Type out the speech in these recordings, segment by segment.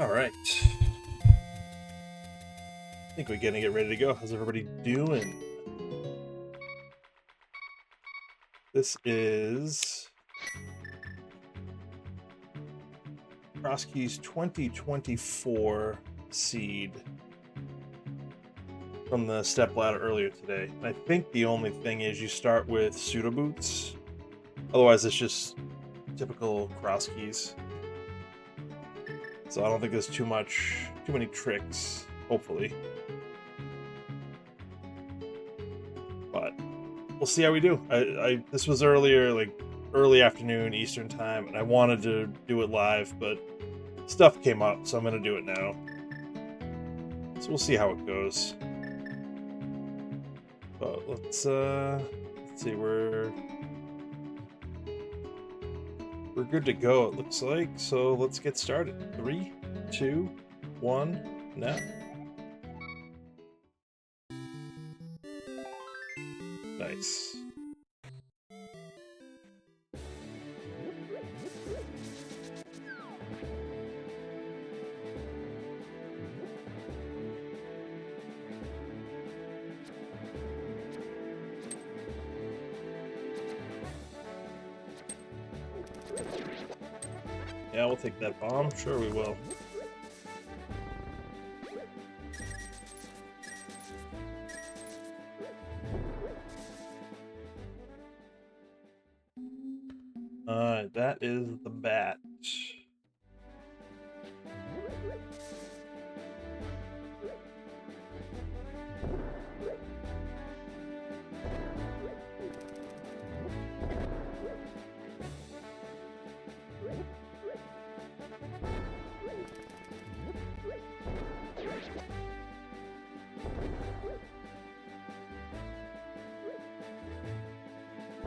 All right. I think we're gonna get ready to go. How's everybody doing? This is Crosskeys 2024 seed from the Stepladder earlier today. And I think the only thing is you start with pseudo boots. Otherwise, it's just typical Crosskeys. So I don't think there's too many tricks. Hopefully. But we'll see how we do. This was earlier, like early afternoon Eastern time, and I wanted to do it live, but stuff came up, so I'm gonna do it now. So we'll see how it goes. But let's see, we're good to go, it looks like. So let's get started. 3, 2, 1, now. Nice. Yeah, we'll take that bomb. Sure we will. That is the bat.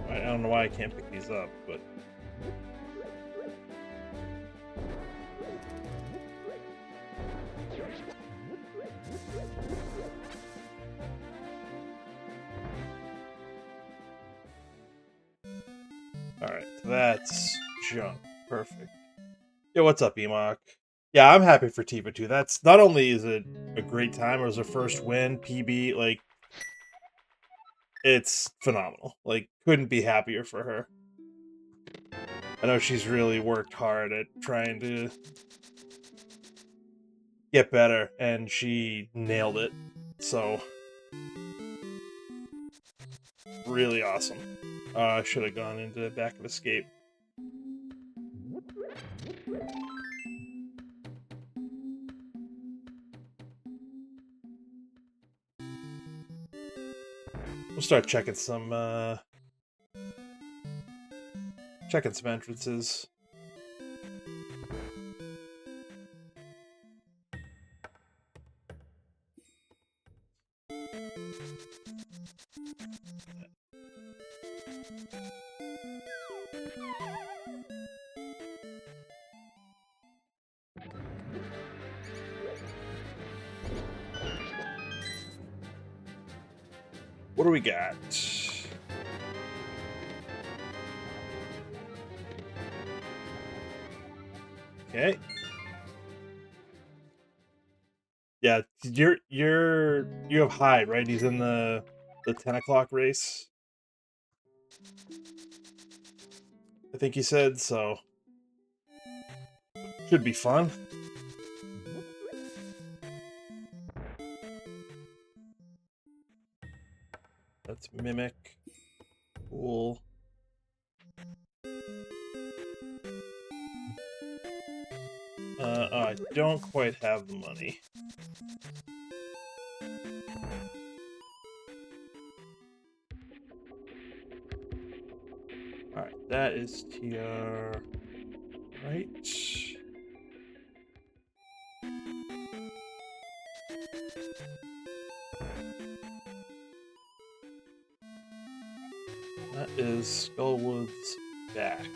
I don't know why I can't pick these up, but alright, so that's junk. Perfect. Yeah, what's up, Emok? Yeah, I'm happy for Tifa too. That's not only is it a great time, it was her first win, PB, like it's phenomenal. Like, couldn't be happier for her. I know she's really worked hard at trying to get better, and she nailed it. So, really awesome. I should have gone into back of escape. We'll start checking some entrances. What do we got? Okay. Yeah, you have Hyde, right? He's in the 10 o'clock race. I think he said, so should be fun. That's Mimic. Cool. I don't quite have the money. Alright, that is TR. Right. That is Skullwood's back.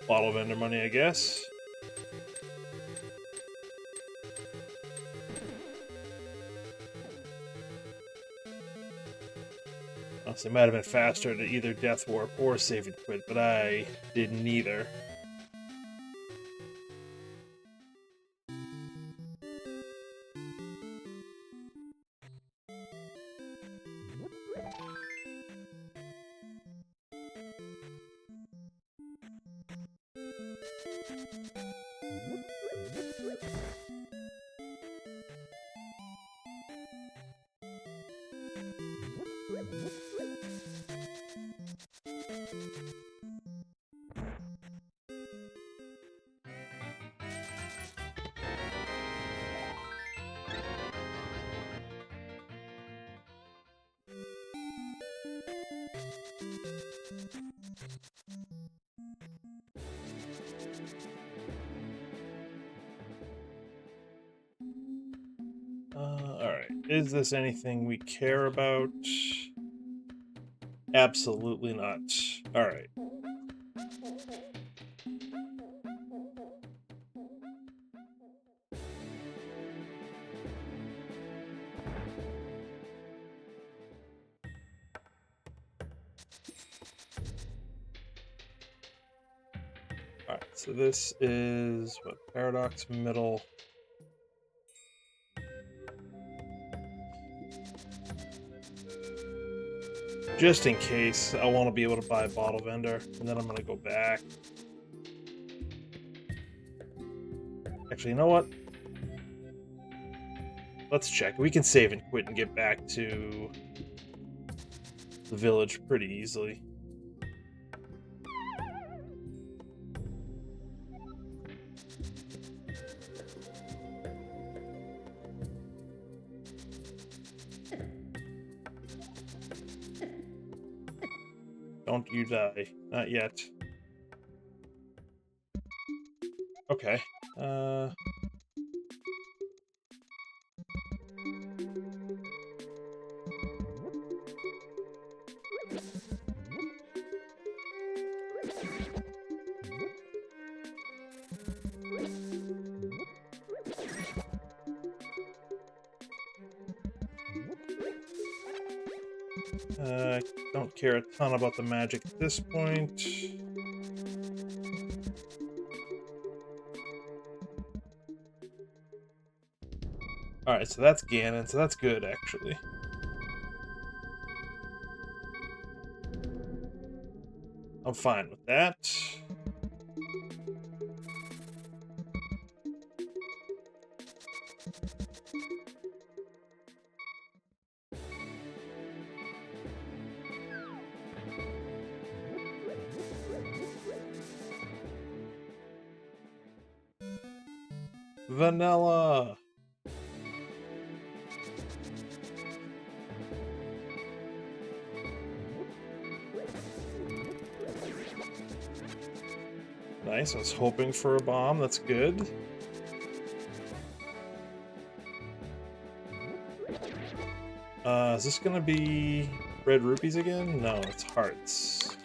Bottle vendor money, I guess. Honestly, it might have been faster to either Death Warp or Save and Quit, but I did neither. Alright. Is this anything we care about? Absolutely not. Alright. Alright, so this is, what, Paradox Middle. Just in case, I want to be able to buy a bottle vendor, and then I'm going to go back. Actually, you know what? Let's check. We can save and quit and get back to the village pretty easily. Don't you die. Not yet. Okay. Don't care a ton about the magic at this point. Alright, so that's Ganon, so that's good, actually. I'm fine with that. Vanilla! Nice, I was hoping for a bomb, that's good. Is this gonna be red rupees again? No, it's hearts.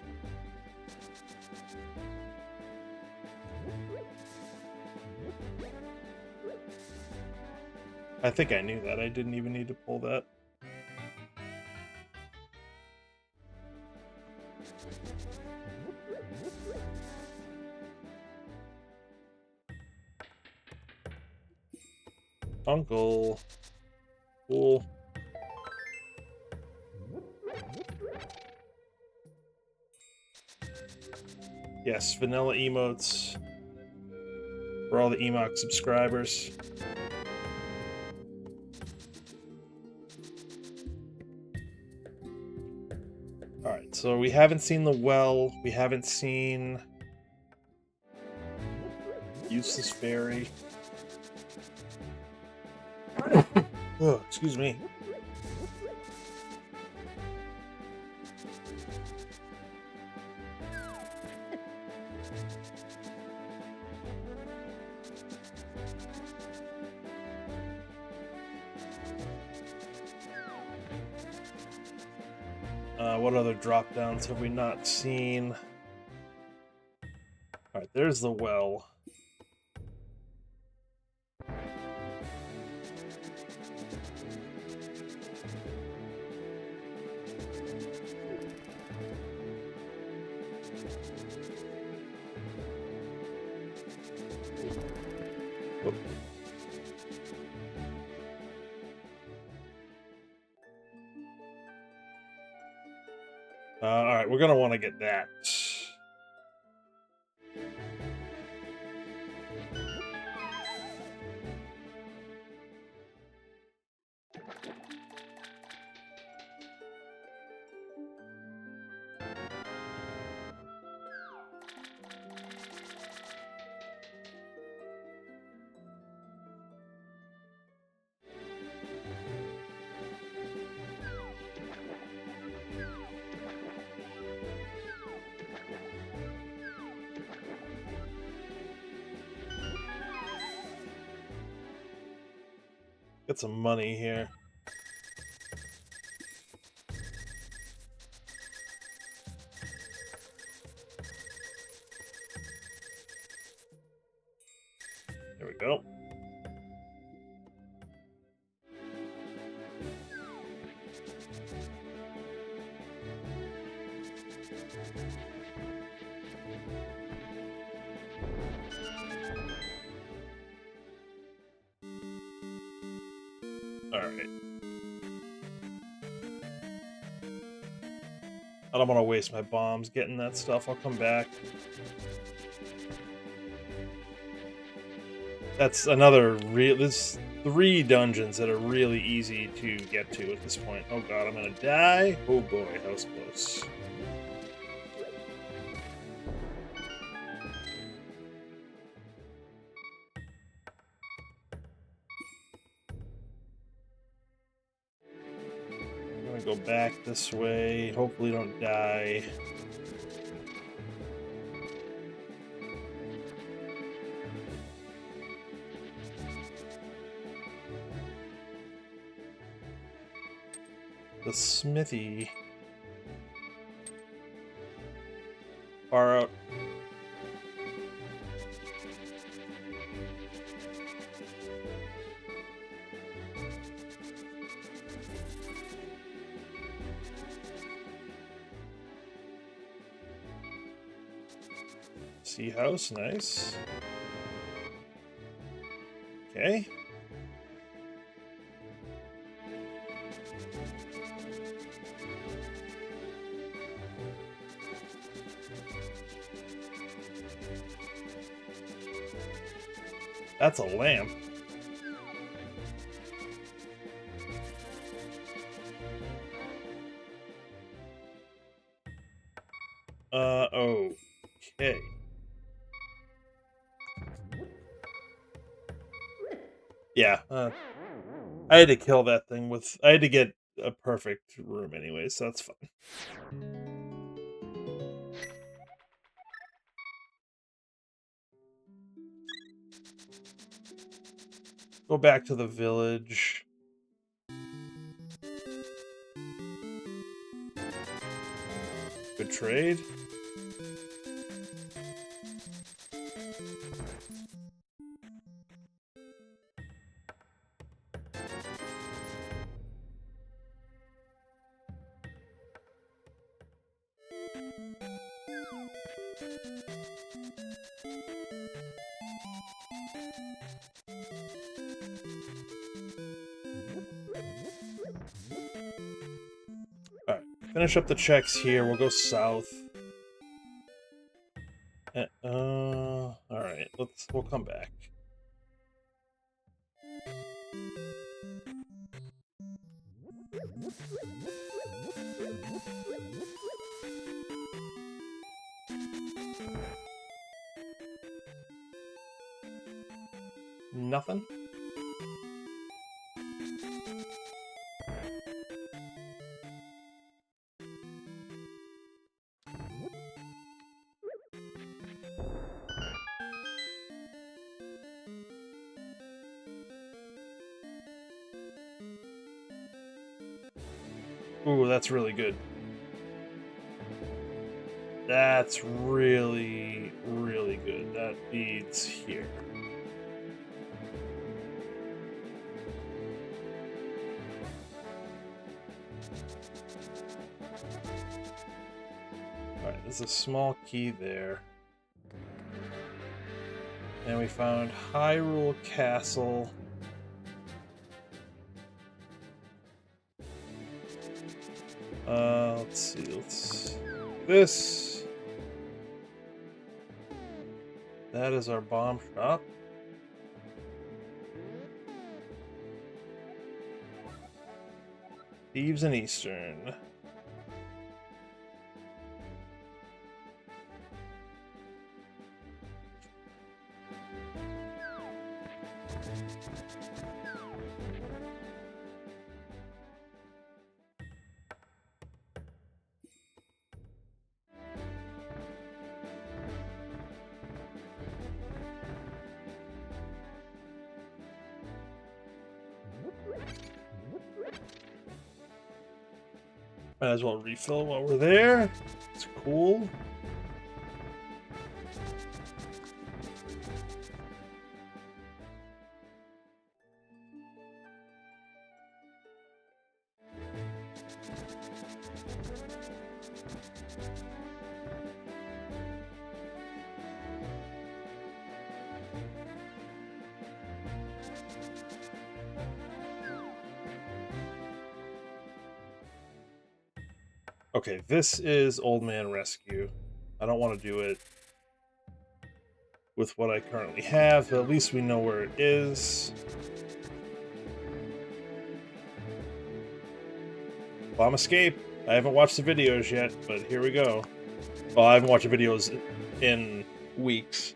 I think I knew that. I didn't even need to pull that. Uncle. Cool. Yes, vanilla emotes for all the Emoc subscribers. Alright, so we haven't seen the well, we haven't seen useless fairy. Oh, excuse me. What other drop downs have we not seen? Alright, there's the well. Whoop. Alright, we're gonna want to get that. Get some money here. There we go. Alright. I don't want to waste my bombs getting that stuff. I'll come back. That's another there's 3 dungeons that are really easy to get to at this point. Oh god, I'm gonna die. Oh boy, that was close. I'm gonna go back this way. Hopefully don't die. The smithy. Far out. Sea house, nice. Okay. That's a lamp. Okay. Yeah, I had to kill that thing with... I had to get a perfect room anyway, so that's fine. Go back to the village. Good trade. Alright, finish up the checks here. We'll go south. Alright, we'll come back. Nothing? Ooh, that's really good. That's really, really good. leads here. Alright, there's a small key there. And we found Hyrule Castle. Let's see, let's this. That is our bomb shop. Thieves in Eastern. Might as well refill while we're there. It's cool. Okay, this is Old Man Rescue. I don't want to do it with what I currently have, but at least we know where it is. Bomb escape. I haven't watched the videos yet, but here we go. Well, I haven't watched the videos in weeks.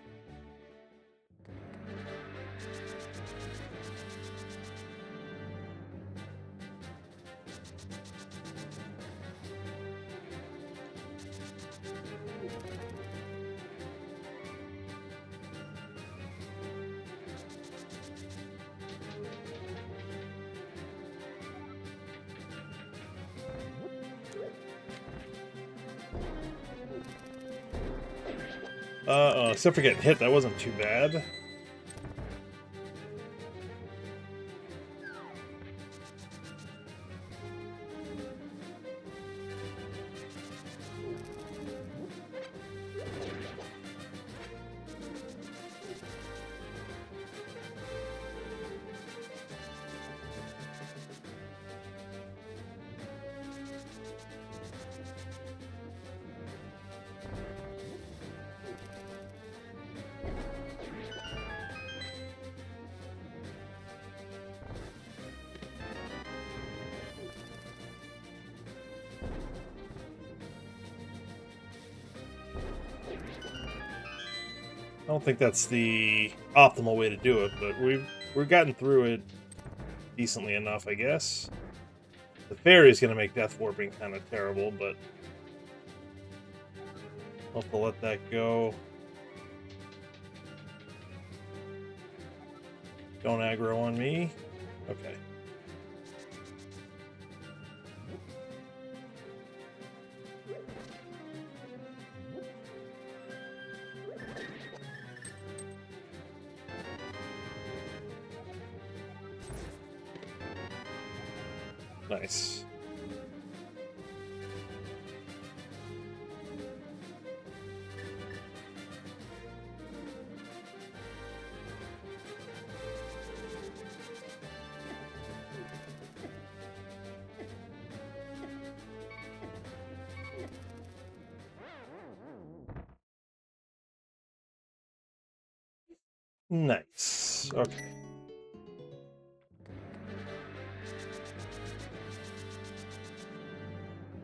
Except for getting hit, that wasn't too bad. I don't think that's the optimal way to do it, but we've gotten through it decently enough, I guess. The fairy is going to make death warping kind of terrible, but I'll have to let that go. Don't aggro on me. Okay. Nice. Nice. Okay.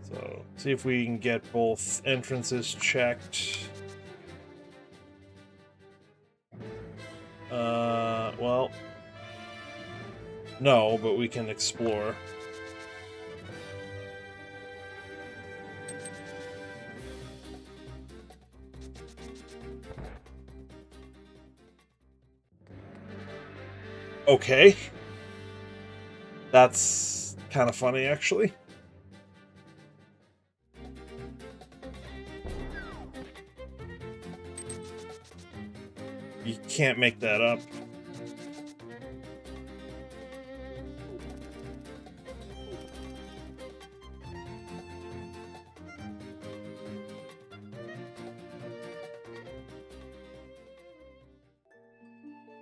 So, see if we can get both entrances checked. Well, no, but we can explore. Okay. That's kind of funny, actually. You can't make that up.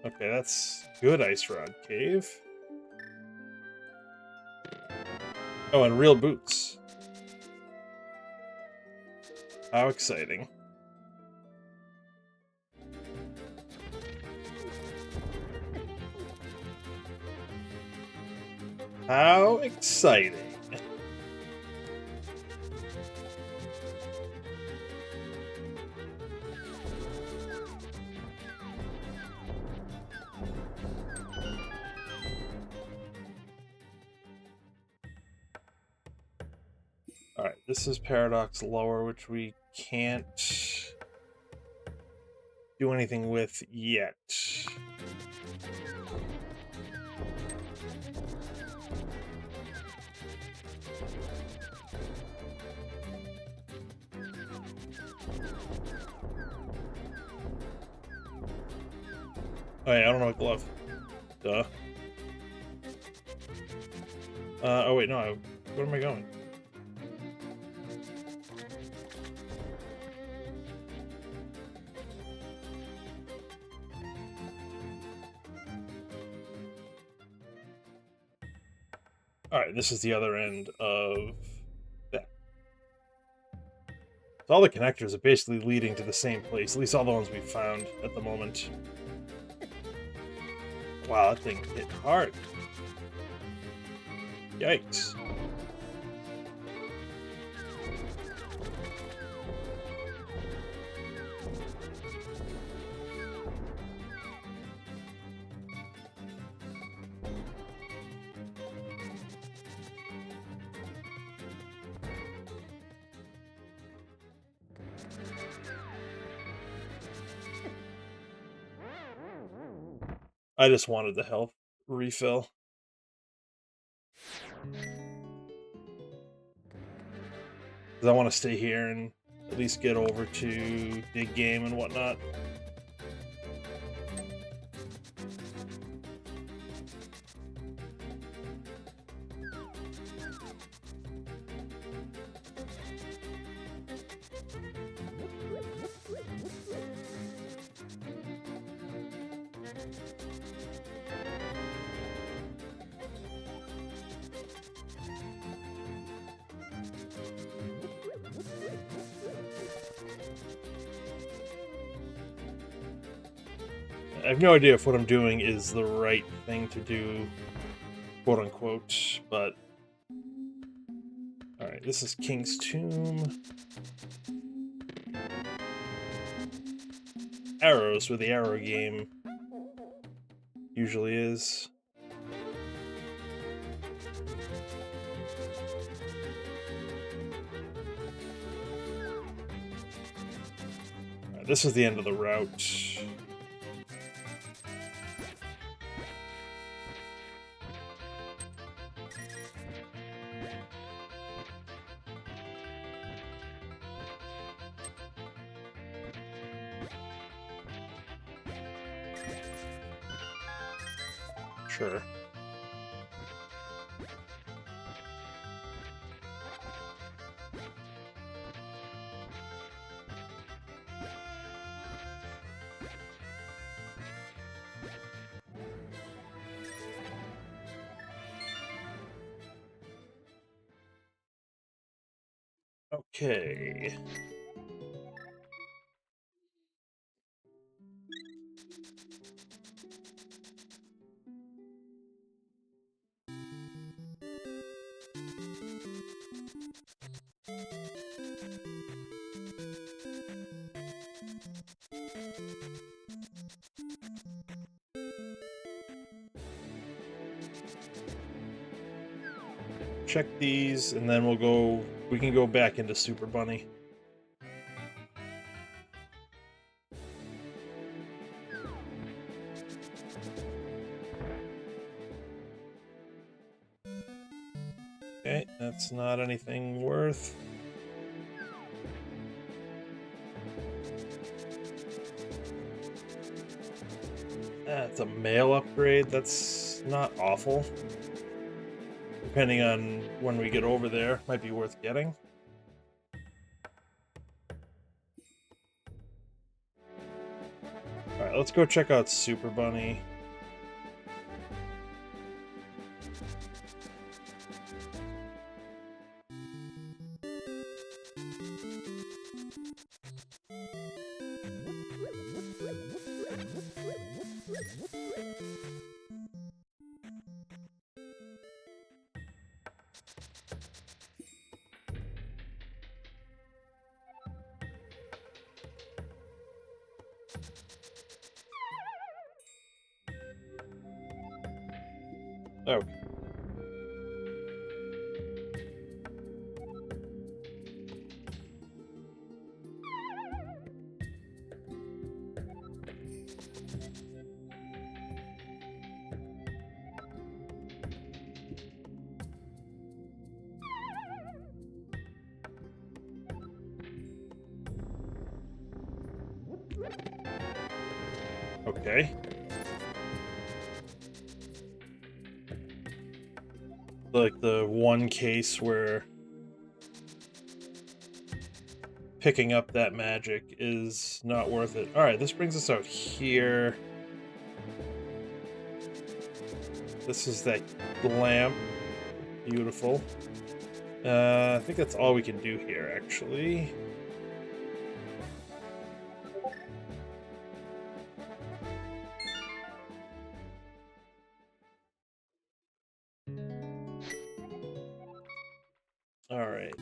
Okay, that's good ice rod cave. Oh, and real boots. How exciting. How exciting. Alright, this is Paradox Lower, which we can't do anything with yet. Oh, yeah, I don't know a glove. Duh. Oh wait, no, where am I going? Alright, this is the other end of that. So all the connectors are basically leading to the same place, at least all the ones we've found at the moment. Wow, that thing hit hard. Yikes. I just wanted the health refill. Because I want to stay here and at least get over to Big Game and whatnot. I have no idea if what I'm doing is the right thing to do, quote unquote, but... Alright, this is King's Tomb. Arrows, where the arrow game usually is. Alright, this is the end of the route. Sure. Okay. Check these, and then we can go back into Super Bunny. Okay, that's not anything worth. It's a mail upgrade. That's not awful. Depending on when we get over there, might be worth getting. Alright, let's go check out Super Bunny. Oh. Okay. Like the one case where picking up that magic is not worth it. Alright, this brings us out here. This is that lamp. Beautiful. I think that's all we can do here, actually. Alright.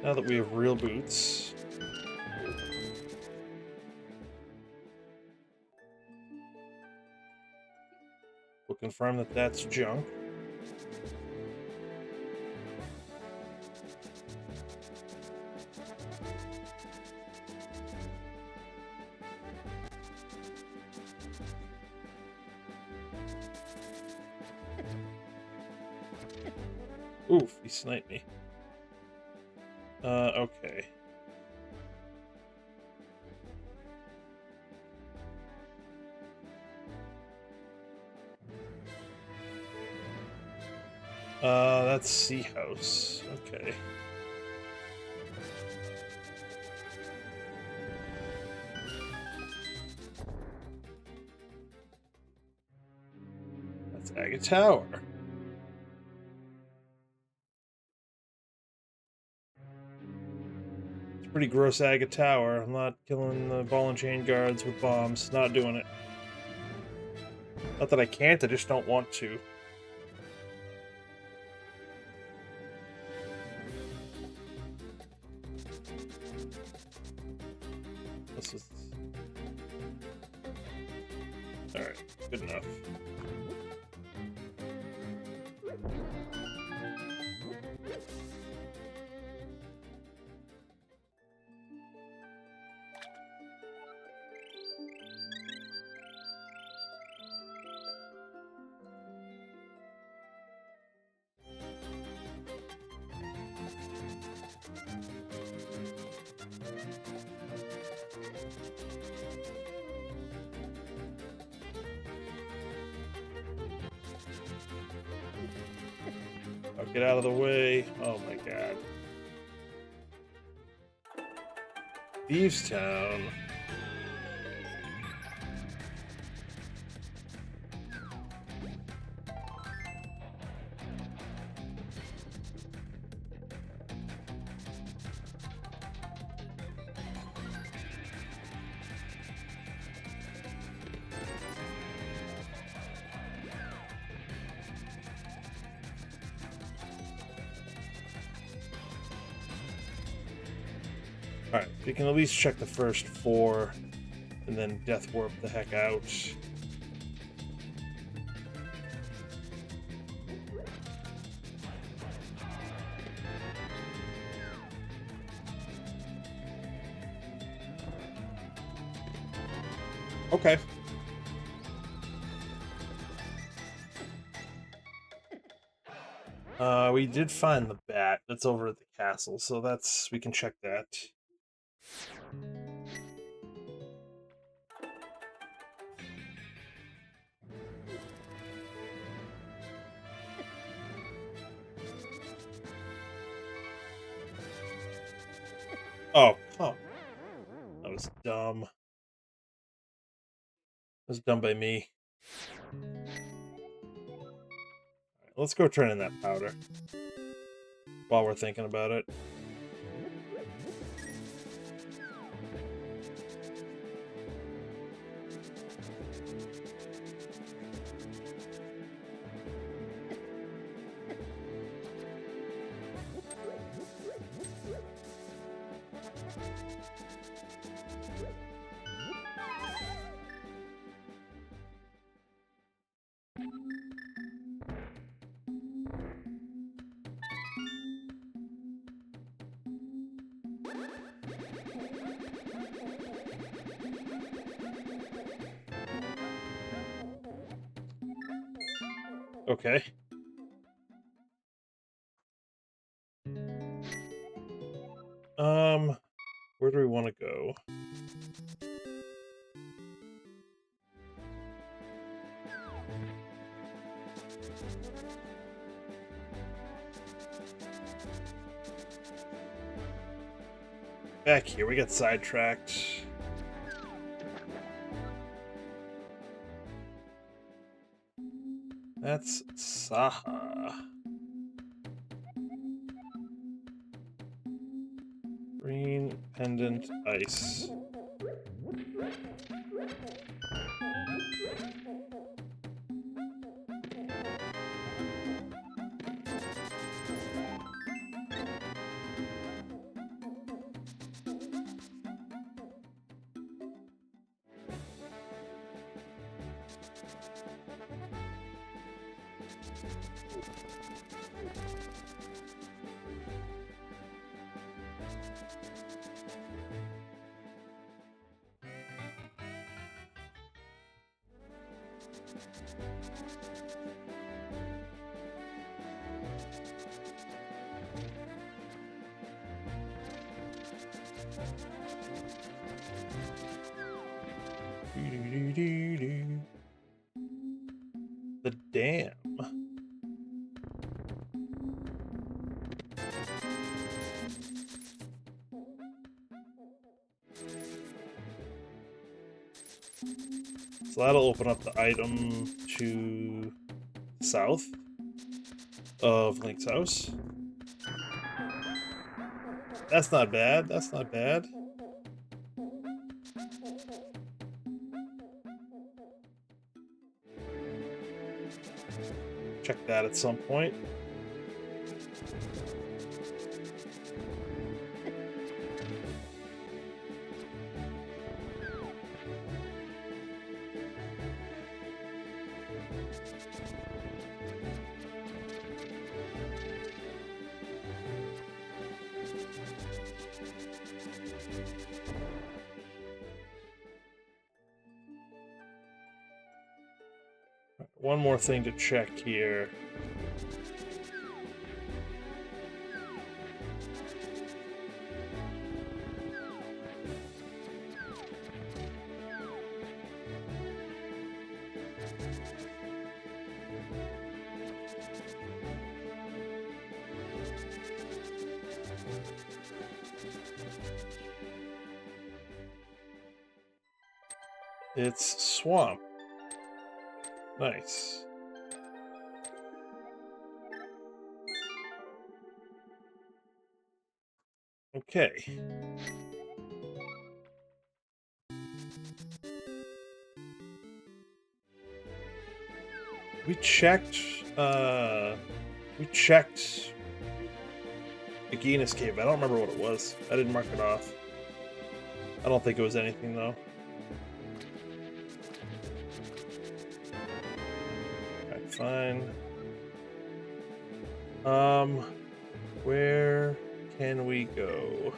Now that we have real boots. We'll confirm that that's junk. Oof, he sniped me. Okay. That's Sea House. Okay. That's Agate Tower. It's a pretty gross Agate Tower. I'm not killing the ball and chain guards with bombs. Not doing it. Not that I can't, I just don't want to. This is... Alright, good enough. Get out of the way. Oh my god. Thieves Town. Alright, we can at least check the first 4 and then death warp the heck out. Okay. We did find the bat. That's over at the castle, so we can check that. Oh, come. That was dumb. That was done by me. Right, let's go turn in that powder while we're thinking about it. Okay. Where do we want to go? Back here, we got sidetracked. That's Saha. Green pendant ice. The dam. So that'll open up the item to the south of Link's house. That's not bad. That's not bad. Check that at some point. One more thing to check here. It's swamp. Nice. Okay. We checked Aegina's cave. I don't remember what it was. I didn't mark it off. I don't think it was anything though. Alright, fine. Where can we go?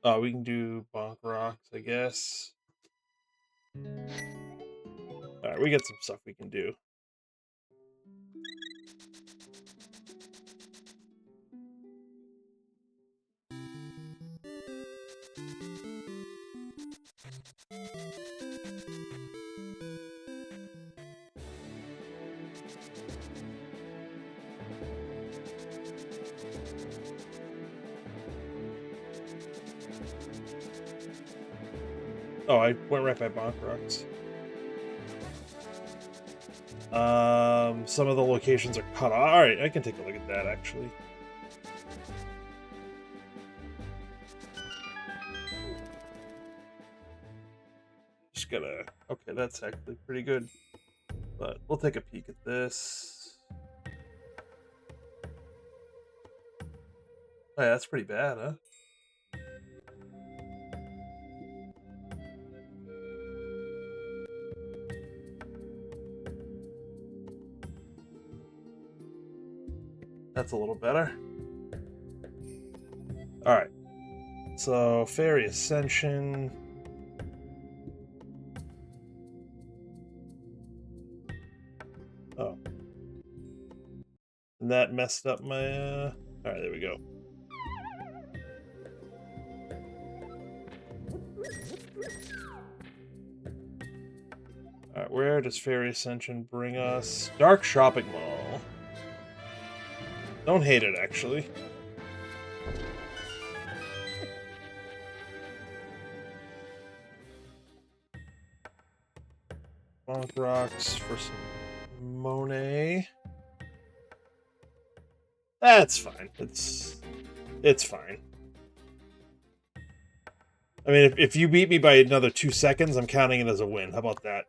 Oh, we can do Bonk Rocks, I guess. Alright, we got some stuff we can do. Oh, I went right by Bonk Rocks. Some of the locations are cut off. Alright, I can take a look at that, actually. Just gotta... Okay, that's actually pretty good. But we'll take a peek at this. Oh, yeah, that's pretty bad, huh? That's a little better. Alright. So, Fairy Ascension. Oh. And that messed up my, Alright, there we go. Alright, where does Fairy Ascension bring us? Dark Shopping Mall. Don't hate it, actually. Bonk Rocks for some Monet. That's fine. It's fine. I mean, if you beat me by another 2 seconds, I'm counting it as a win. How about that?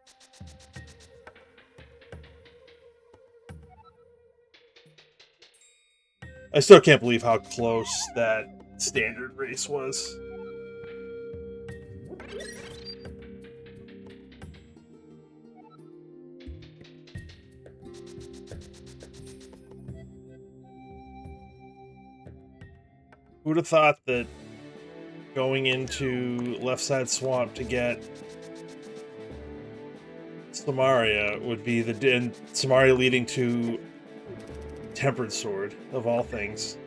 I still can't believe how close that standard race was. Who'd have thought that going into Left Side Swamp to get Samaria would be and Samaria leading to Tempered Sword, of all things.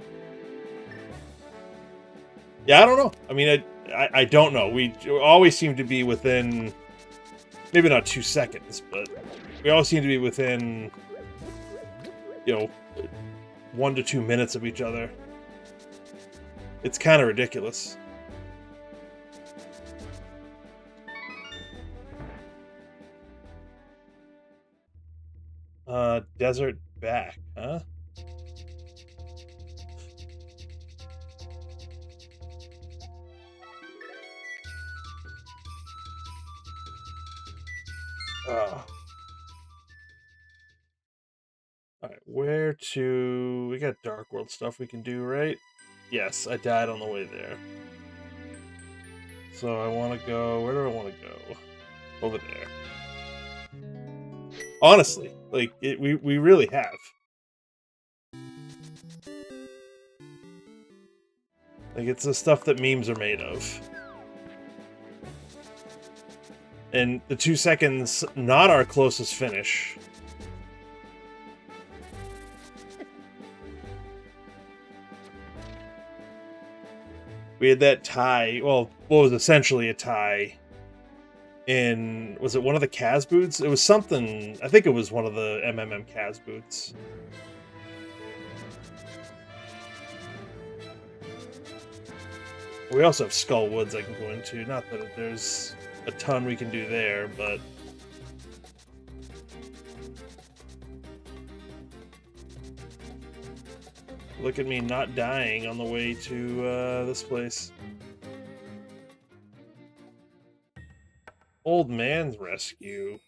Yeah, I don't know. I mean, I don't know. We always seem to be within, maybe not 2 seconds, but we always seem to be within, 1 to 2 minutes of each other. It's kind of ridiculous. Desert back, huh? Alright, where to... We got Dark World stuff we can do, right? Yes, I died on the way there. So I want to go... Where do I want to go? Over there. Honestly, like, we really have. Like, it's the stuff that memes are made of. And the 2 seconds, not our closest finish. We had that tie, well, what was essentially a tie in, was it one of the Kaz boots? It was something, I think it was one of the MMM Kaz boots. We also have Skull Woods I can go into, not that there's a ton we can do there, but... Look at me not dying on the way to this place. Old Man's Rescue.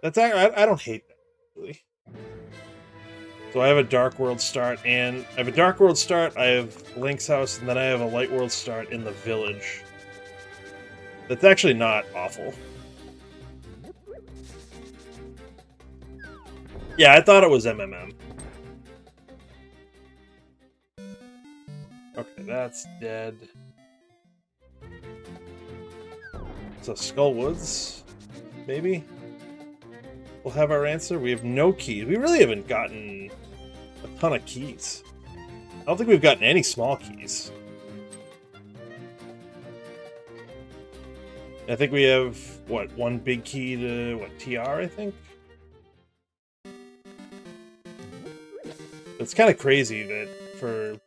That's I don't hate that, really. So I have a Dark World start, and I have a Dark World start, I have Link's house, and then I have a Light World start in the village. That's actually not awful. Yeah, I thought it was MMM. Okay, that's dead. So Skull Woods, maybe? We'll have our answer. We have no keys. We really haven't gotten a ton of keys. I don't think we've gotten any small keys. I think we have, what, one big key to, what, TR, I think? It's kind of crazy that for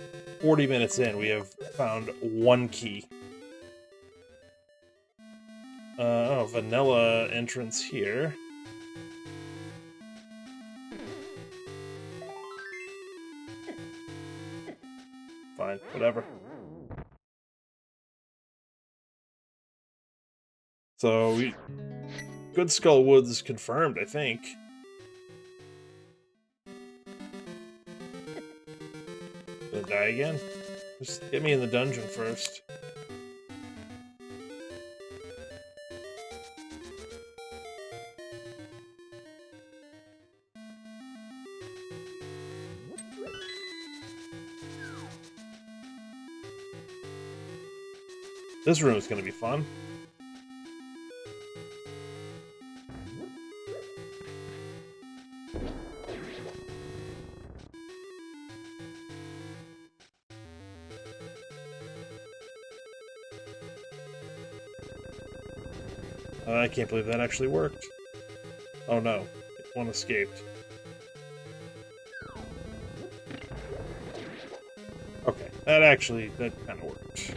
40 minutes in, we have Found one key. Oh, vanilla entrance here. Fine, whatever. So, Good Skull Woods is confirmed, I think. Gonna die again? Just get me in the dungeon first. This room is gonna be fun. I can't believe that actually worked. Oh no, one escaped. Okay, that kind of worked.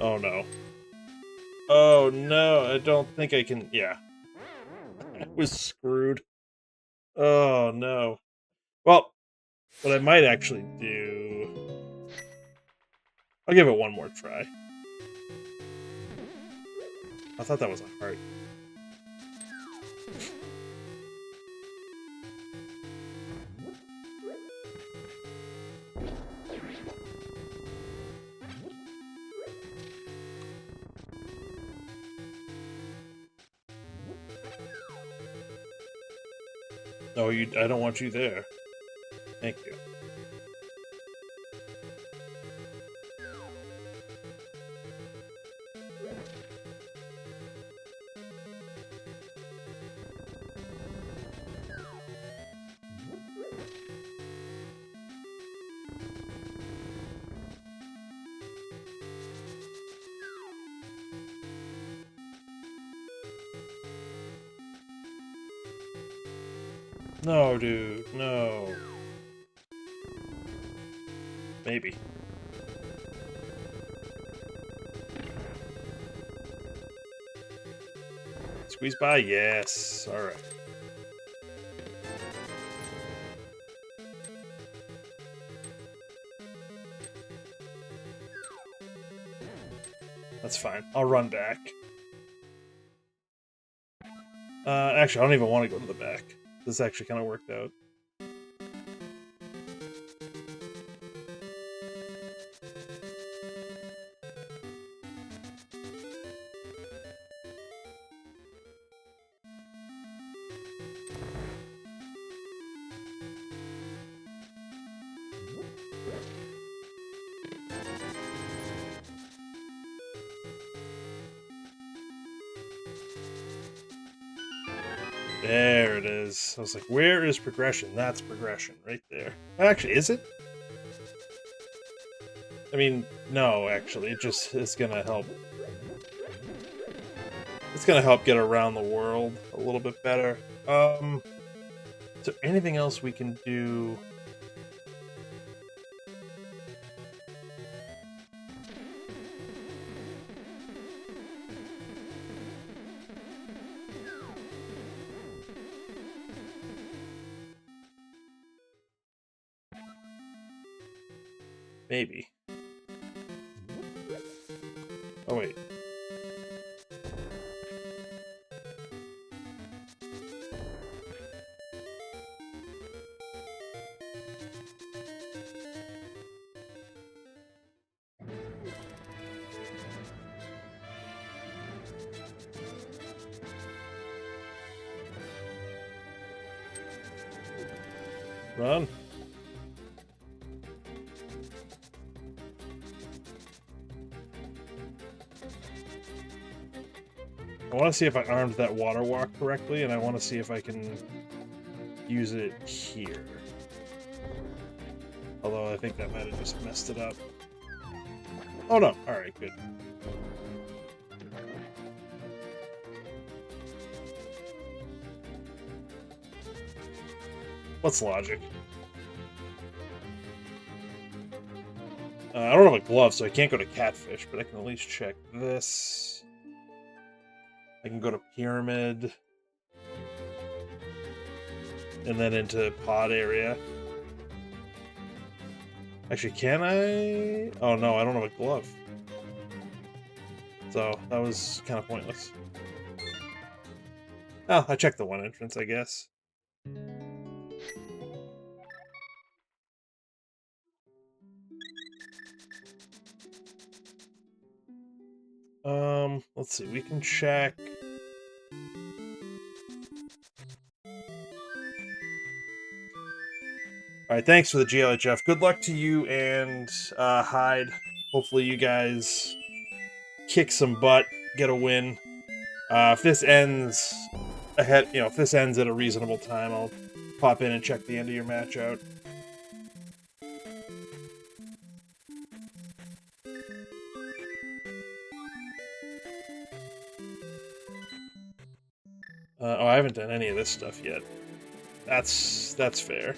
Oh no. Oh no, I don't think I can, yeah. I was screwed. Oh no. Well, what I might actually do... I'll give it one more try. I thought that was a heart. No, I don't want you there. Thank you. No, dude, no. Maybe. Squeeze by? Yes. Alright. That's fine. I'll run back. Actually, I don't even want to go to the back. This actually kind of worked out. There it is. I was like, where is progression? That's progression right there. Actually, is it? I mean, no, actually. It just is gonna help. It's gonna help get around the world a little bit better. Is there anything else we can do? Maybe. Oh, wait. Run. I want to see if I armed that water walk correctly, and I want to see if I can use it here. Although I think that might have just messed it up. Oh no, alright, good. What's logic? I don't have a glove, so I can't go to catfish, but I can at least check this. I can go to pyramid. And then into pod area. Actually, can I? Oh no, I don't have a glove. So that was kind of pointless. Oh, I checked the one entrance, I guess. Let's see, we can check. Alright, thanks for the GLHF. Good luck to you and Hyde. Hopefully you guys kick some butt, get a win. If this ends ahead, if this ends at a reasonable time, I'll pop in and check the end of your match out. Oh, I haven't done any of this stuff yet. That's fair.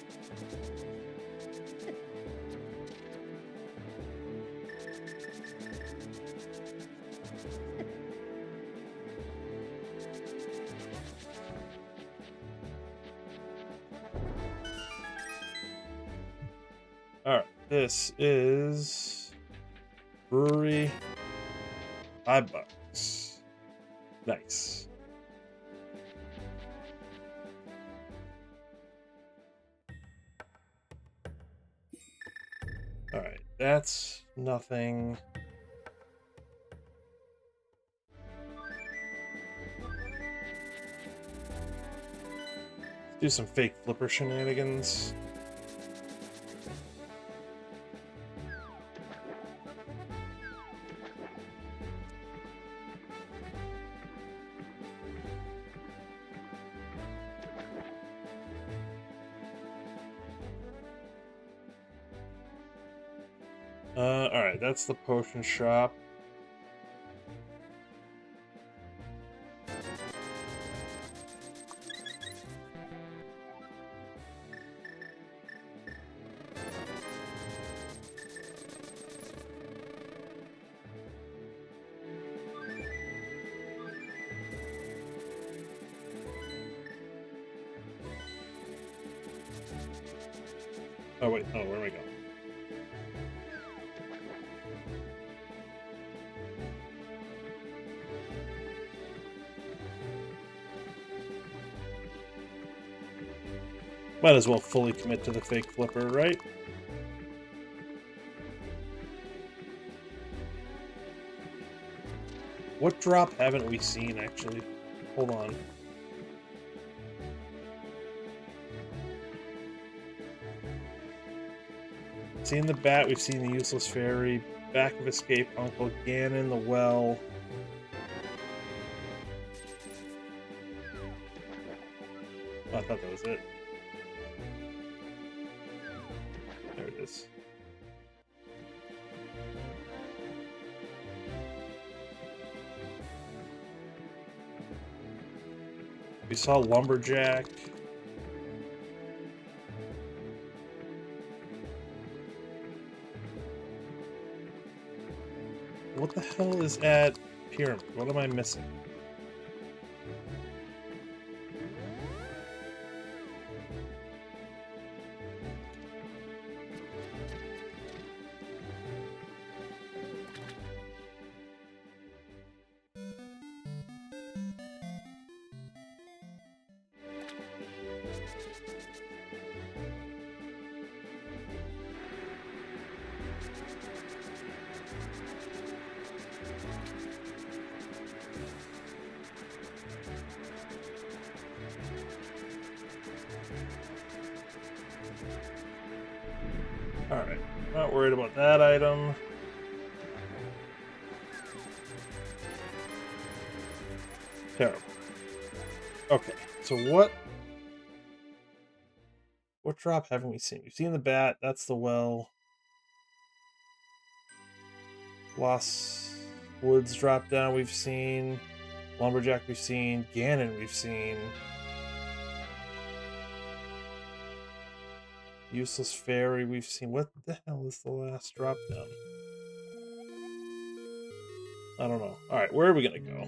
Alright, this is brewery. $5. Nice. Alright, that's nothing. Let's do some fake flipper shenanigans. Alright, that's the potion shop. Oh wait, oh, where do we go? Might as well fully commit to the fake flipper, right? What drop haven't we seen, actually? Hold on. Seen the bat, we've seen the useless fairy, back of escape Uncle, Ganon, the well. Oh, I thought that was it. There it is. We saw Lumberjack. What the hell is at Pyramid? What am I missing? Alright, not worried about that item. Terrible. Okay, so what drop haven't we seen? We've seen the bat, that's the well. Lost Woods drop down we've seen. Lumberjack we've seen. Ganon we've seen. Useless Fairy we've seen. What the hell is the last drop down? I don't know. All right, where are we gonna go?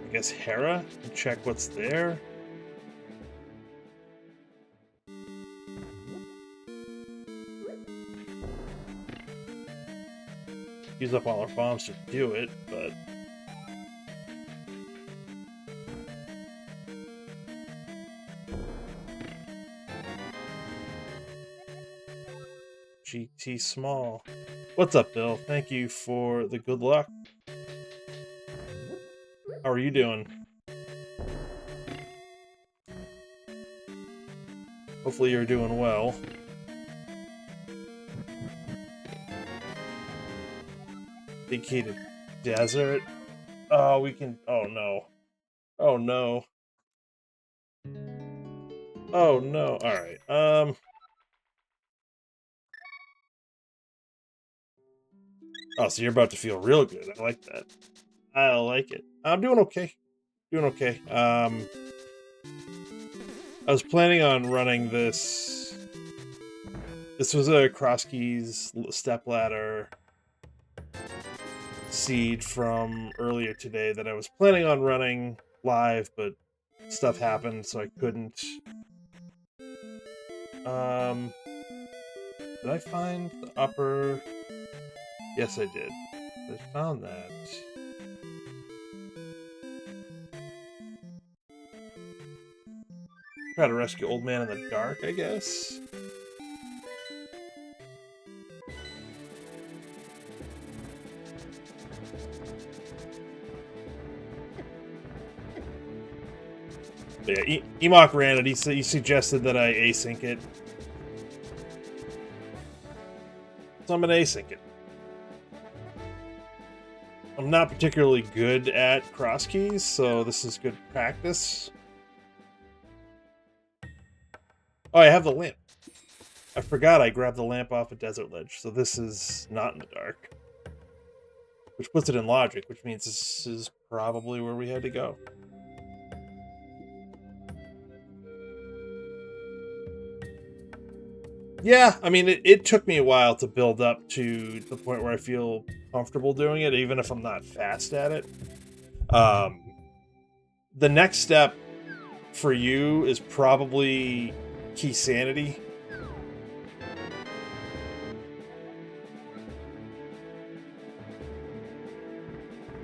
I guess Hera? Check what's there. Use up all our bombs to do it, but... GT Small. What's up, Bill? Thank you for the good luck. How are you doing? Hopefully you're doing well. Big key to desert. Oh, we can... Oh, no. Oh, no. Oh, no. Alright. Oh, so you're about to feel real good. I like that. I like it. I'm doing okay. Doing okay. I was planning on running this. This was a Crosskeys Stepladder seed from earlier today that I was planning on running live, but stuff happened, so I couldn't. Did I find the upper? Yes, I did. I found that. Try to rescue old man in the dark, I guess. But yeah, Emok ran it. He suggested that I async it. So I'm gonna async it. I'm not particularly good at Crosskeys, so this is good practice. Oh, I have the lamp. I forgot I grabbed the lamp off a desert ledge, so this is not in the dark. Which puts it in logic, which means this is probably where we had to go. Yeah, I mean, it took me a while to build up to the point where I feel comfortable doing it, even if I'm not fast at it. The next step for you is probably key sanity.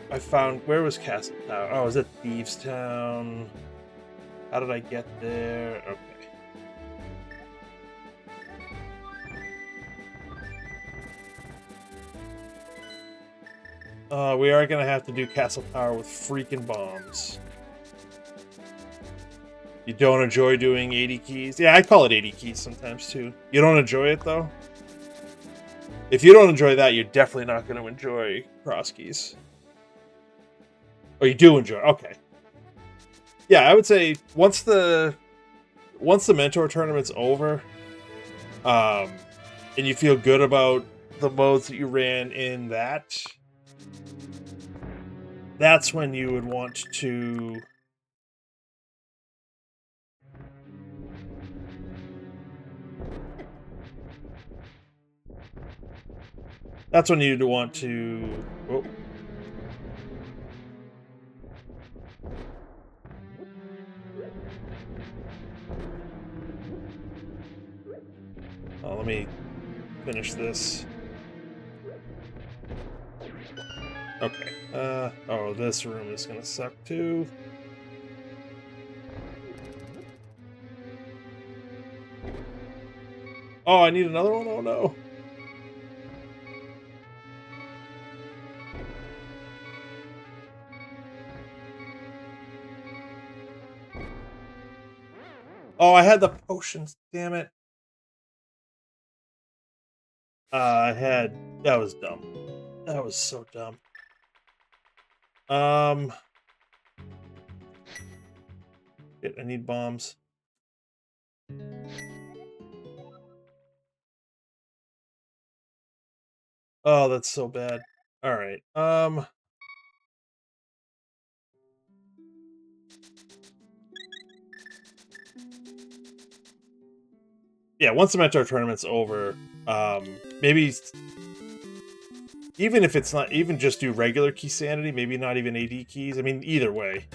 I found... Where was Castle Tower? Oh, it was at Thieves Town. How did I get there? Okay. We are going to have to do Castle Tower with freaking bombs. You don't enjoy doing 80 keys? Yeah, I call it 80 keys sometimes, too. You don't enjoy it, though? If you don't enjoy that, you're definitely not going to enjoy Crosskeys. Oh, you do enjoy it. Okay. Yeah, I would say once the mentor tournament's over, and you feel good about the modes that you ran in that, that's when you would want to... That's when you'd want to... Oh. Oh, let me finish this. Okay. Oh, this room is gonna suck too. Oh, I need another one? Oh no. Oh, I had the potions, damn it. That was dumb. That was so dumb. Shit, I need bombs. Oh, that's so bad. All right. Yeah, once the Mentor tournament's over, maybe even if it's not, even just do regular key sanity, maybe not even AD keys. I mean, either way,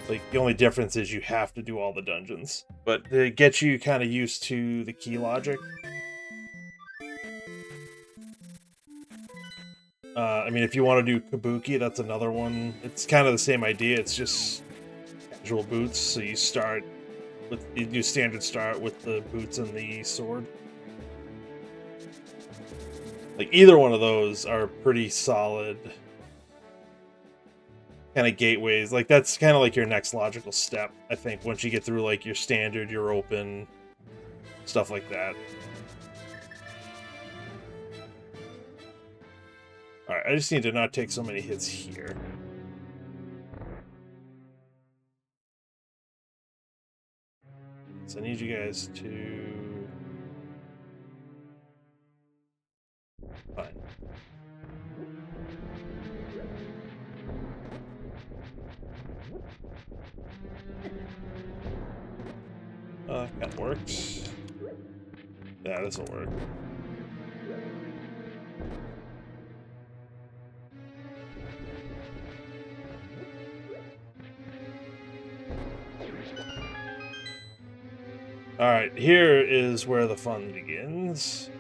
like the only difference is you have to do all the dungeons, but to get you kind of used to the key logic. I mean, if you want to do Kabuki, that's another one. It's kind of the same idea. It's just casual boots. So you start with, you do standard start with the boots and the sword. Like either one of those are pretty solid kind of gateways. Like that's kind of like your next logical step, I think, once you get through like your standard, your open, stuff like that. Alright, I just need to not take so many hits here. So I need you guys to... Fine. That works. Yeah, this'll work. Alright, here is where the fun begins.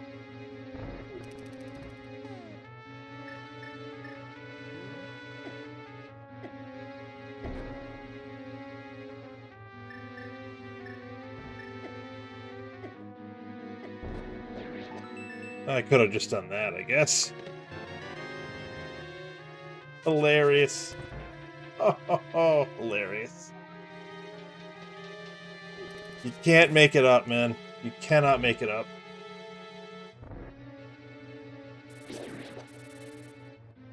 I could have just done that, I guess. Hilarious. Oh, hilarious. You can't make it up, man. You cannot make it up.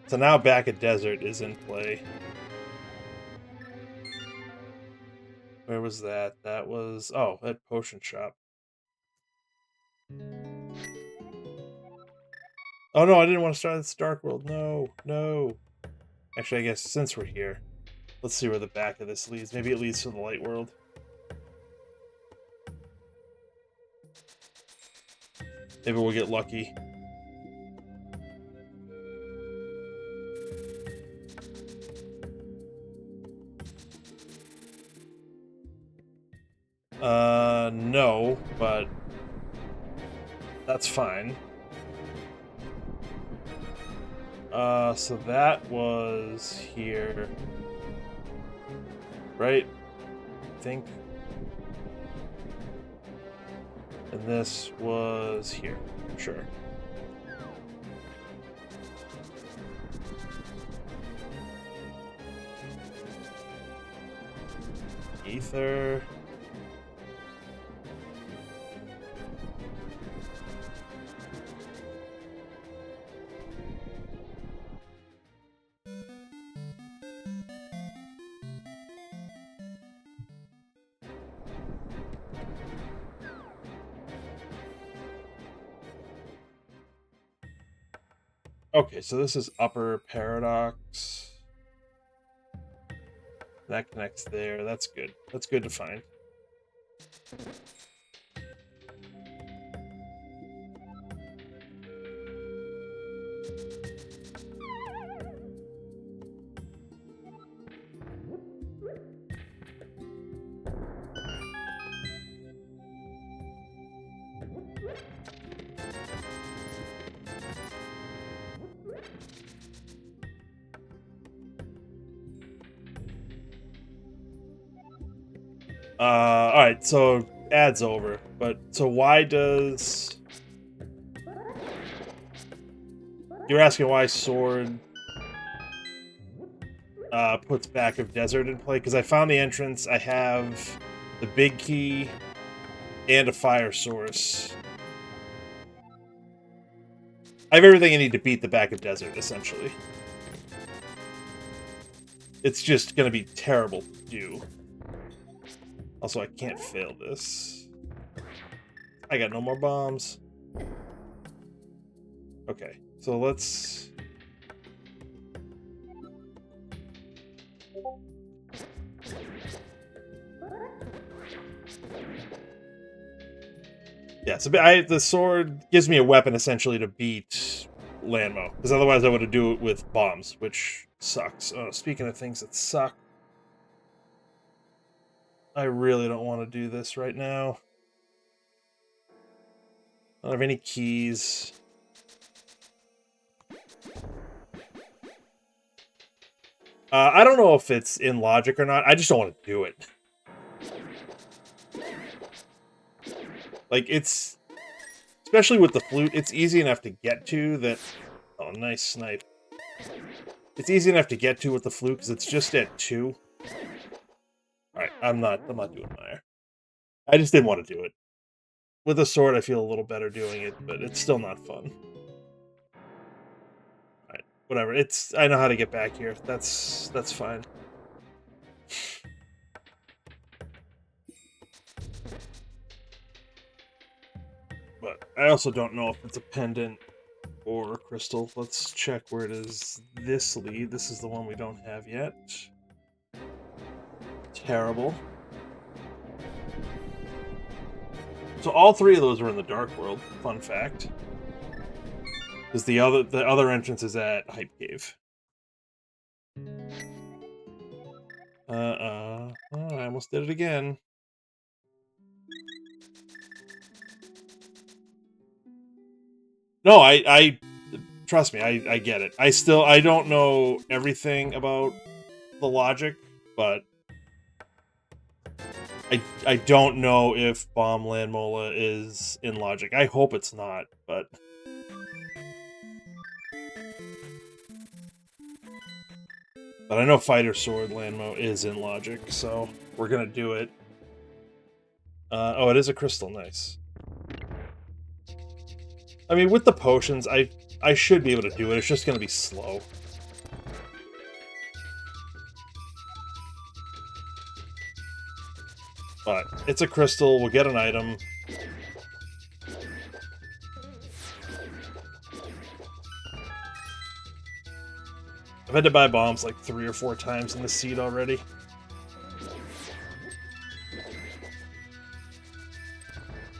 So now Back at Desert is in play. Where was that? That was... Oh, that potion shop. Oh no, I didn't want to start this Dark World. No, no. Actually, I guess since we're here, let's see where the back of this leads. Maybe it leads to the Light World. Maybe we'll get lucky. No, but that's fine. So that was here, right? I think. And this was here, sure. Ether. Okay, so this is Upper Paradox. That connects there. That's good. That's good to find. Alright, so ad's over. But, so why does... You're asking why Sword puts Back of Desert in play? Because I found the entrance, I have the big key, and a fire source. I have everything I need to beat the Back of Desert, essentially. It's just gonna be terrible to do. Also, I can't fail this. I got no more bombs. Okay, So let's... Yeah, so the sword gives me a weapon essentially to beat Landmo, because otherwise I would have do it with bombs, which sucks. Oh, speaking of things that suck, I really don't want to do this right now. I don't have any keys. I don't know if it's in logic or not. I just don't want to do it. Like, it's... Especially with the flute, it's easy enough to get to that... Oh, nice snipe. It's easy enough to get to with the flute, because it's just at 2. Alright, I'm not doing Mire. I just didn't want to do it. With a sword, I feel a little better doing it, but it's still not fun. Alright, whatever. I know how to get back here. That's fine. But I also don't know if it's a pendant or a crystal. Let's check where it is. This lead. This is the one we don't have yet. Terrible. So all 3 of those are in the Dark World. Fun fact. Because the other entrance is at Hype Cave. Oh, I almost did it again. No, I trust me, I get it. I don't know everything about the logic, but I don't know if Bomb Land Mola is in logic. I hope it's not, but... But I know Fighter Sword Landmo is in logic, so we're gonna do it. Oh, it is a crystal, nice. I mean, with the potions, I should be able to do it. It's just gonna be slow. But it's a crystal. We'll get an item. I've had to buy bombs like 3 or 4 times in the seed already.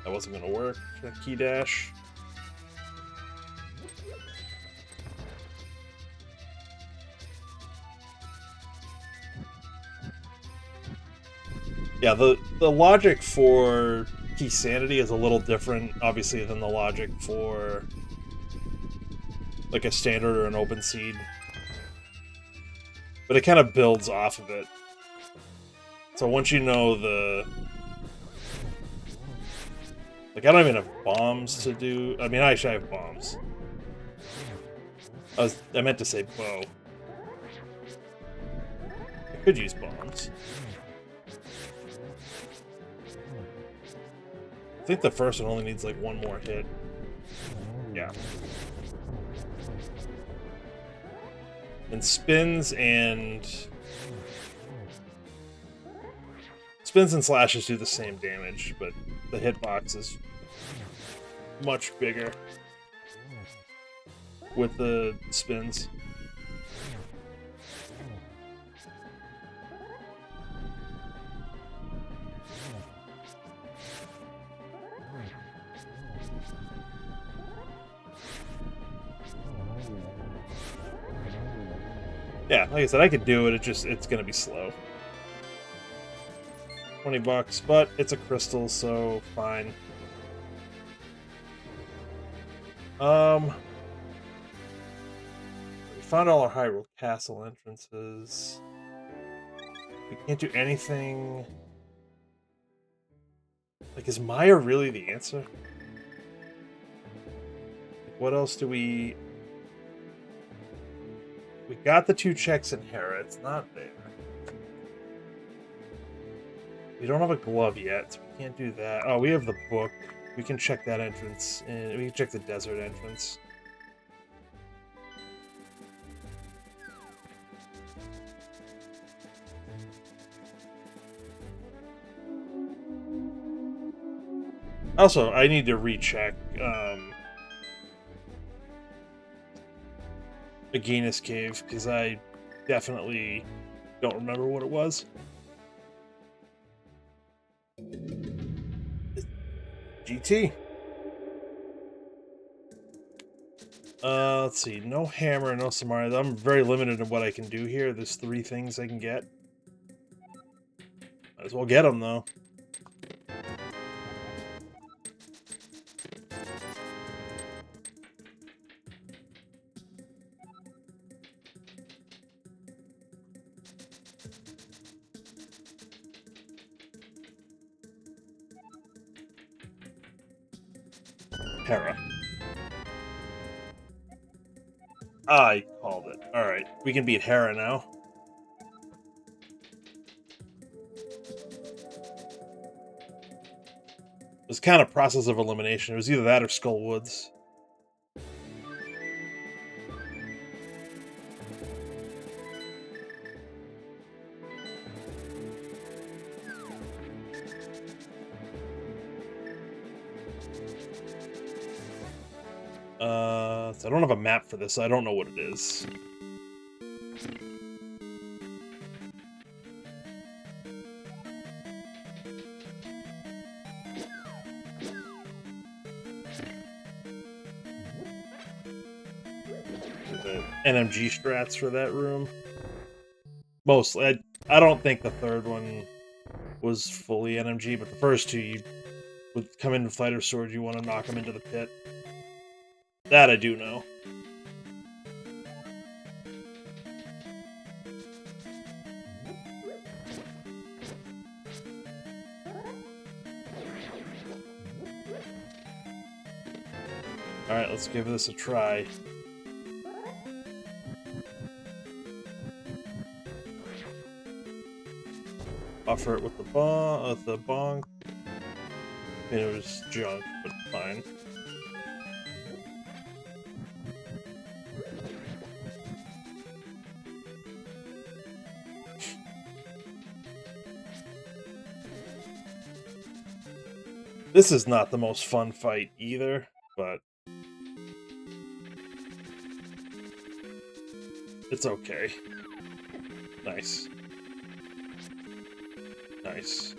That wasn't gonna work. Key dash. Yeah, the logic for Key Sanity is a little different, obviously, than the logic for like a standard or an open seed. But it kind of builds off of it. So once you know the... Like, I don't even have bombs to do... I mean, I actually have bombs. I meant to say bow. I could use bombs. I think the first one only needs, like, 1 more hit. Yeah. And spins and slashes do the same damage, but the hitbox is much bigger with the spins. Yeah, like I said, I could do it, it's gonna be slow. 20 bucks, but it's a crystal, so fine. We found all our Hyrule Castle entrances. We can't do anything... Like, is Maya really the answer? Like, what else do we... We got the 2 checks in Hera. It's not there. We don't have a glove yet, so we can't do that. Oh, we have the book. We can check that entrance, and we can check the desert entrance. Also, I need to recheck Aegis Cave, because I definitely don't remember what it was. GT. Let's see. No hammer, no Samara. I'm very limited in what I can do here. There's 3 things I can get. Might as well get them, though. Hera. I called it. Alright, we can beat Hera now. It was kind of process of elimination. It was either that or Skull Woods. So I don't have a map for this, so I don't know what it is. The NMG strats for that room. Mostly. I don't think the third one was fully NMG, but the first 2, you would come in with Fighter Sword, you want to knock them into the pit. That I do know. Alright, let's give this a try. Offer it with the bong. I mean, it was junk, but fine. This is not the most fun fight either, but it's okay. Nice. Nice.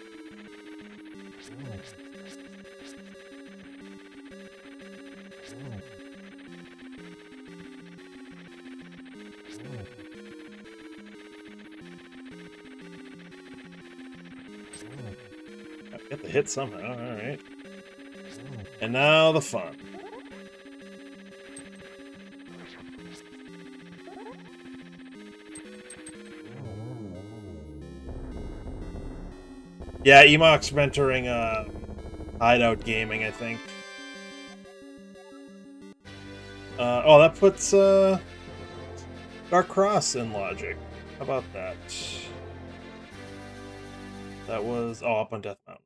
Get the hit somehow, alright. And now the fun. Yeah, Emok's mentoring Hideout Gaming, I think. Oh, that puts Dark Cross in Logic. How about that? That was up on Death Mountain.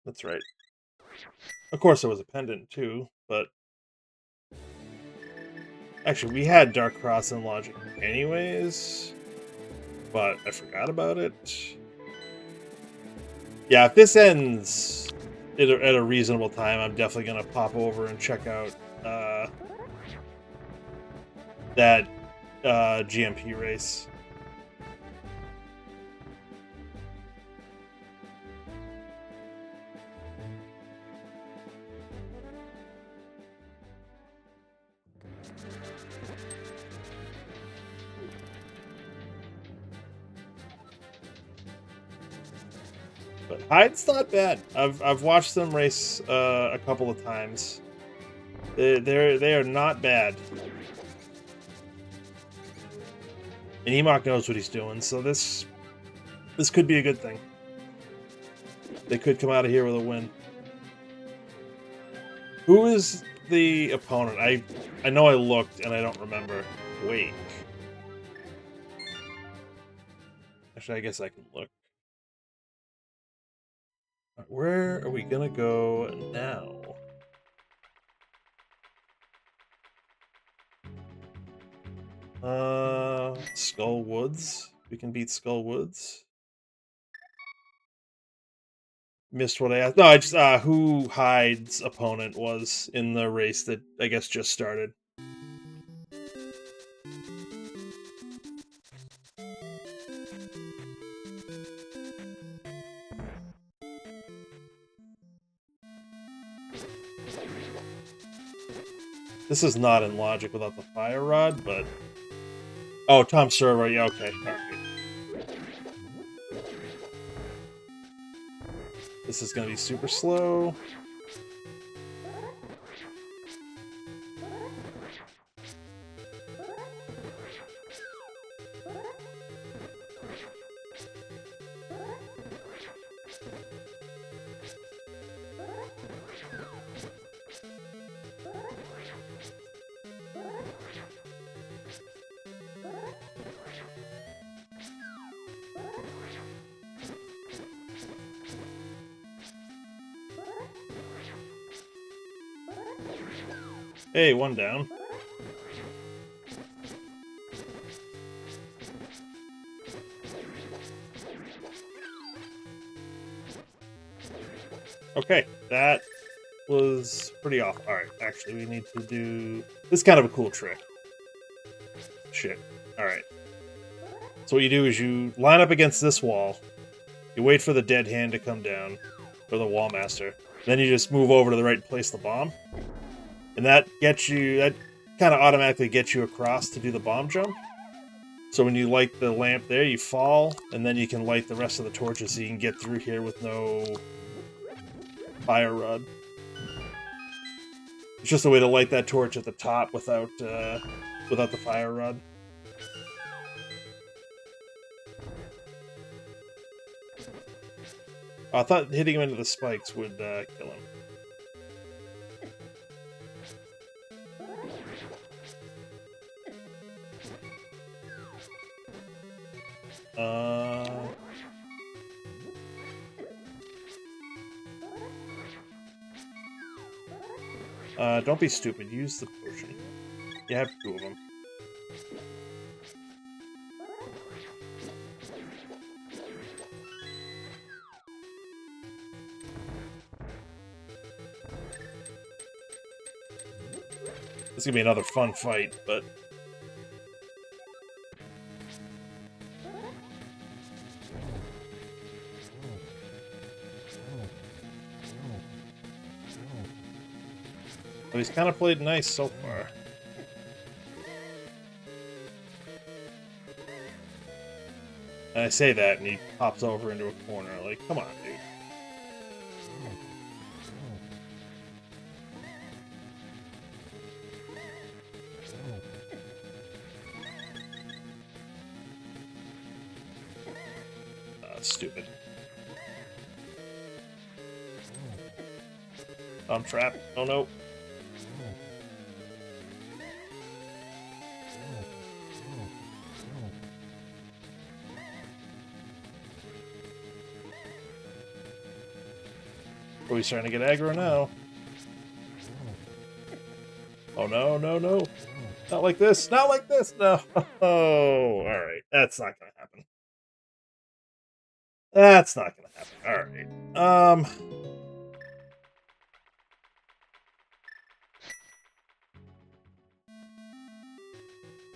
That's right. Of course, there was a pendant too, but actually, we had Dark Cross in Logic anyways, but I forgot about it. Yeah, if this ends at a reasonable time, I'm definitely gonna pop over and check out that GMP race. But Hyde's not bad. I've watched them race a couple of times. They are not bad. And Emok knows what he's doing, so this could be a good thing. They could come out of here with a win. Who is the opponent? I know I looked and I don't remember. Wake. Actually, I guess I can look. Where are we gonna go now? Skull Woods. We can beat Skull Woods. Missed what I asked. No, I just who Hyde's opponent was in the race that I guess just started. This is not in logic without the fire rod, but... Oh, Tom Servo, yeah, okay. Alright. This is gonna be super slow. Hey, one down. Okay, that was pretty off. Alright, actually, we need to do... This is kind of a cool trick. Shit. Alright. So what you do is you line up against this wall, you wait for the dead hand to come down, or the wall master, then you just move over to the right and place the bomb. And that gets you, that kind of automatically gets you across to do the bomb jump. So when you light the lamp there, you fall, and then you can light the rest of the torches so you can get through here with no fire rod. It's just a way to light that torch at the top without the fire rod. Oh, I thought hitting him into the spikes would kill him. Don't be stupid. Use the potion. You have two of them. This is gonna be another fun fight, but... But he's kind of played nice so far. And I say that, and he pops over into a corner. Like, come on, dude. Stupid. I'm trapped. Oh no. Oh, he's starting to get aggro now. Oh no, no, no. Not like this. Not like this. No. Oh, alright. That's not gonna happen. That's not gonna happen. Alright.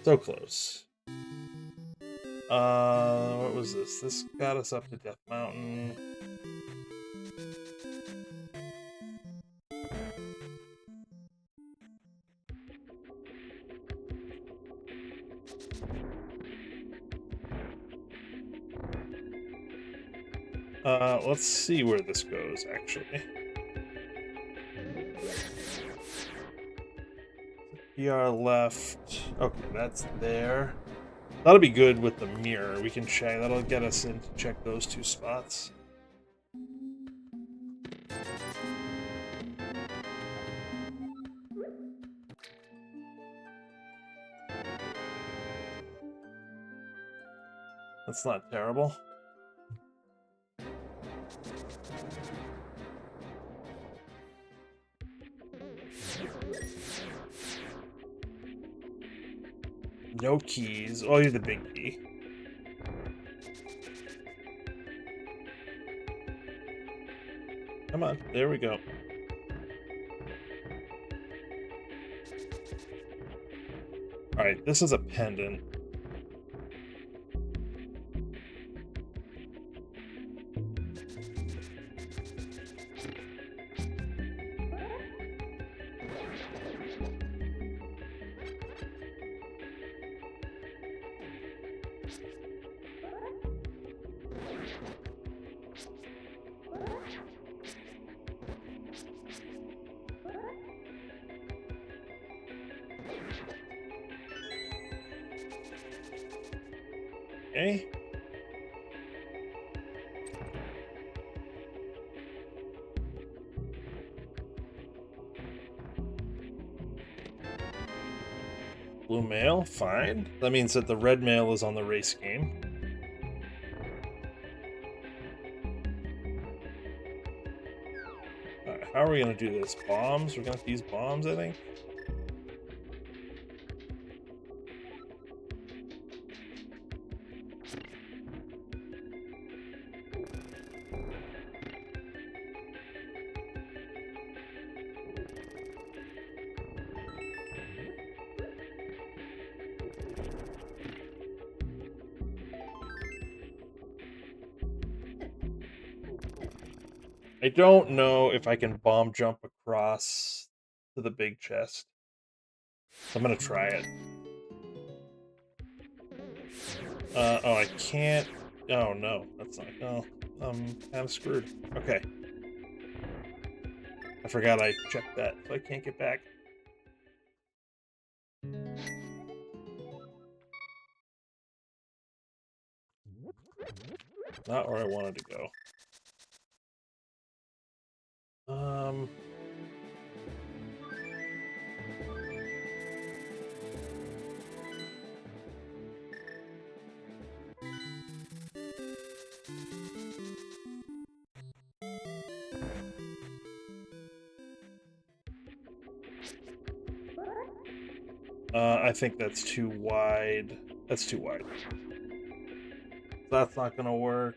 So close. What was this? This got us up to Death Mountain. Let's see where this goes, actually. PR left. Okay, that's there. That'll be good with the mirror. We can check. That'll get us in to check those two spots. That's not terrible. No keys. Oh, you're the big key. Come on. There we go. Alright, this is a pendant. Okay. Blue mail, fine. That means that the red mail is on the race game. Alright, how are we gonna do this? Bombs? We're gonna have to use bombs, I think. I don't know if I can bomb jump across to the big chest. I'm gonna try it. Oh, I can't. Oh no, that's not. Oh, I'm kind of screwed. Okay. I forgot I checked that, so I can't get back. Not where I wanted to go. I think that's too wide. That's too wide. That's not gonna work.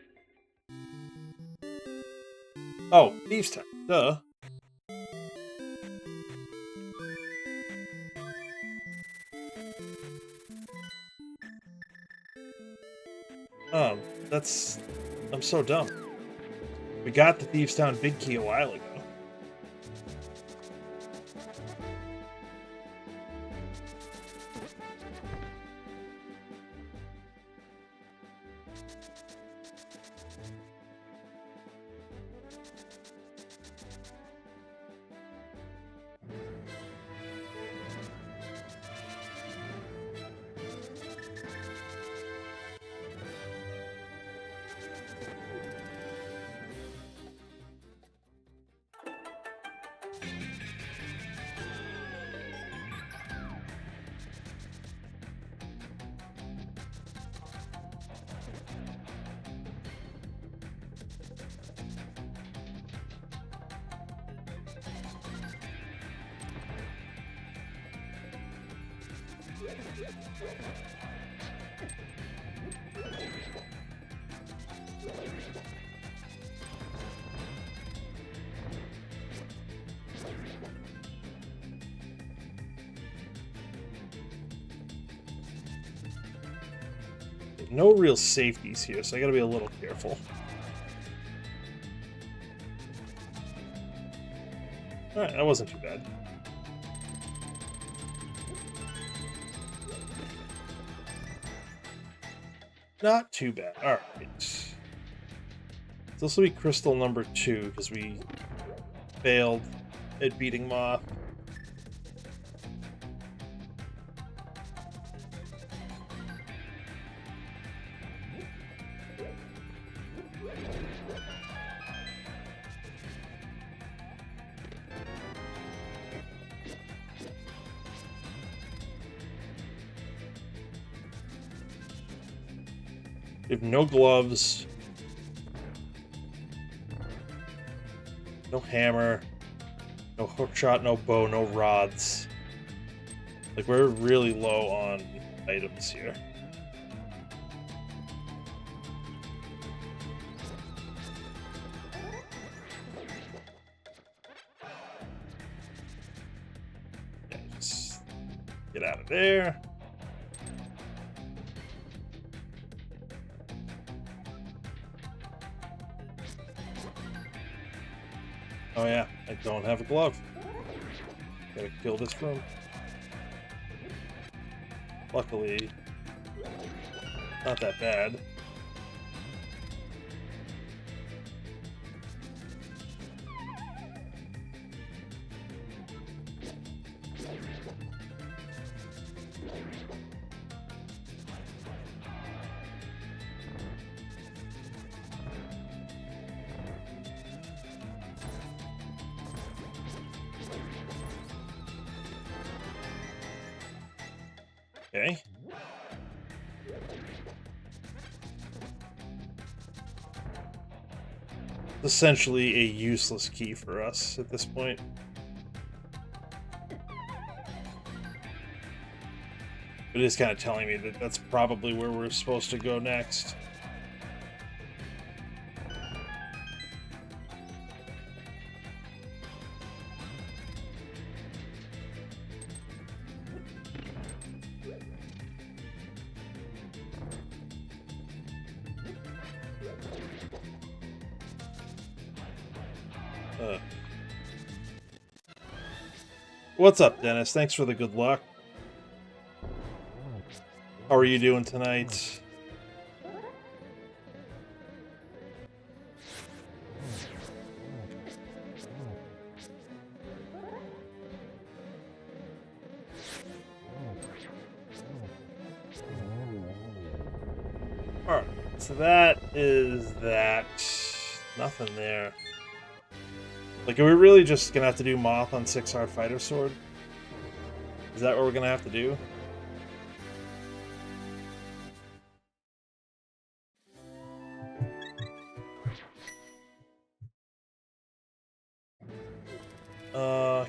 Oh, Thieves' Time. Duh. That's... I'm so dumb. We got the Thieves' Town big key a while ago. No real safeties here, so I gotta be a little careful. Alright, that wasn't too bad. Not too bad. Alright. This will be crystal number 2, because we failed at beating Moth. We have no gloves, no hammer, no hook shot, no bow, no rods. Like, we're really low on items here. Yeah, just get out of there. Oh yeah, I don't have a glove. Gotta kill this room. Luckily, Not that bad. Okay. Essentially a useless key for us at this point. It is kind of telling me that that's probably where we're supposed to go next. What's up, Dennis? Thanks for the good luck. How are you doing tonight? Alright, so that is that. Nothing there. Like, are we really just gonna have to do Moth on 6-heart fighter sword? Is that what we're gonna have to do?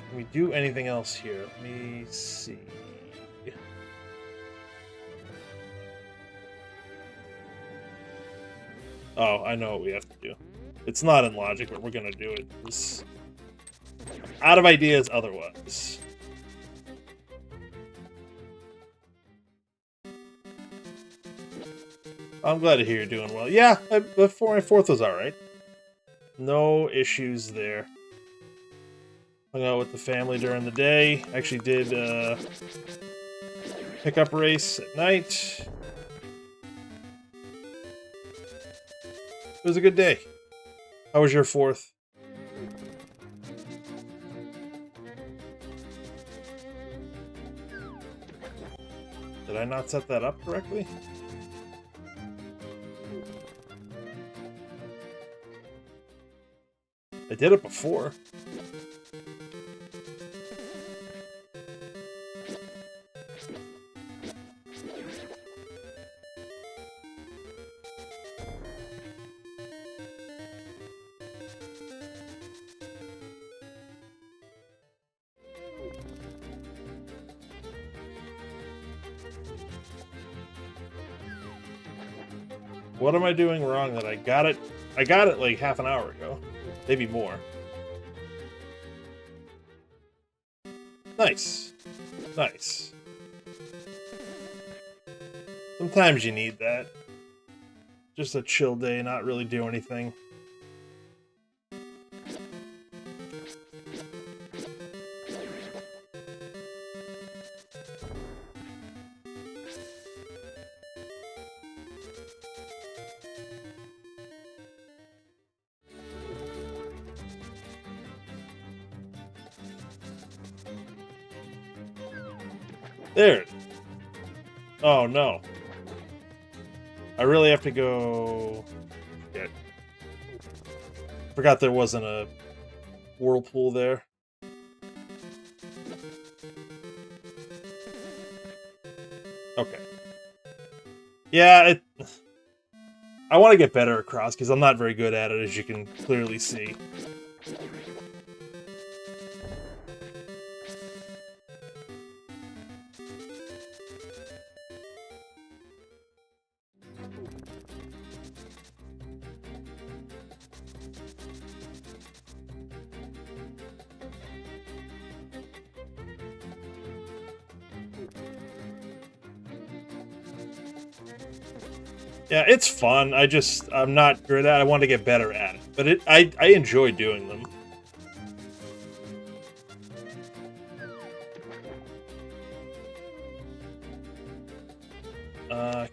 Can we do anything else here? Let me see. Oh, I know what we have to do. It's not in logic, but we're gonna do it. It's out of ideas otherwise. I'm glad to hear you're doing well. Yeah, the 4th was alright. No issues there. Hung out with the family during the day. Actually did a pickup race at night. It was a good day. How was your 4th? Did I not set that up correctly? I did it before. What am I doing wrong that I got it? I got it like half an hour ago. Maybe more. Nice. Nice. Sometimes you need that. Just a chill day, not really do anything. There. Oh, no. I really have to go... Shit. Forgot there wasn't a whirlpool there. Okay. Yeah, I want to get better at Crosskeys. I'm not very good at it, as you can clearly see. Yeah, it's fun. I'm not good at it. I want to get better at it. But I enjoy doing them.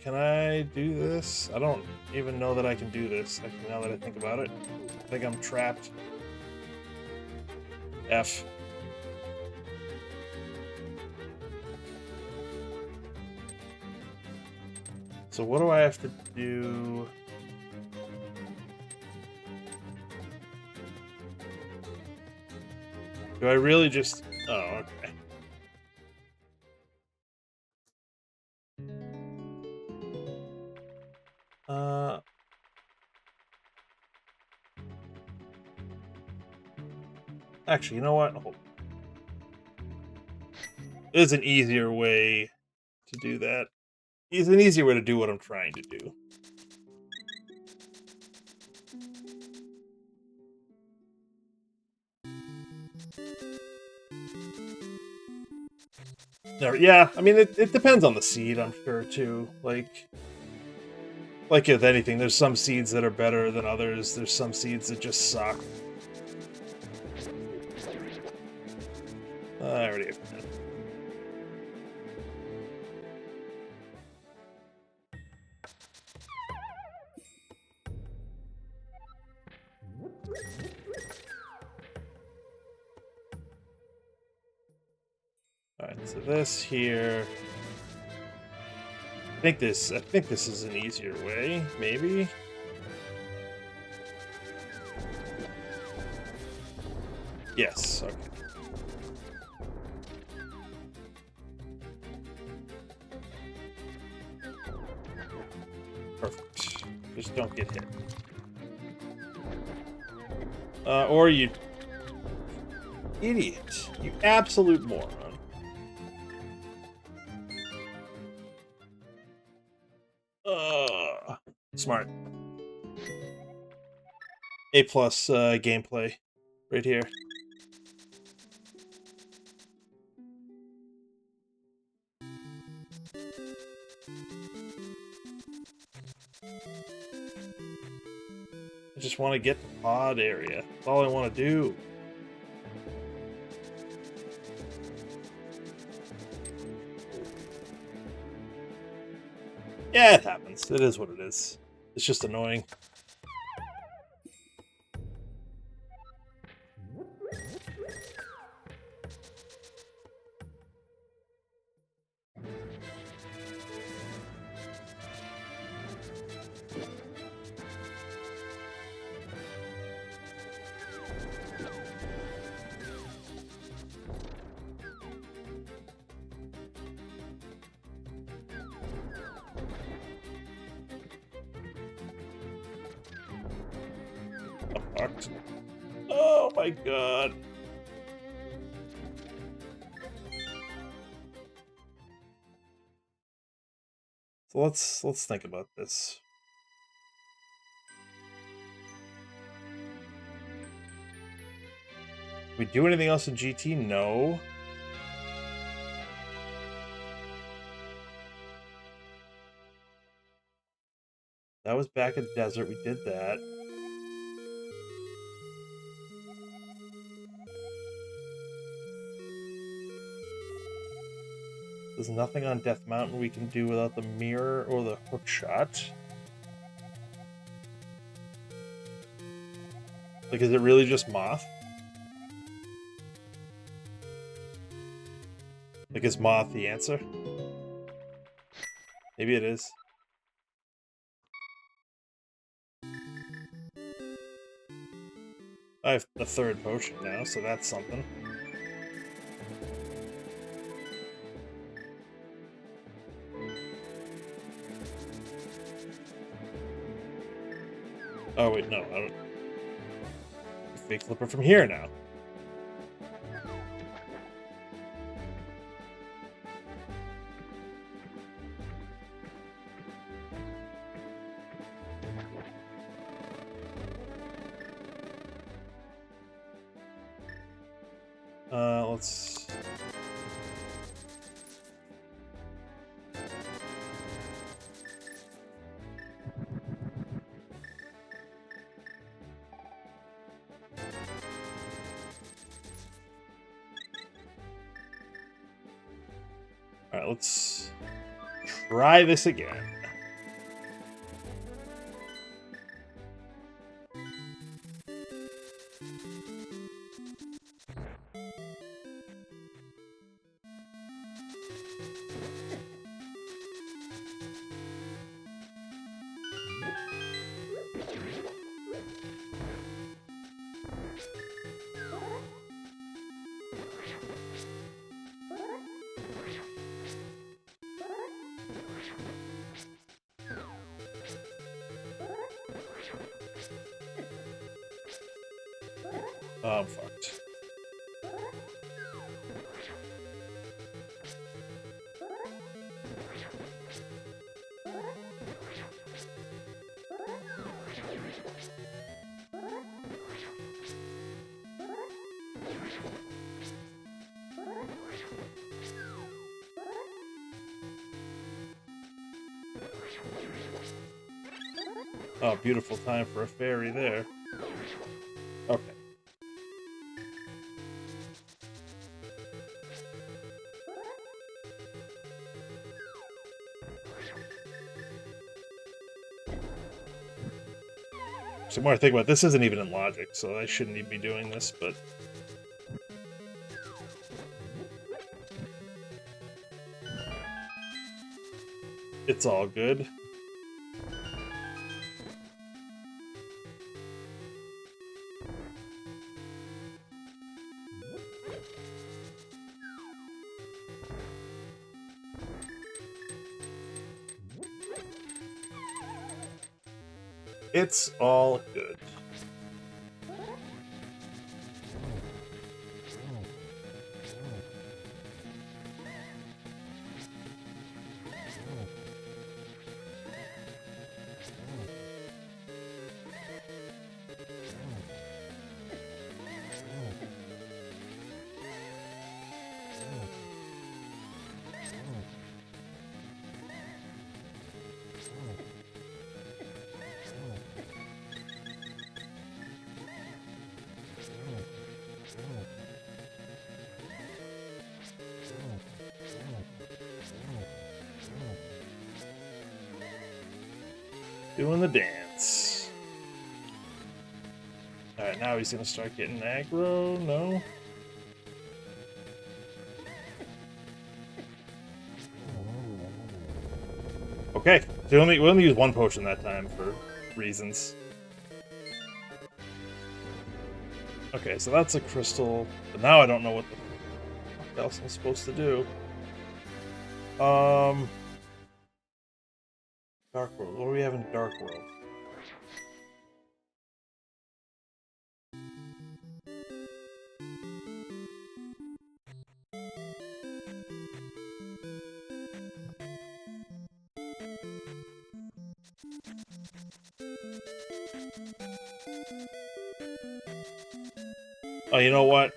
Can I do this? I don't even know that I can do this, actually, now that I think about it. I think I'm trapped. F. So what do I have to do? Do I really just... Oh, okay. Actually, you know what? Hold. There's an easier way to do that. It's an easier way to do what I'm trying to do. No, yeah, I mean, it depends on the seed, I'm sure, too. Like with anything, there's some seeds that are better than others. There's some seeds that just suck. I already have that. Alright, so this here... I think this is an easier way, maybe? Yes, okay. Perfect. Just don't get hit. Or you... Idiot. You absolute moron. Smart. A+ gameplay right here. I just want to get the pod area. That's all I want to do. Yeah, it happens. It is what it is. It's just annoying. Oh my god. So let's think about this. We do anything else in GT? No. That was back in the desert. We did that. There's nothing on Death Mountain we can do without the mirror or the hook shot. Like, is it really just Moth? Like, is Moth the answer? Maybe it is. I have the third potion now, so that's something. Oh wait, no, I don't... Fake flipper from here now. Let's... Alright, let's try this again. Oh, I'm fucked. Oh, beautiful time for a fairy there. Okay. So the more I think about it, this isn't even in logic, so I shouldn't even be doing this, but... It's all good. It's all good. Doing the dance. Alright, now he's gonna start getting aggro. No? Okay, so we only used one potion that time for reasons. Okay, so that's a crystal, but now I don't know what the fuck else I'm supposed to do. Dark World. What do we have in Dark World? Oh, you know what?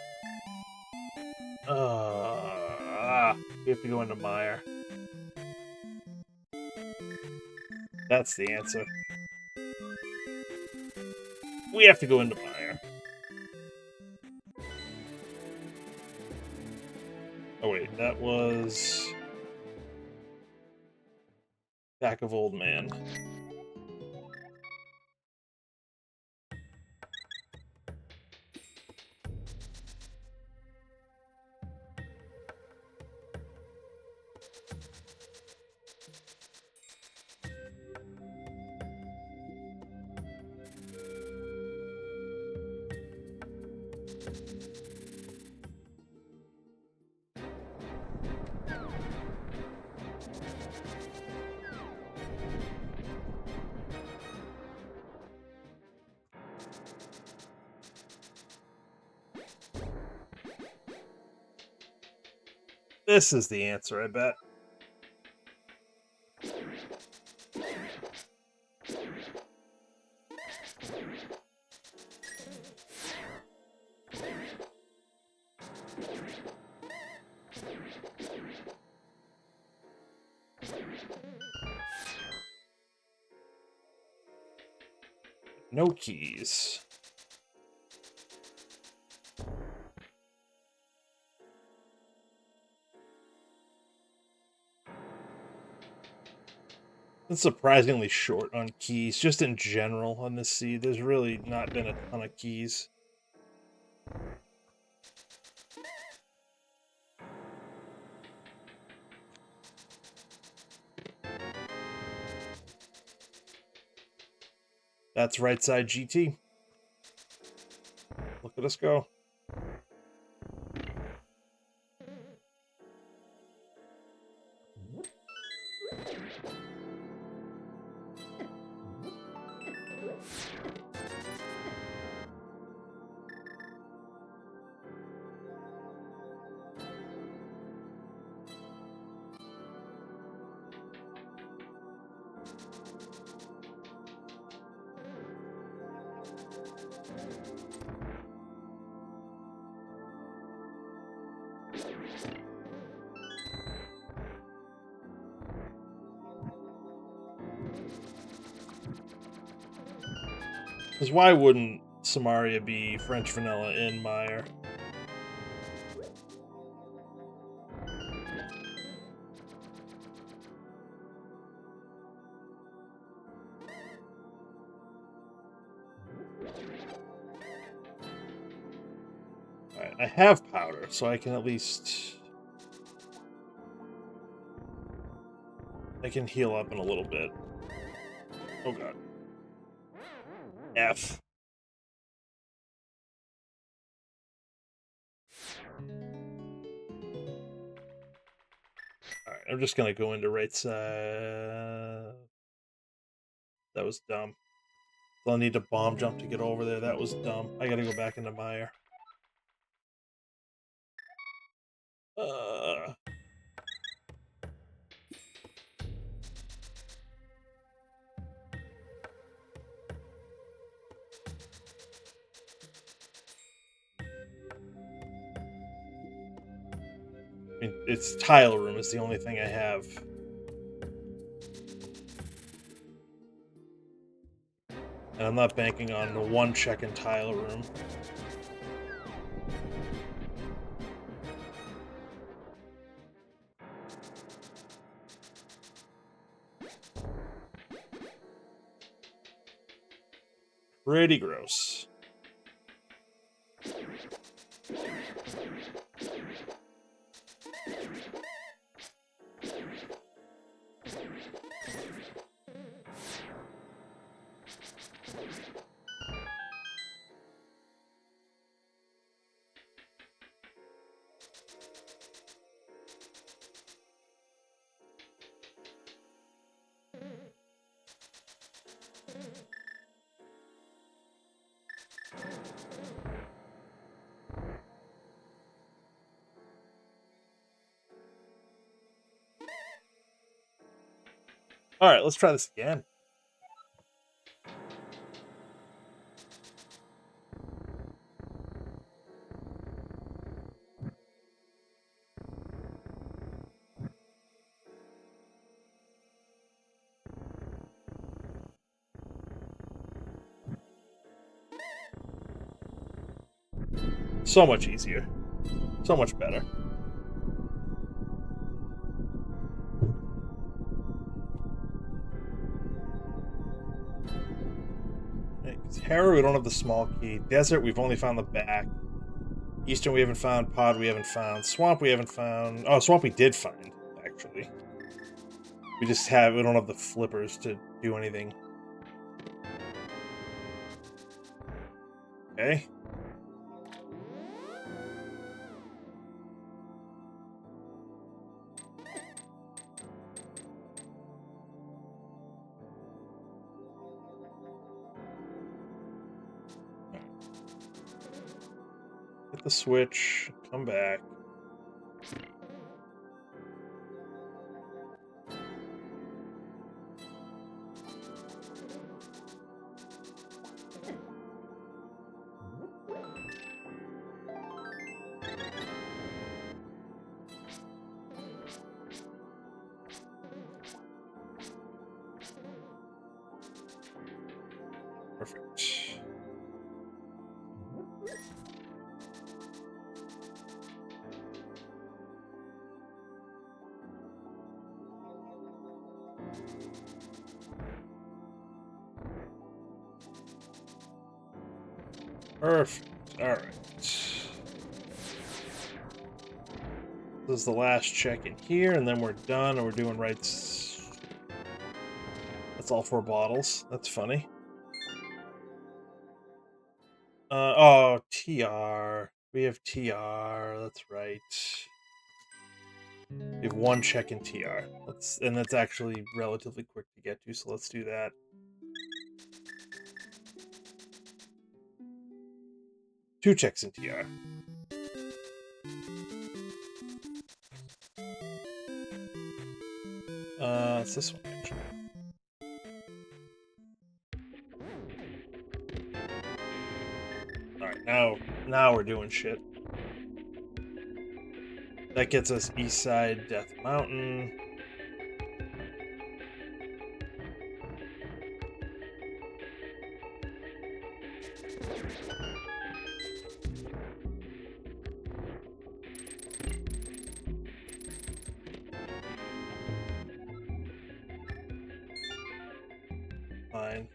We have to go into Mire. That's the answer. We have to go into Mire. Oh wait, that was... Back of Old Man. This is the answer, I bet. No keys. It's surprisingly short on keys, just in general on this seed. There's really not been a ton of keys. That's right side GT. Look at us go. Because why wouldn't Samaria be French vanilla in Meyer? Alright, I have powder, so I can at least... I can heal up in a little bit. Oh god. F. Alright, I'm just gonna go into right side. That was dumb. I'll need to bomb jump to get over there. That was dumb. I gotta go back into Meyer. Uh... I mean, it's tile room is the only thing I have. And I'm not banking on the one check in tile room. Pretty gross. Alright, let's try this again. So much easier. So much better. Terror, we don't have the small key. Desert, we've only found the back. Eastern, we haven't found. Pod, we haven't found. Swamp, we haven't found. Oh, Swamp, we did find, actually. We don't have the flippers to do anything. Okay. Hit the switch, come back. Perfect. Perfect. Alright. This is the last check in here, and then we're done, and we're doing rights. That's all 4 bottles. That's funny. Oh, TR. We have TR. That's right. We have 1 check in TR. And that's actually relatively quick to get to, so let's do that. Two checks in TR. It's this one, actually. Alright, now we're doing shit. That gets us east side Death Mountain. Fine.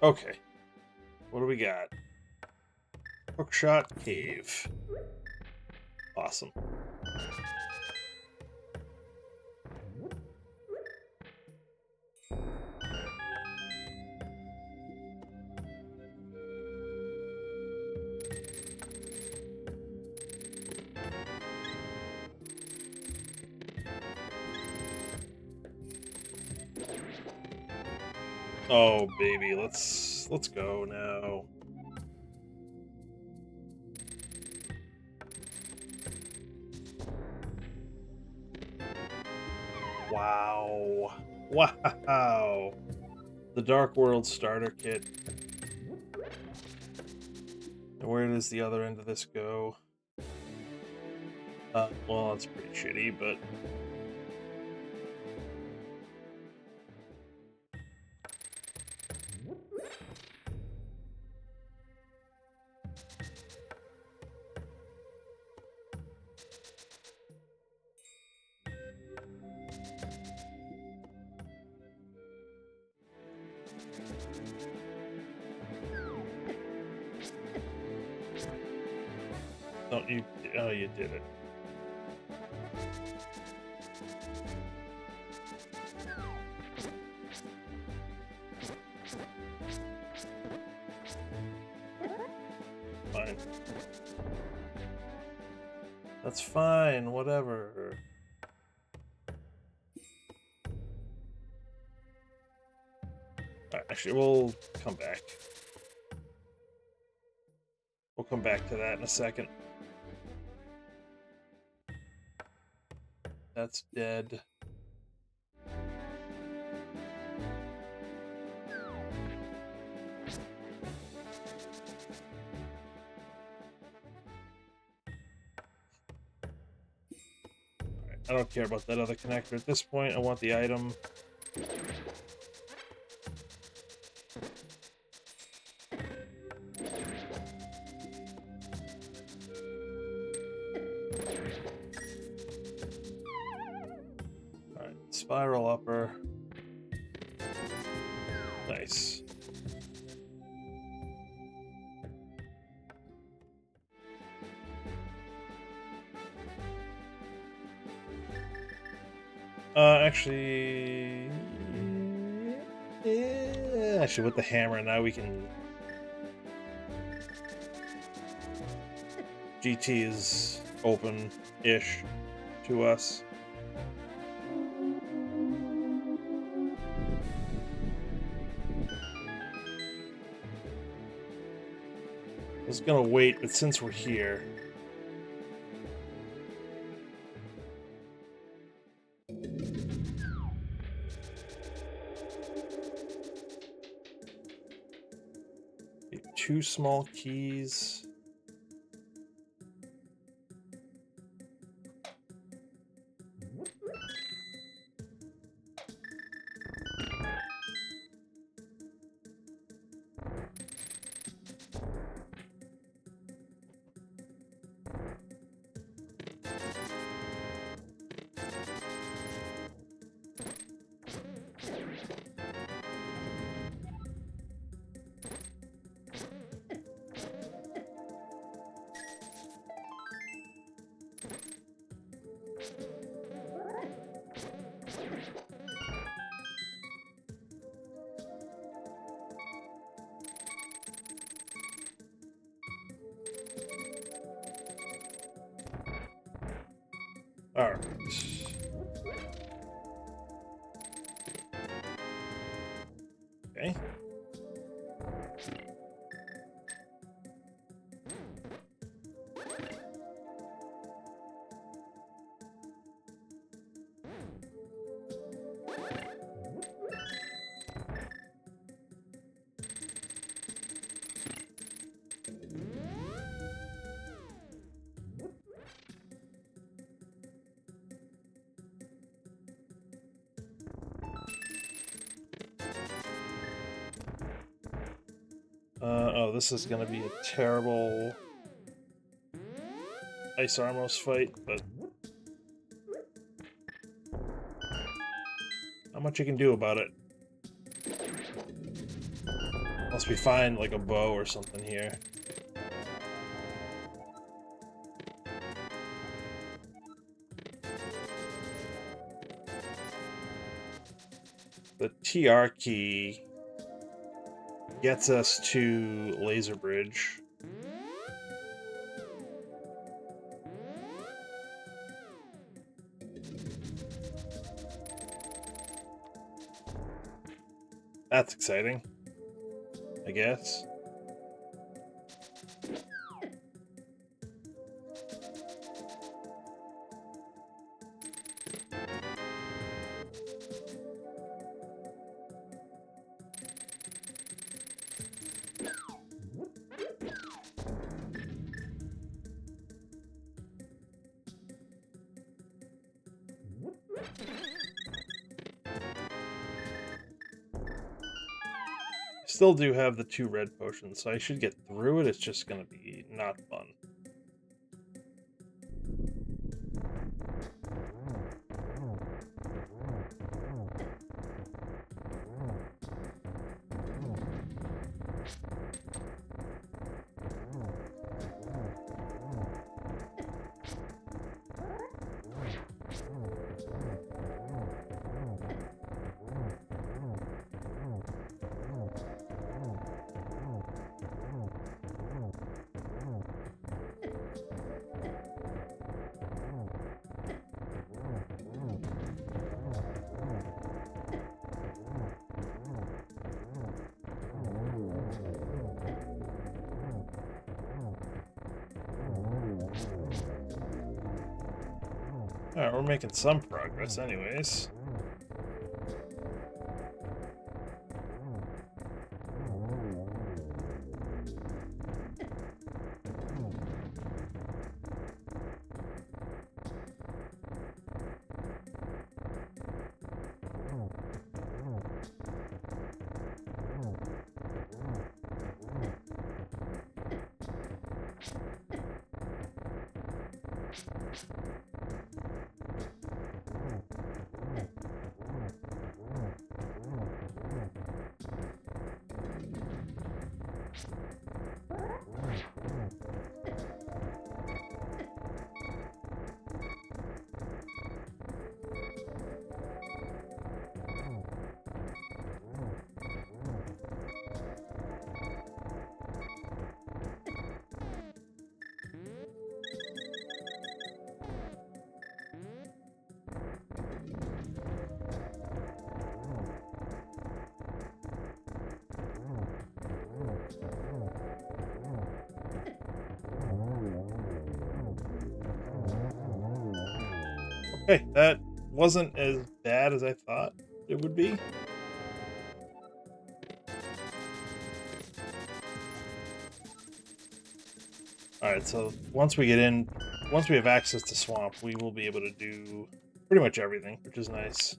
Okay. What do we got? Hookshot Cave. Awesome. Oh baby, let's go now. Wow. Wow. The Dark World starter kit. And where does the other end of this go? Well, that's pretty shitty, but don't you? Oh, you did it. Fine. That's fine. Whatever. Actually, we'll come back. We'll come back to that in a second. That's dead. Alright, I don't care about that other connector at this point. I want the item. Spiral upper. Nice. Actually... Yeah, actually, with the hammer, now we can... GT is open-ish to us. I was gonna wait, but since we're here... Two small keys. All right. Okay. Oh, this is gonna be a terrible Ice Armos fight, but not much you can do about it. Unless we find, like, a bow or something here. The TR key gets us to Laser Bridge. That's exciting, I guess. Still do have the 2 red potions, so I should get through it. It's just gonna be not fun. Alright, we're making some progress anyways. Okay, that wasn't as bad as I thought it would be. Alright, so once we have access to Swamp, we will be able to do pretty much everything, which is nice.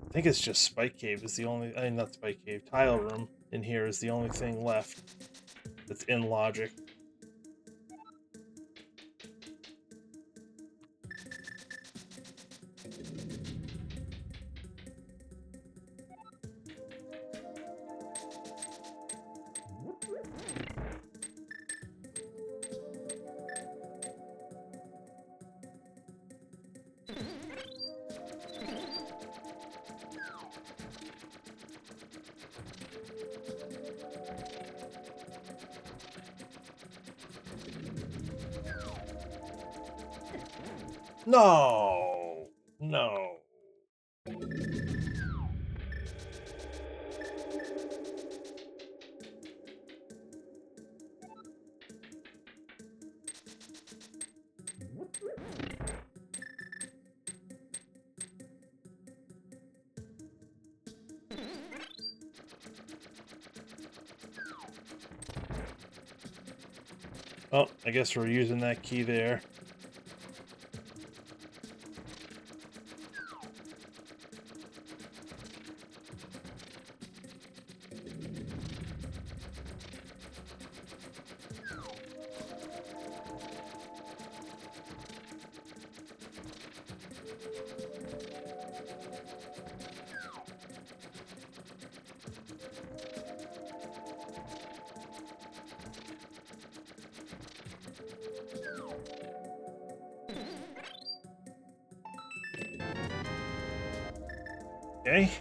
I think it's just Spike Cave is the only, I mean, not Spike Cave, Tile Room in here is the only thing left that's in logic. No! No. Oh, I guess we're using that key there. Okay.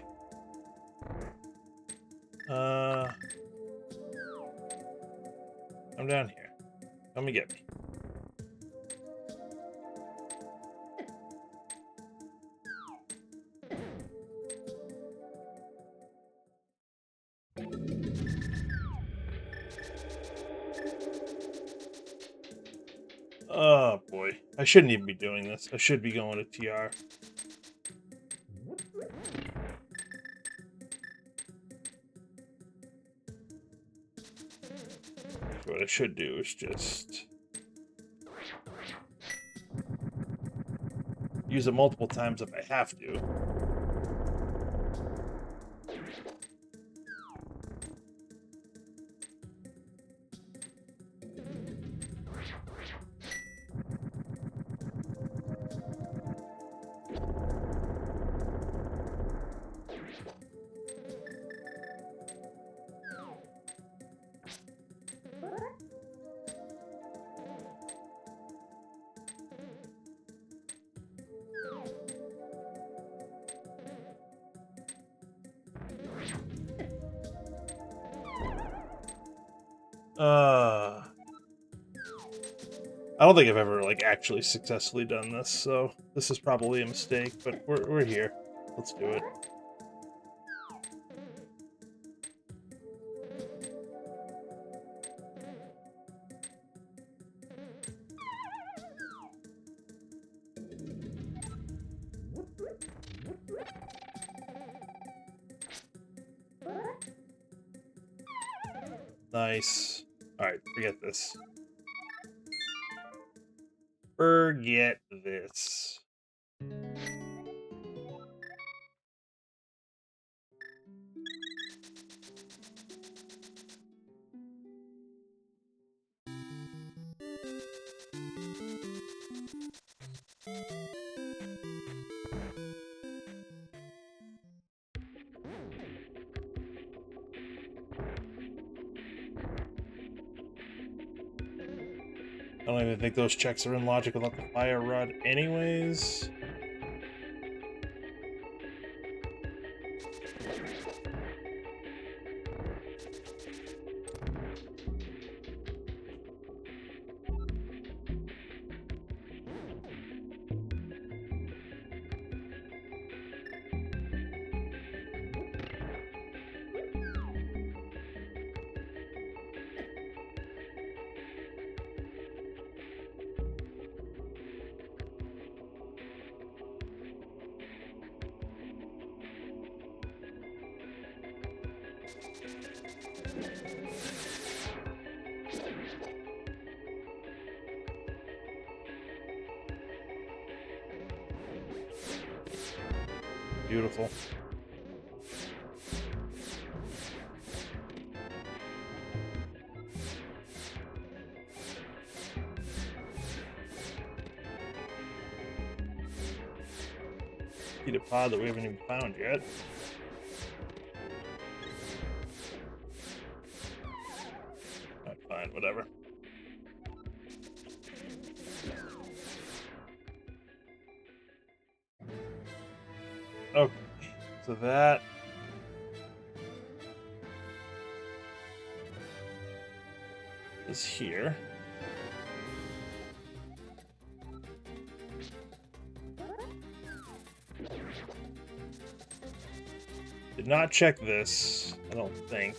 I'm down here. Come and get me. Oh boy. I shouldn't even be doing this. I should be going to TR. What I should do is just use it multiple times if I have to. I don't think I've ever like actually successfully done this, so this is probably a mistake, but we're here. Let's do it. Nice. Alright, forget this. Forget this. I don't even think those checks are in logic without the fire rod anyways. Beautiful. Eat a pod that we haven't even found yet. Alright, fine, whatever. Okay, so that is here. Did not check this, I don't think.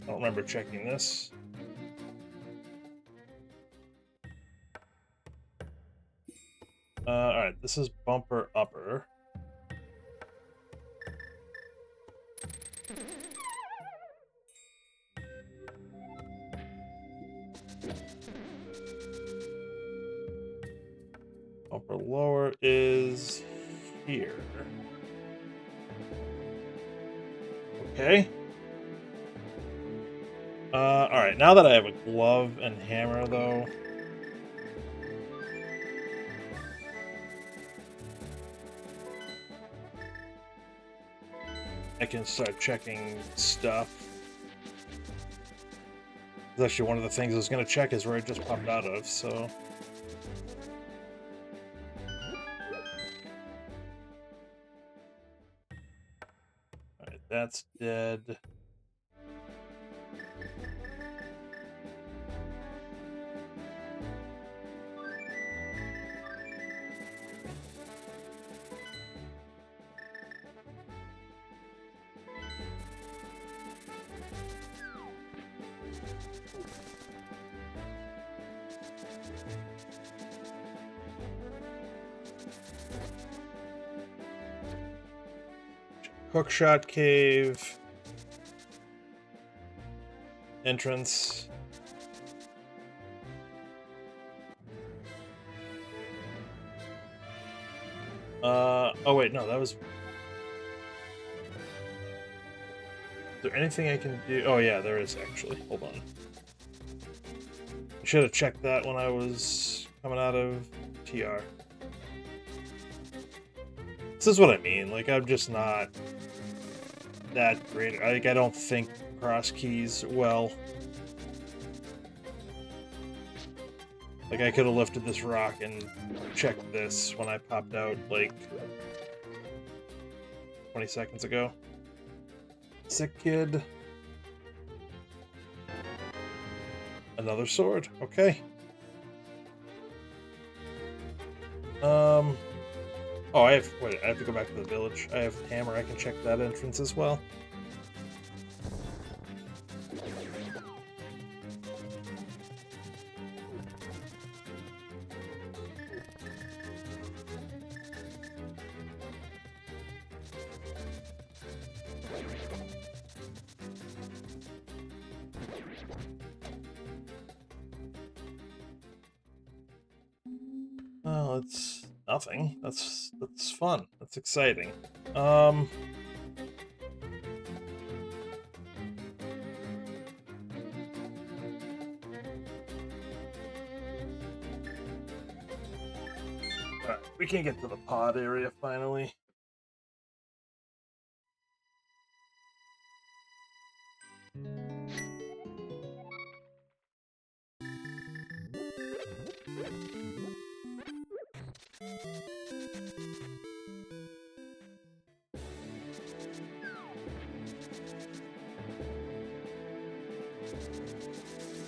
I don't remember checking this. Alright, this is bumper upper. Bumper lower is here. Okay. Alright, now that I have a glove and hammer, though... I can start checking stuff. It's actually one of the things I was going to check is where it just popped out of, so... Alright, that's dead. Hookshot cave. Entrance. Oh wait, no, that was... Is there anything I can do? Oh yeah, there is actually. Hold on. I should have checked that when I was coming out of TR. This is what I mean, like, I'm just not that great. Like, I don't think Crosskeys well. Like, I could have lifted this rock and checked this when I popped out, like, 20 seconds ago. Sick kid. Another sword. Okay. Oh, wait, I have to go back to the village. I have hammer, I can check that entrance as well. Oh, it's nothing. That's fun. That's exciting. Alright, we can get to the pod area finally.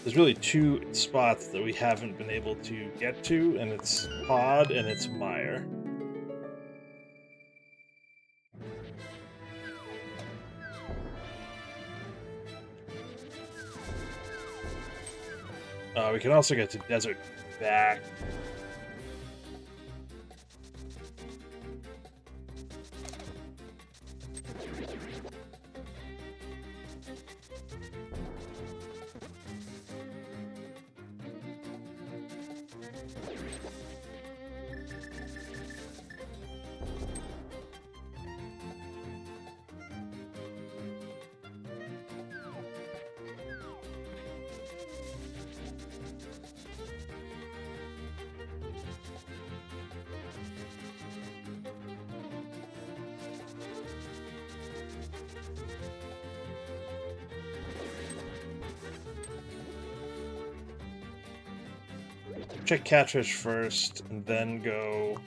There's really two spots that we haven't been able to get to, and it's Pod and it's Mire. We can also get to Desert back. Check Catfish first, and then go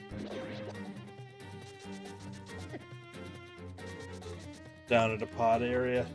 down to the pod area.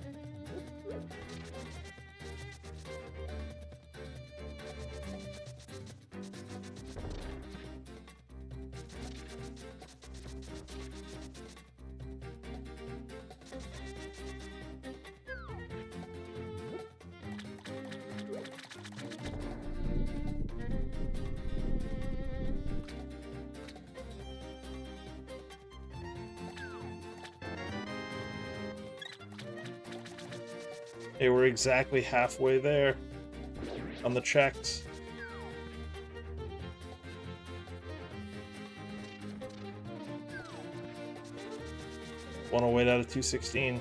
Hey, we're exactly halfway there on the checks. Want to wait out of 216.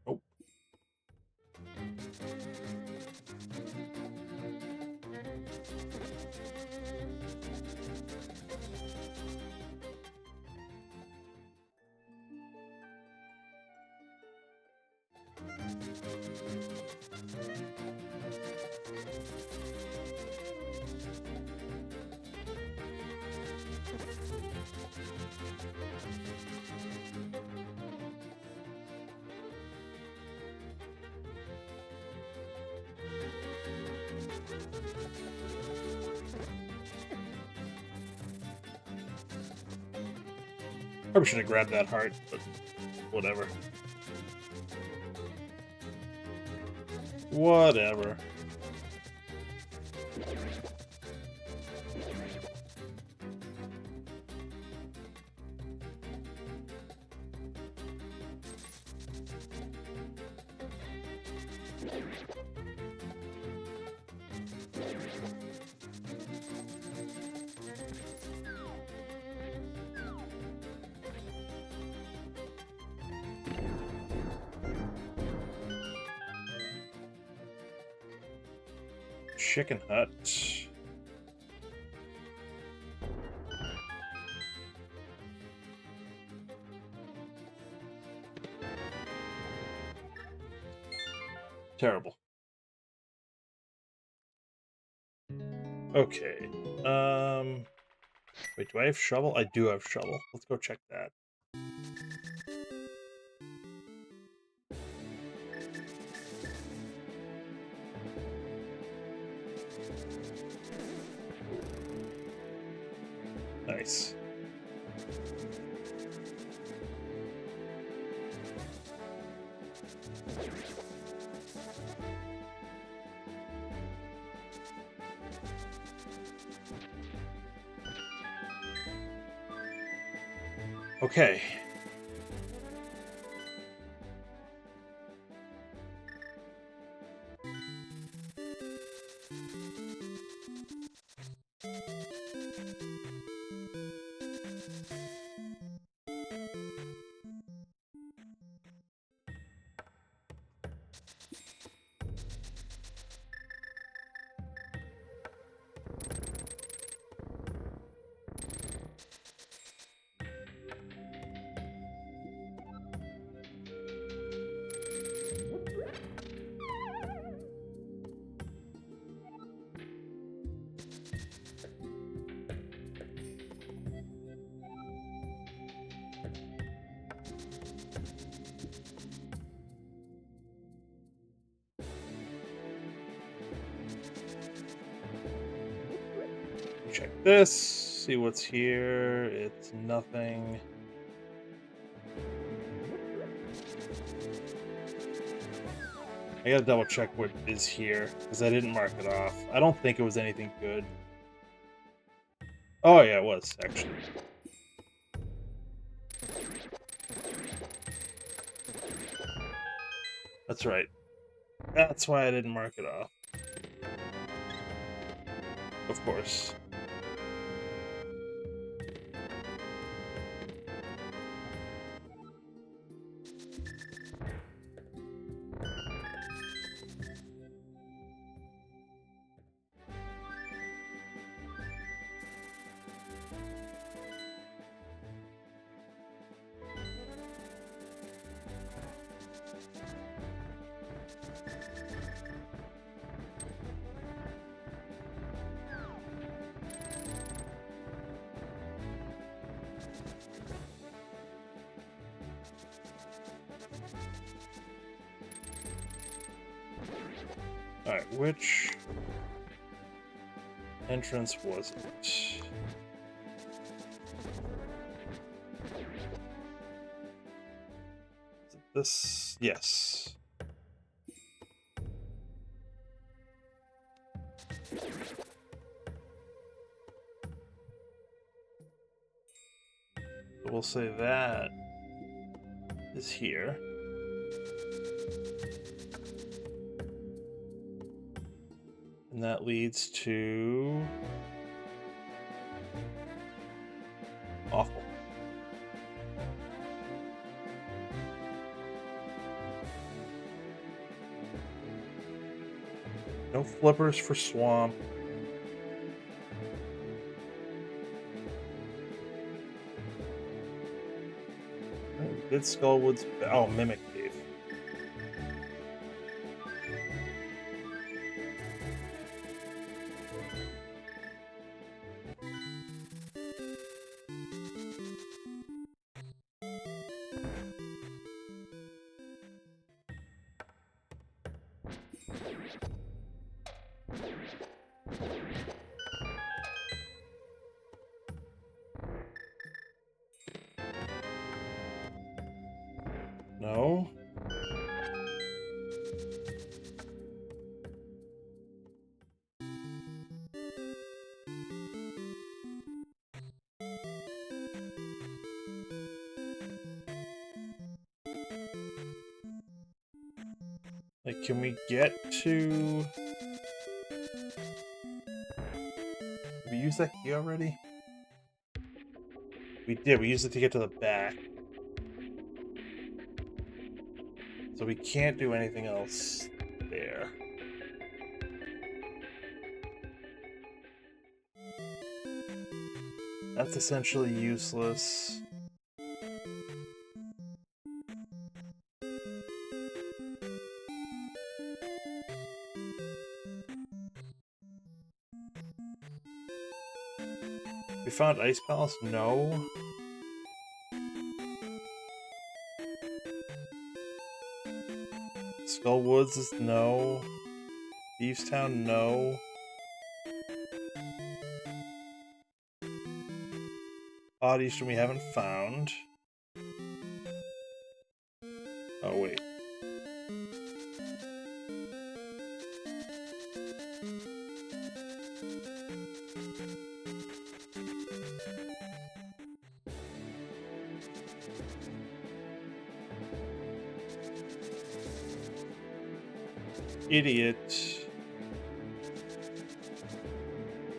Oh. Probably should have grabbed that heart, but whatever. Whatever. Chicken Hut. Terrible. Okay. Wait, do I have shovel? I do have shovel. Let's go check that. Nice. Okay. Check this. See what's here. It's nothing. I gotta double check what is here, because I didn't mark it off. I don't think it was anything good. Oh yeah, it was, actually. That's right. That's why I didn't mark it off. Of course. Alright, which entrance was it? Is it this? Yes. So we'll say that is here. And that leads to awful. No flippers for swamp. Good Skullwoods. Oh, Mimic Cave. No. Like, can we get to... Did we use that key already? We did. We used it to get to the back. So we can't do anything else there. That's essentially useless. We found Ice Palace? No. Skull Woods is no. Thieves Town, no. Odd Eastern we haven't found. Oh, wait. Idiot.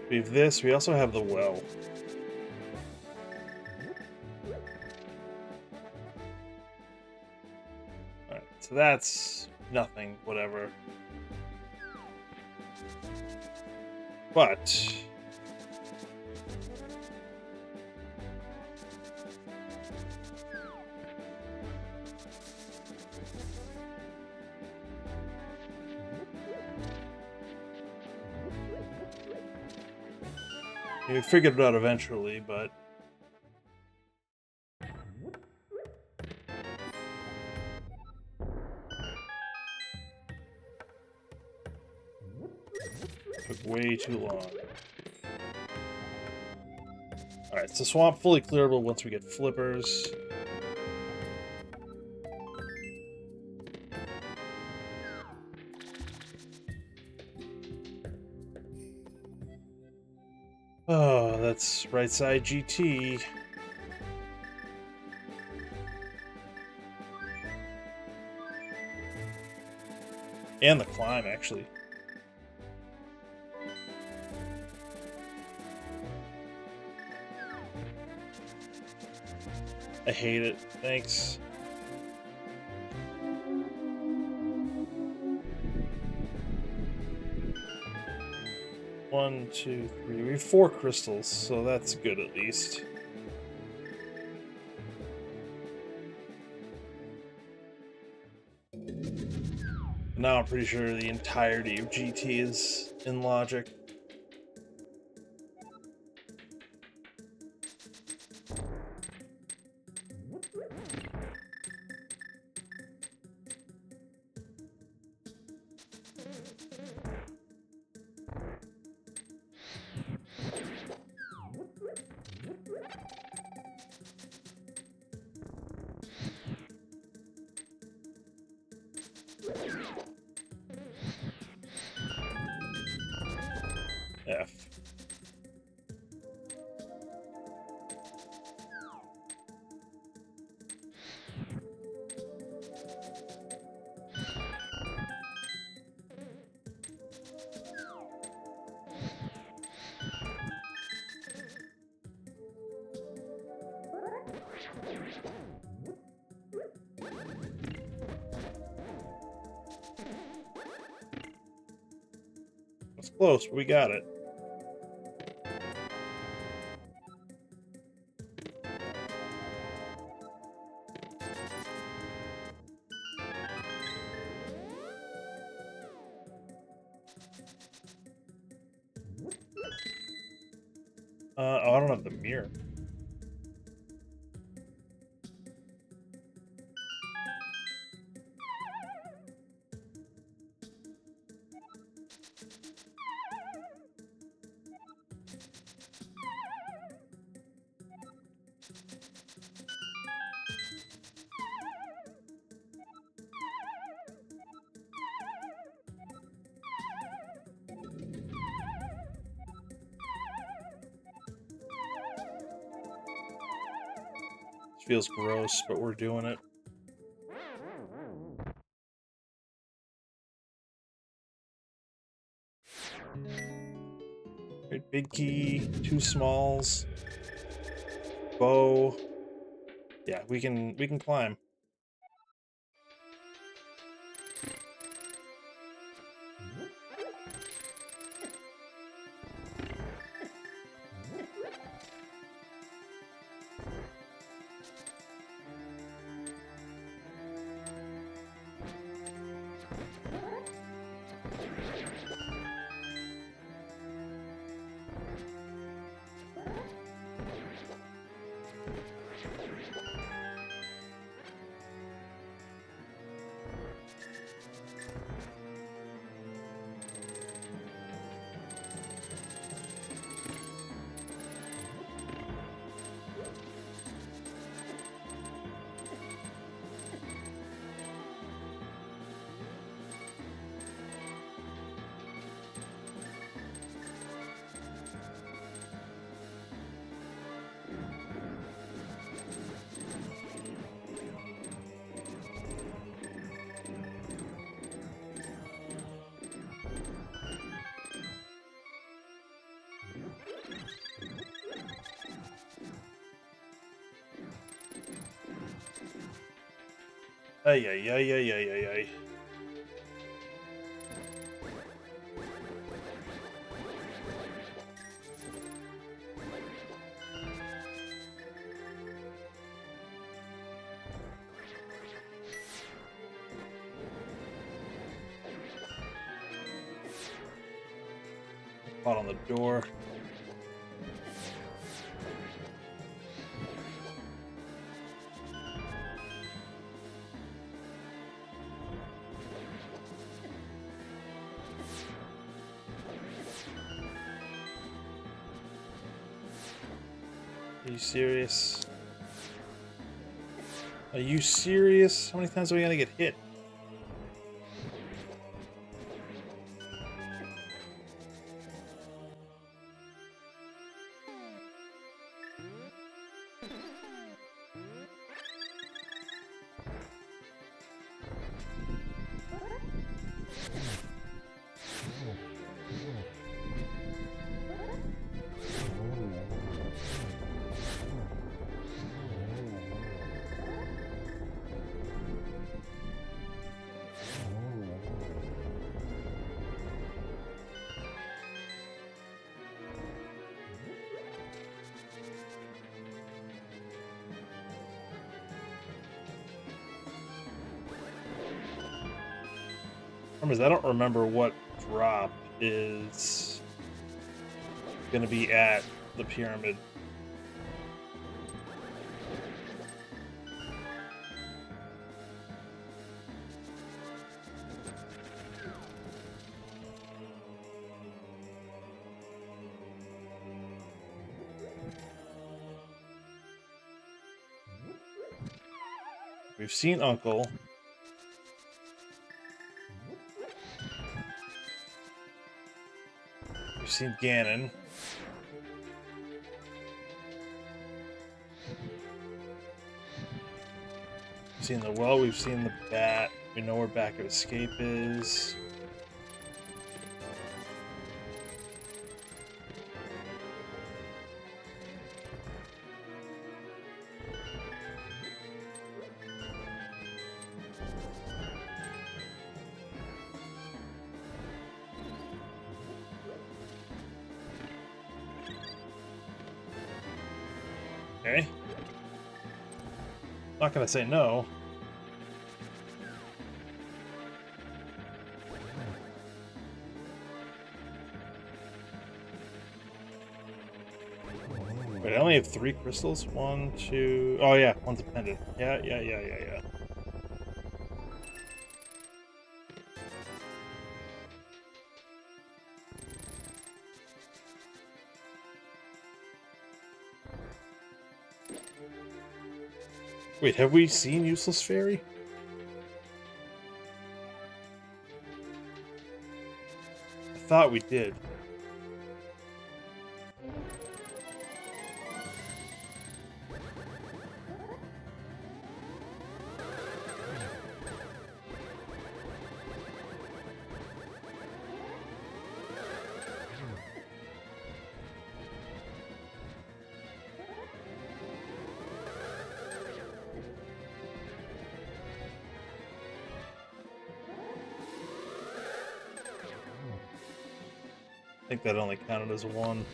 We have this. We also have the well. Alright, so that's nothing, whatever. But... we figured it out eventually, but... took way too long. Alright, so swamp fully clearable once we get flippers. Oh, that's right side GT. And the climb, actually. I hate it. Thanks. One, two, three. We have 4 crystals, so that's good at least. Now I'm pretty sure the entirety of GT is in logic. Close, but we got it. Oh, I don't have the mirror. Feels gross, but we're doing it. Right, big key, 2 smalls, bow. Yeah, we can climb. Ay, ay, ay, ay, ay, ay, ay. Caught on the door. Are you serious? Are you serious? How many times are we gonna get hit? I don't remember what drop is gonna be at the pyramid. We've seen Uncle. We've seen Ganon. We've seen the well, we've seen the bat. We know where Back of Escape is. Okay. Not gonna say no. Wait, I only have 3 crystals. 1, 2. Oh yeah, one's a pendant. Yeah. Wait, have we seen Useless Fairy? I thought we did. I think that only counted as 1.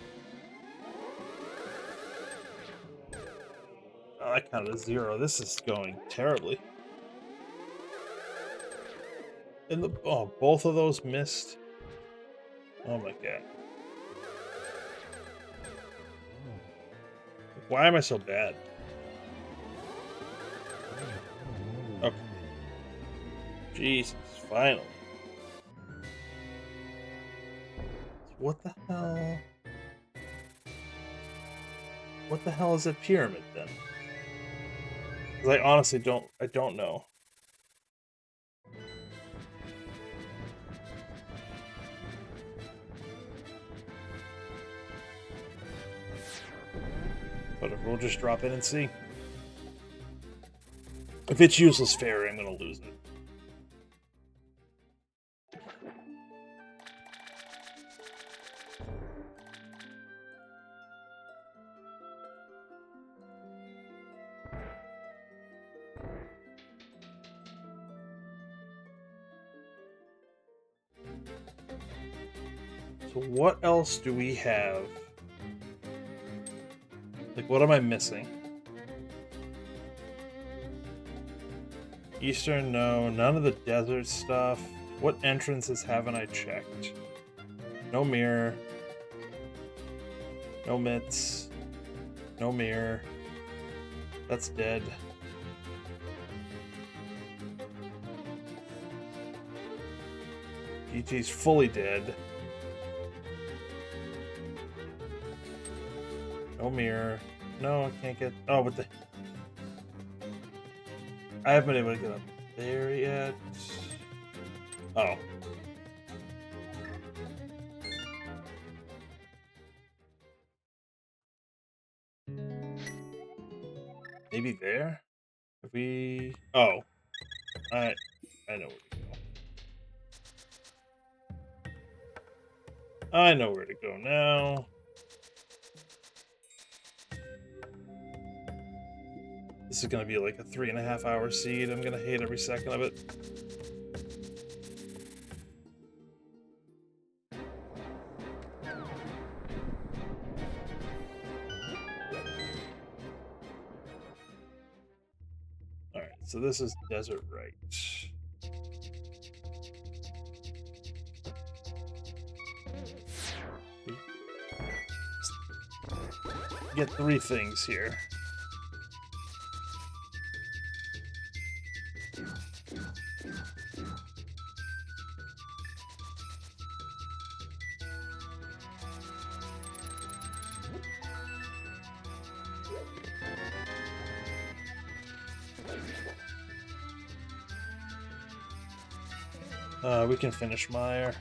Oh, that counted as 0. This is going terribly. And both of those missed. Oh my god. Why am I so bad? Okay. Jesus, finally. What the hell? What the hell is a pyramid then? Because I honestly don't know. Whatever, we'll just drop in and see. If it's Useless Fairy, I'm gonna lose it. So what else do we have? Like, what am I missing? Eastern, no. None of the desert stuff. What entrances haven't I checked? No mirror. No mitts. No mirror. That's dead. GT's fully dead. No mirror. No, I can't get... Oh, but the... I haven't been able to get up there yet. Oh. Maybe there? If we... Oh. I know where to go. I know where to go now. This is gonna be like a 3.5-hour seed. I'm gonna hate every second of it. Alright, so this is Desert Right. Get 3 things here. We can finish Meyer.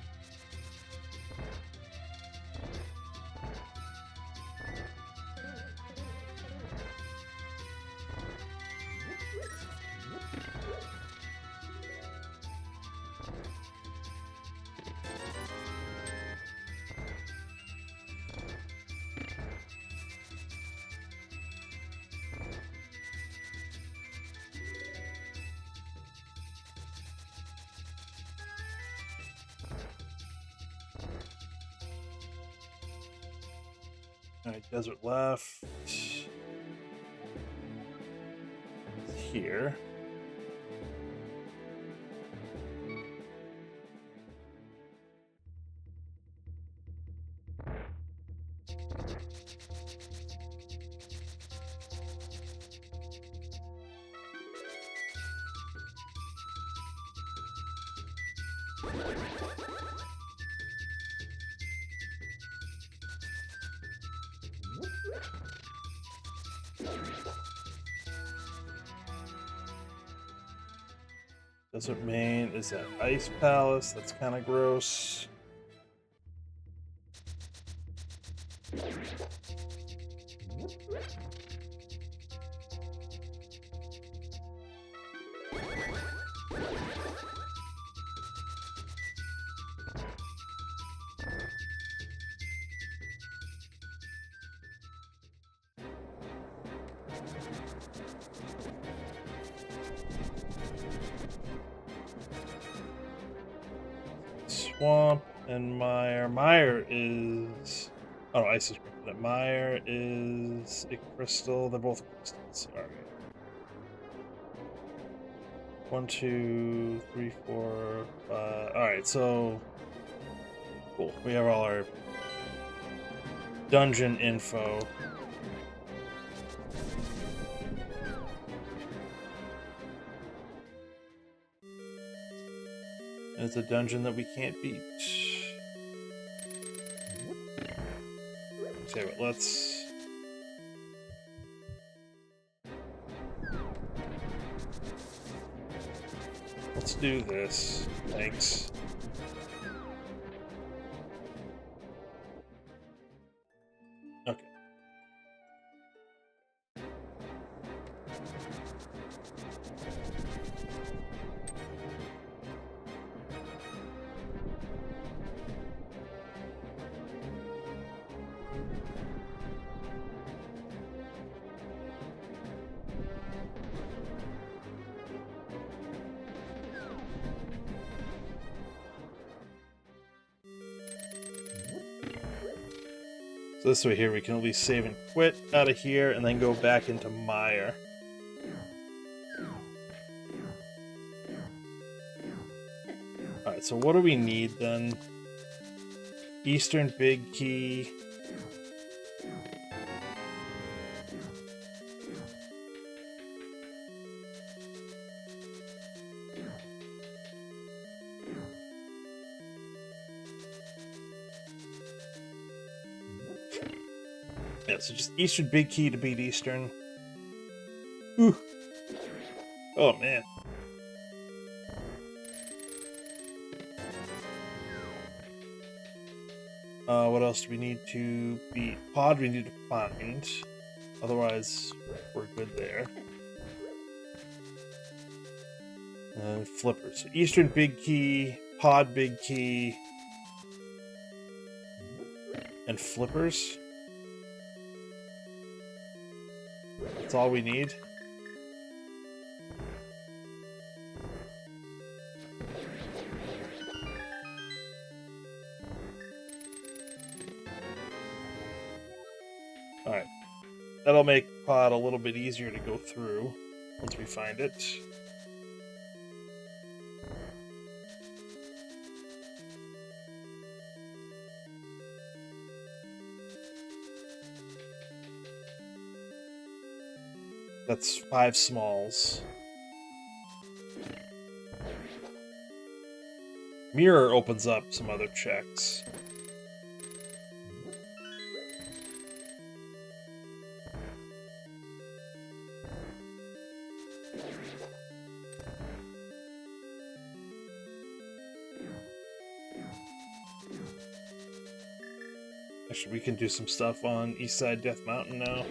Alright, desert left. here. Desert Main is that Ice Palace. That's kind of gross. Swamp and Mire. Mire is... Oh, no, Ice is crystal. Mire is a crystal. They're both crystals. Alright. 1, 2, 3, 4, 5. Alright, so... Cool. We have all our dungeon info. It's a dungeon that we can't beat. Okay, but let's do this. Thanks. Okay. So this way here, we can at least save and quit out of here, and then go back into Mire. Alright, so what do we need then? Eastern Big Key. Yeah, so just Eastern Big Key to beat Eastern. Ooh. Oh, man. What else do we need to beat? Pod we need to find. Otherwise, we're good there. And Flippers. So Eastern Big Key, Pod Big Key, and Flippers. That's all we need. Alright. That'll make Pod a little bit easier to go through once we find it. That's 5 smalls. Mirror opens up some other checks. Actually, we can do some stuff on Eastside Death Mountain now.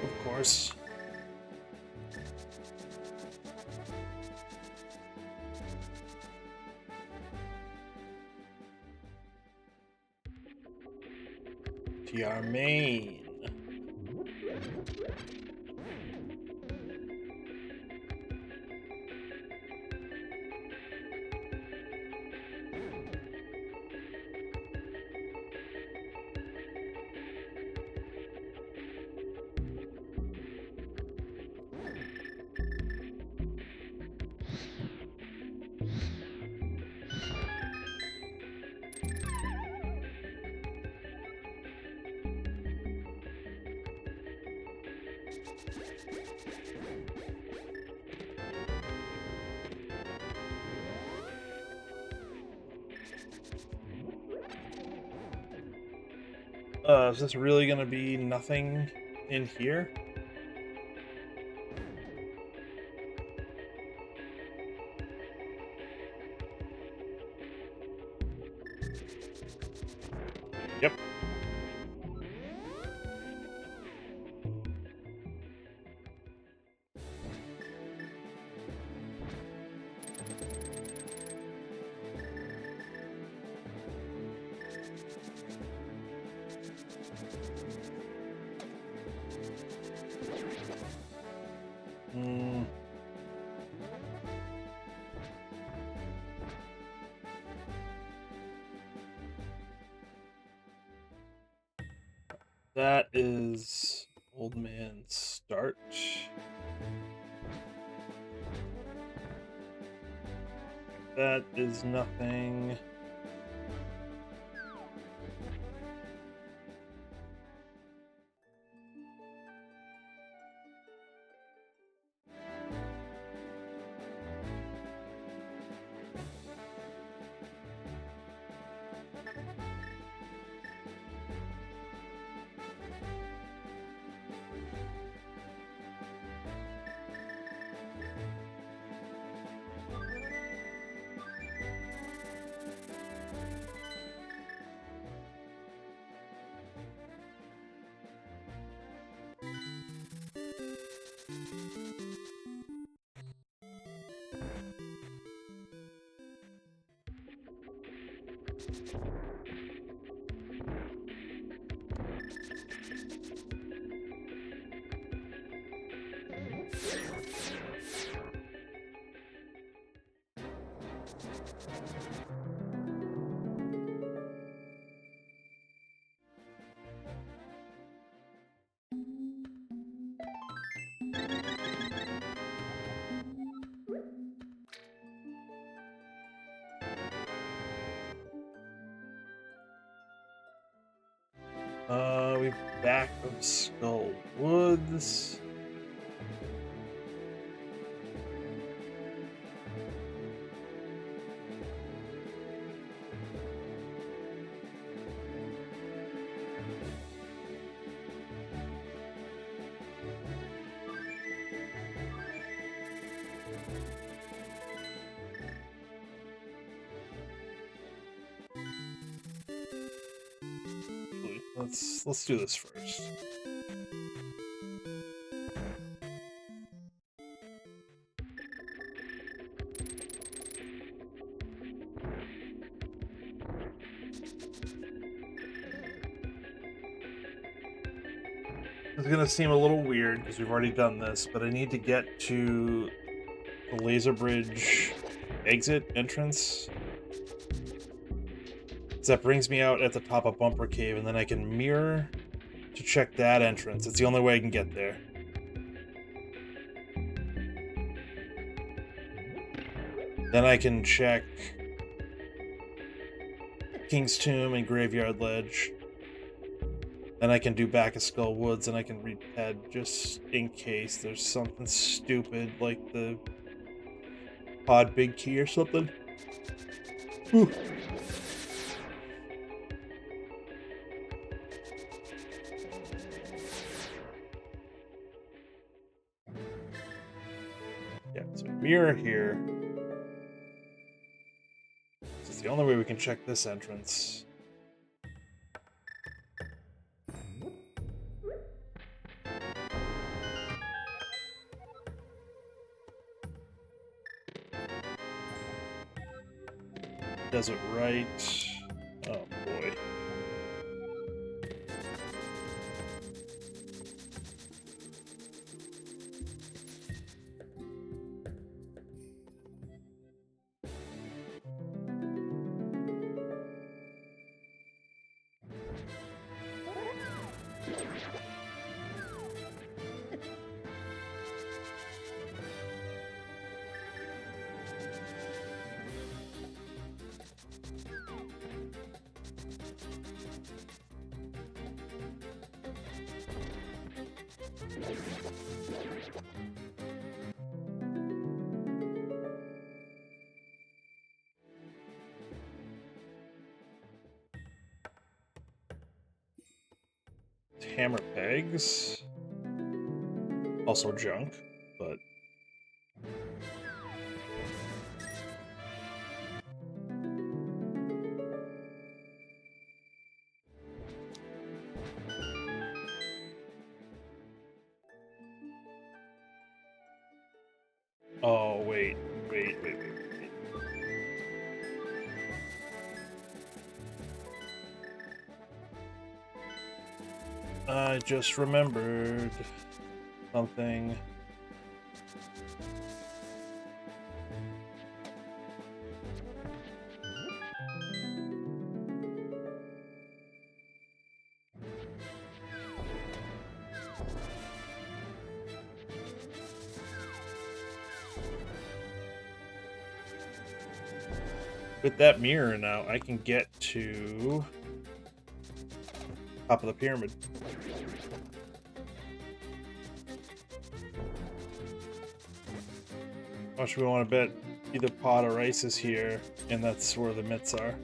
Of course. TR main. Is this really gonna be nothing in here? Yep. Hmm. That is old man start. That is nothing. We back of Skull Woods. Let's do this first. It's gonna seem a little weird because we've already done this, but I need to get to the laser bridge exit entrance. So that brings me out at the top of Bumper Cave, and then I can mirror to check that entrance. It's the only way I can get there. Then I can check King's Tomb and Graveyard Ledge. Then I can do Back of Skull Woods, and I can read Ted just in case there's something stupid like the Pod Big Key or something. Whew. Yeah, so mirror here. the only way we can check this entrance. Does it right. Oh boy. Hammer pegs. Also junk, but... Oh, wait. I just remembered something. With that mirror now, I can get to top of the pyramid. How much we want to bet either pot or ice is here, and that's where the mitts are.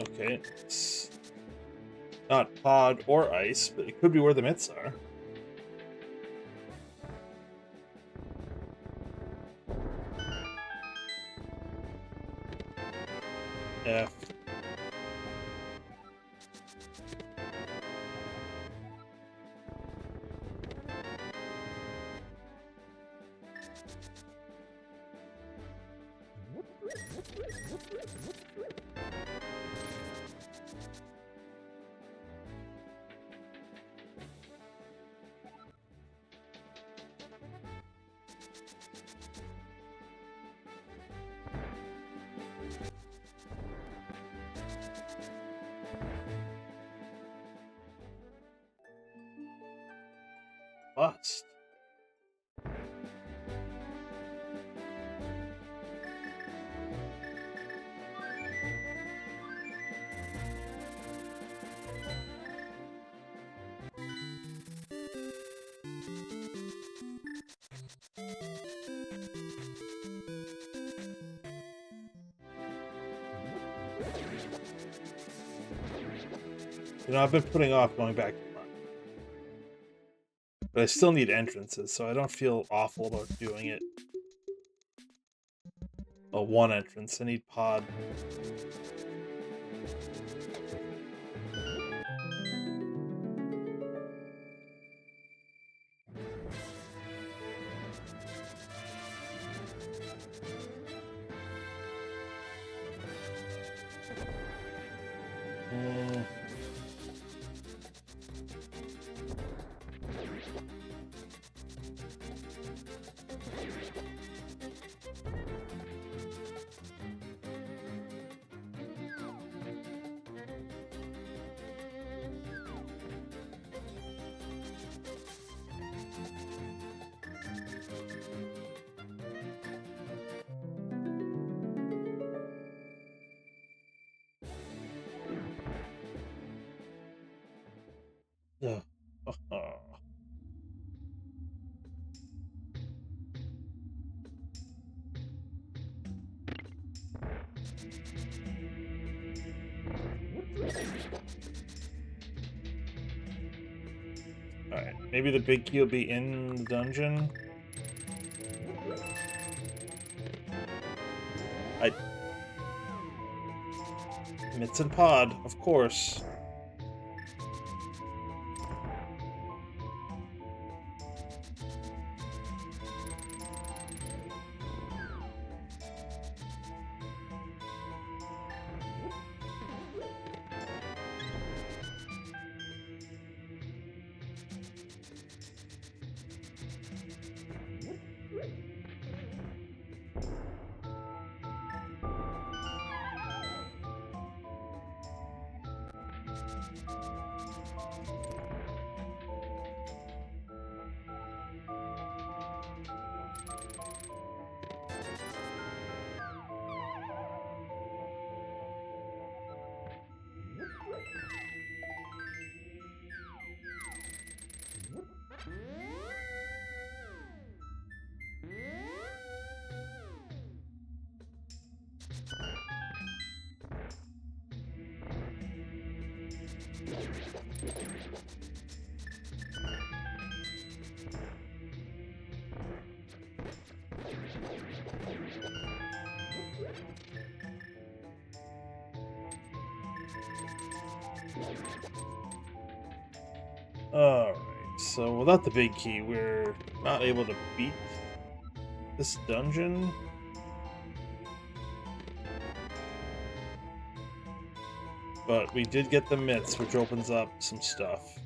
Okay, it's not pod or ice, but it could be where the mitts are. F. Bust. You know, I've been putting off going back to front. But I still need entrances, so I don't feel awful about doing it. Oh, one entrance. I need pod. Ugh. Alright, maybe the big key will be in the dungeon? Mitts and Pod, of course. Alright, so without the big key, we're not able to beat this dungeon. But we did get the mitts, which opens up some stuff.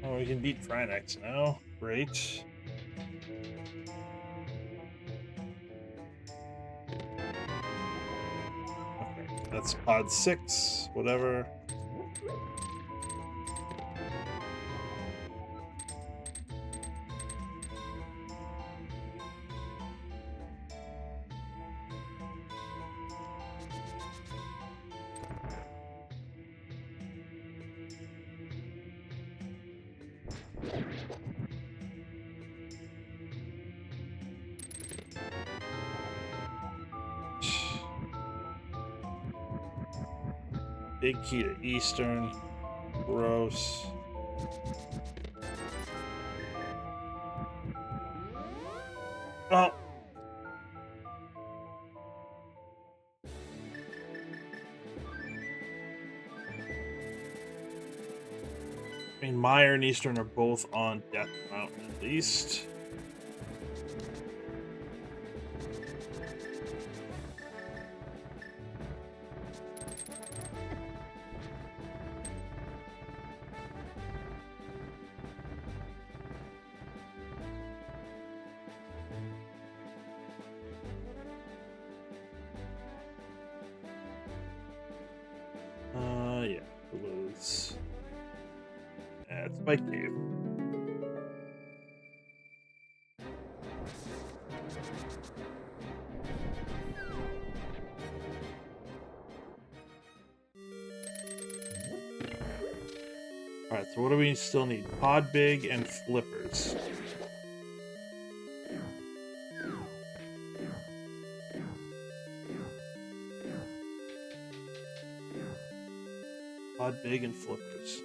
Oh, we can beat Phrynex now. Great. Okay, that's pod 6, whatever. Big key to Eastern. Gross. Oh. I mean, Meyer and Eastern are both on Death Mountain, at least. Yeah, Blues. That's my cave. Alright, so what do we still need? Pod Big and Flippers. Pod Big and Flippers.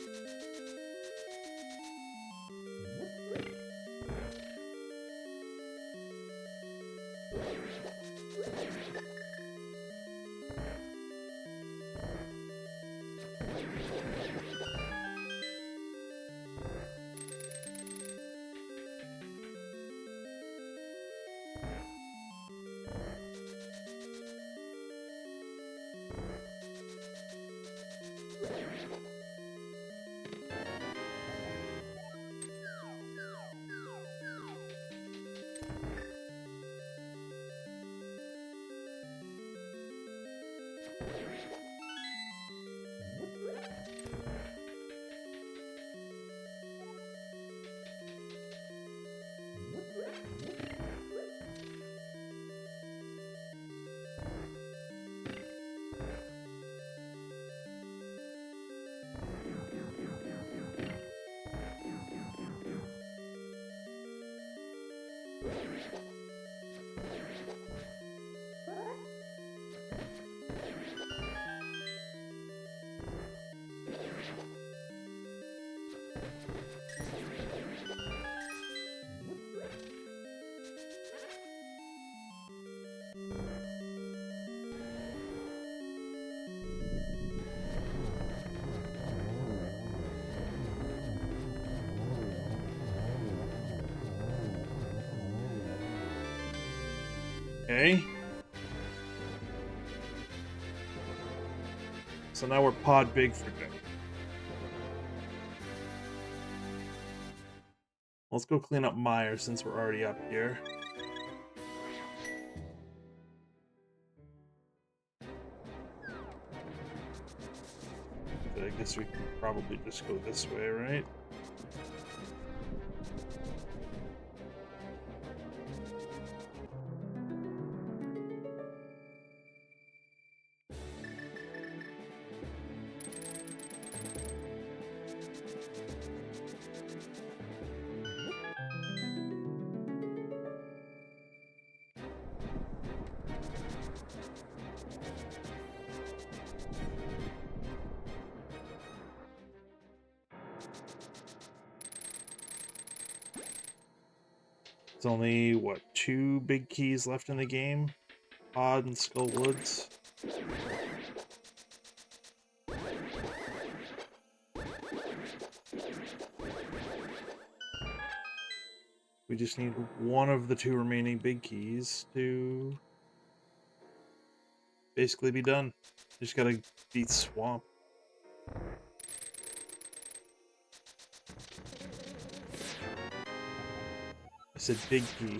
Okay. So now we're pod big for good. Let's go clean up Meyer since we're already up here. But I guess we can probably just go this way, right? There's only, what, 2 big keys left in the game? Pod and Skull Woods. We just need one of the 2 remaining big keys to basically be done. Just gotta beat Swamp. I said big key.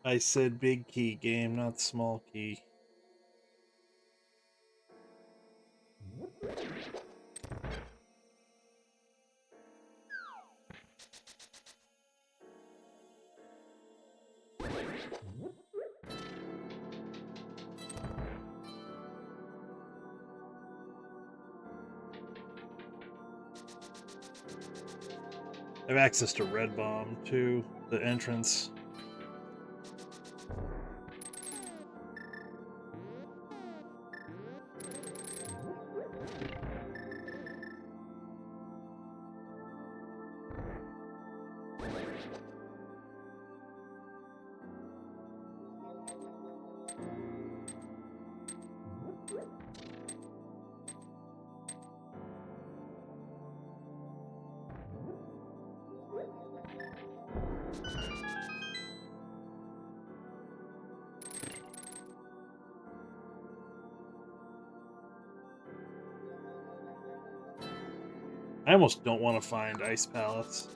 I said big key game, not small key. I have access to Red Bomb too, the entrance. I almost don't want to find ice pallets.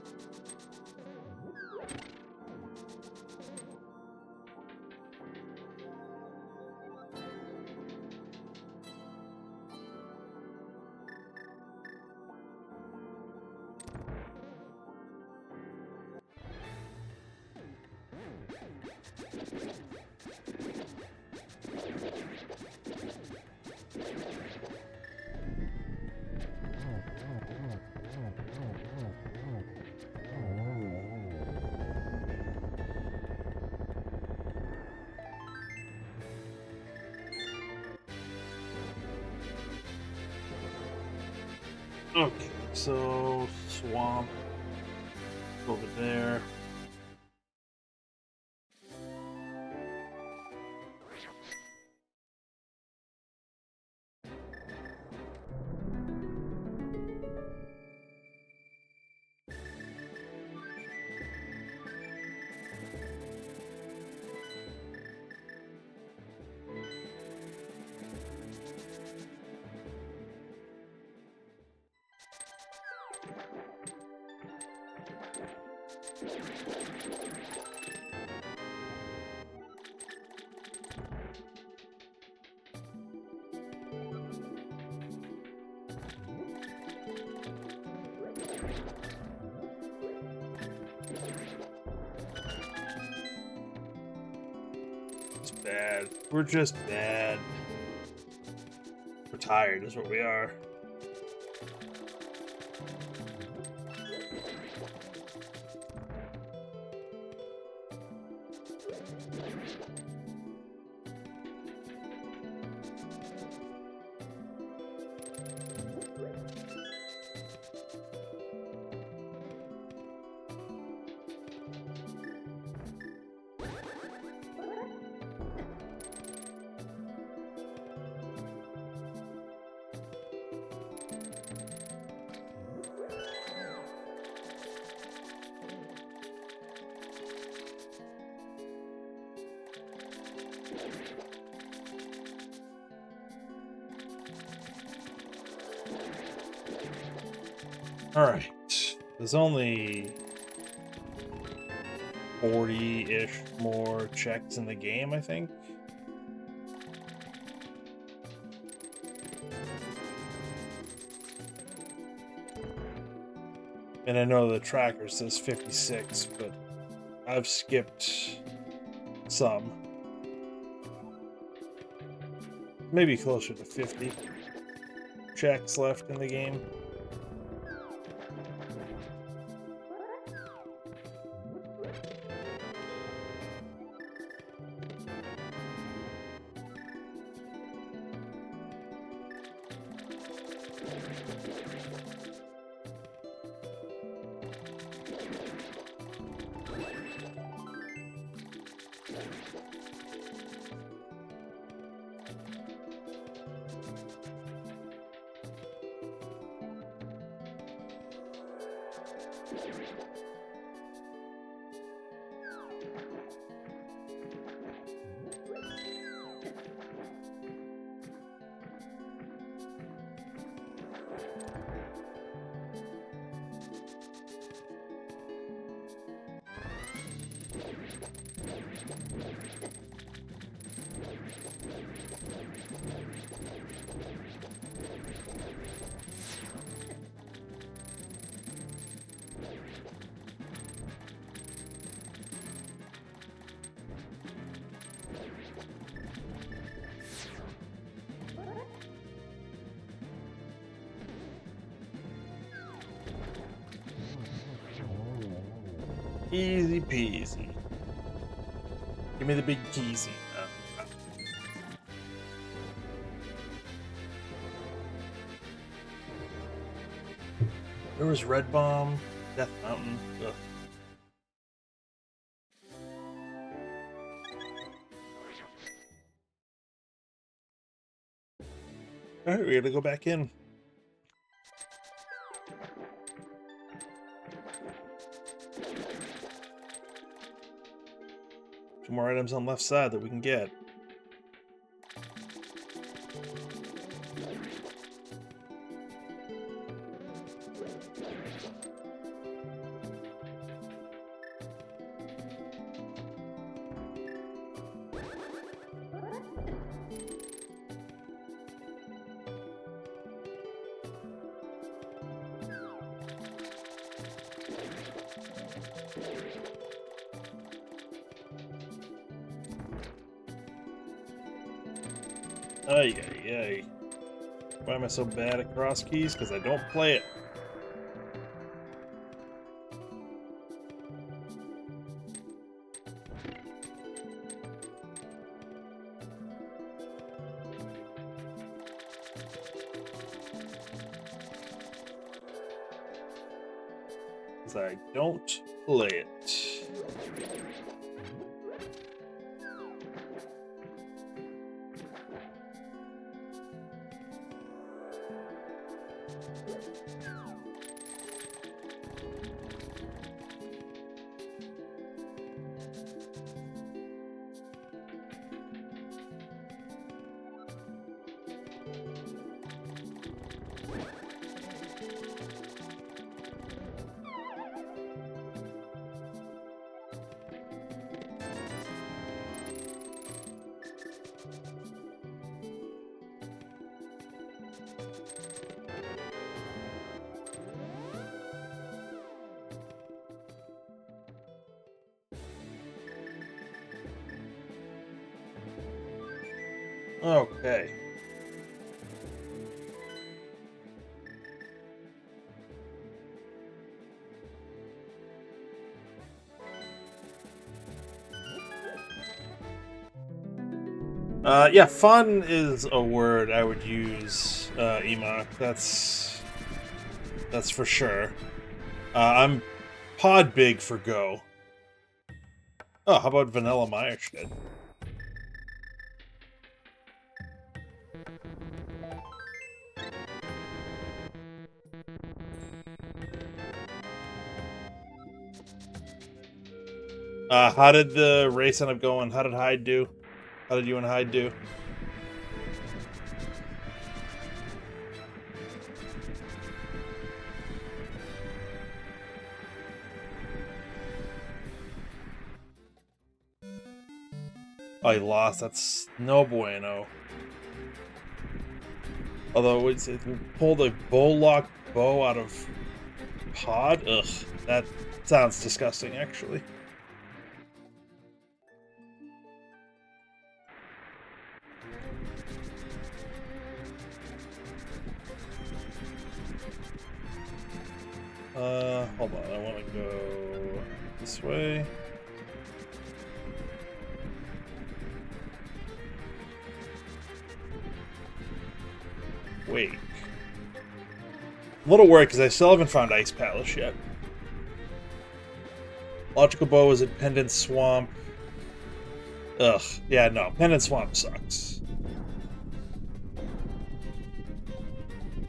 Okay, so Swamp over there. bad. We're just bad. We're tired is what we are. Alright. There's only 40-ish more checks in the game, I think. And I know the tracker says 56, but I've skipped some. Maybe closer to 50 checks left in the game. Easy peasy. Give me the big keysy. There was Red Bomb, Death Mountain. Ugh. Alright, we gotta go back in. Two more items on the left side that we can get. Ay, ay, ay. Why am I so bad at Crosskeys? Because I don't play it. Because I don't play it. Okay. Yeah, fun is a word I would use, Ema. That's for sure. I'm pod big for Go. Oh, how about Vanilla Meyershed? How did the race end up going? How did Hyde do? How did you and Hyde do? Oh, he lost. That's no bueno. Although it pulled a lock bow out of pod. Ugh, that sounds disgusting. Actually. Hold on. I want to go this way. Wait. A little worried because I still haven't found Ice Palace yet. Logical Bow is at Pendant Swamp. Ugh. Yeah, no. Pendant Swamp sucks.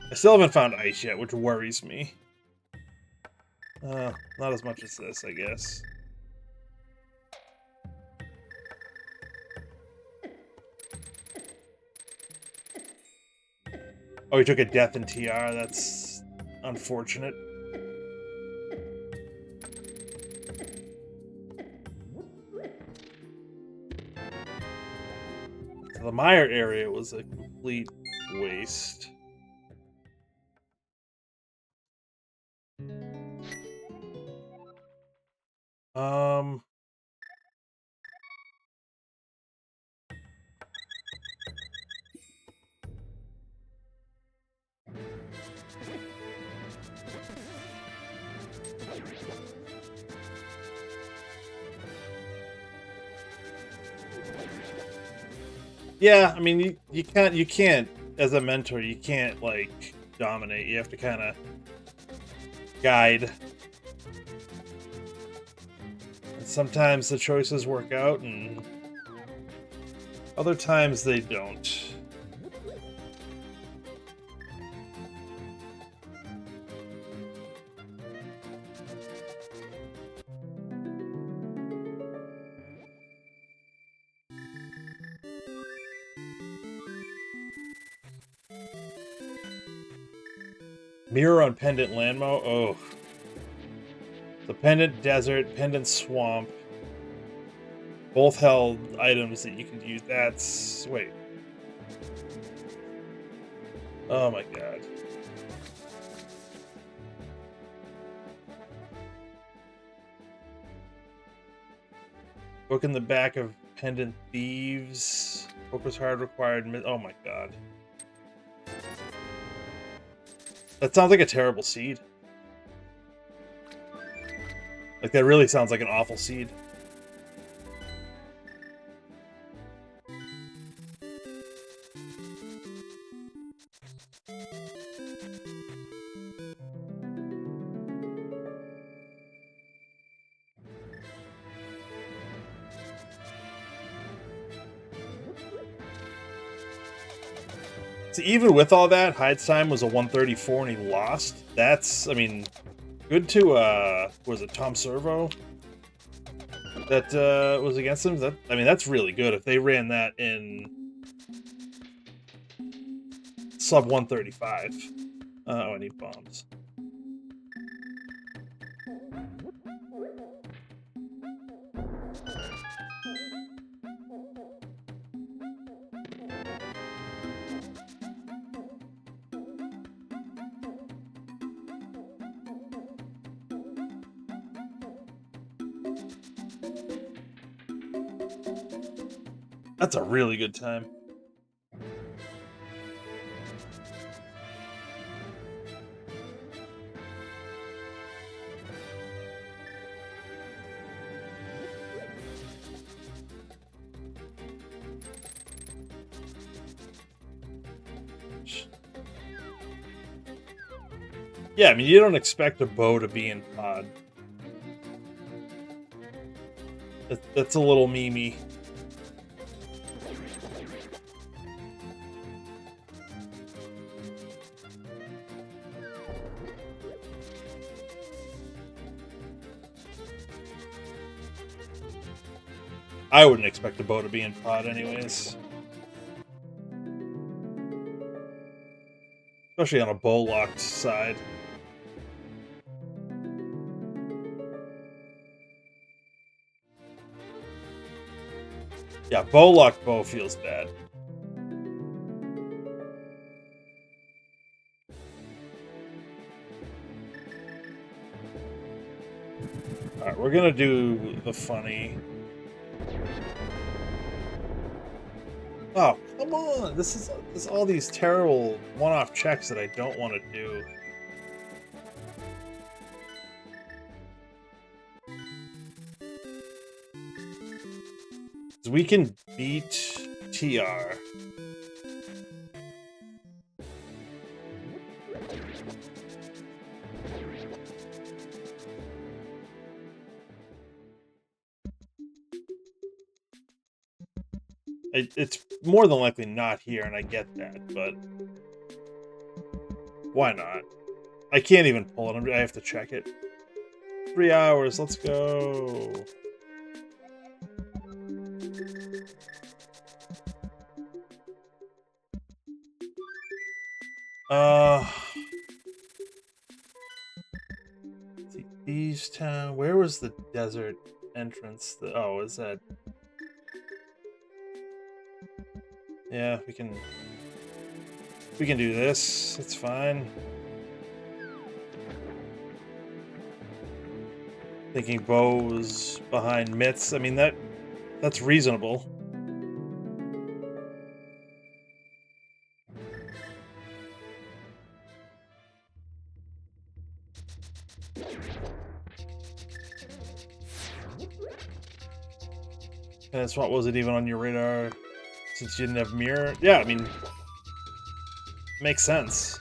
I still haven't found ice yet, which worries me. Not as much as this, I guess. Oh, he took a death in TR. That's unfortunate. So the Mire area was a complete waste. Yeah, I mean, you can't, as a mentor, you can't, like, dominate. You have to kind of guide. And sometimes the choices work out, and other times they don't. Mirror on Pendant Landmo? Oh. The Pendant Desert, Pendant Swamp. Both held items that you could use. That's... Wait. Oh my god. Book in the back of Pendant Thieves. Focus hard required. Oh my god. That sounds like a terrible seed. Like, that really sounds like an awful seed. So even with all that, Hyde's time was a 134 and he lost. That's, I mean, good to, was it Tom Servo that was against him? I mean, that's really good. If they ran that in sub 135. Oh, I need bombs. That's a really good time. Yeah, I mean, you don't expect a bow to be in pod. That's a little memey. I wouldn't expect a bow to be in pod anyways. Especially on a bow-locked side. Yeah, bow-locked bow feels bad. Alright, we're gonna do the funny. Oh, come on! This is all these terrible one-off checks that I don't want to do. We can beat TR. It's more than likely not here, and I get that, but why not? I can't even pull it. I have to check it. 3 hours. Let's go. These town. Where was the desert entrance? Oh, is that? Yeah, we can do this. It's fine. Thinking bows behind myths. I mean that's reasonable. And that's what was it even on your radar since you didn't have mirror? Yeah, I mean, makes sense.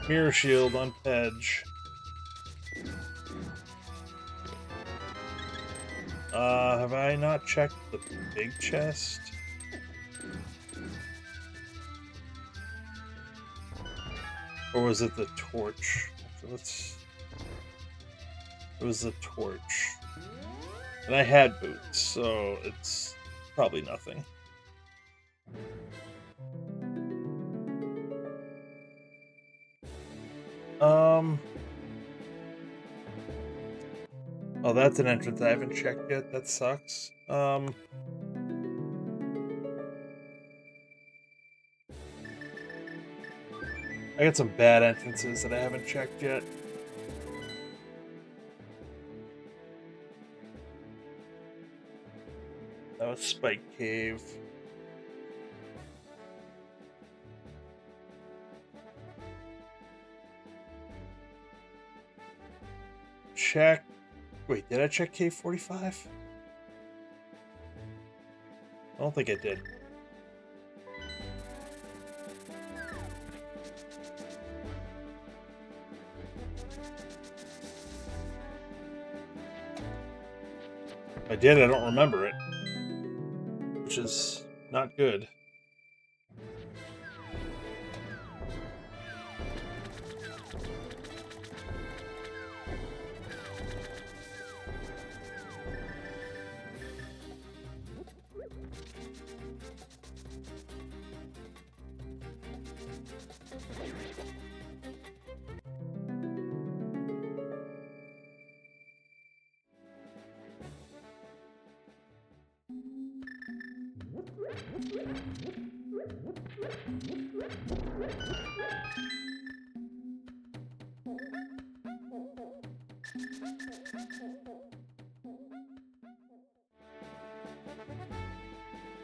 Mirror shield on Pedge. Have I not checked the big chest? Or was it the torch? It was the torch. And I had boots, so it's probably nothing. Oh, that's an entrance I haven't checked yet. That sucks. I got some bad entrances that I haven't checked yet. That was Spike Cave. Check. Wait, did I check Cave 45? I don't think I did. If I did, I don't remember it. Which is not good.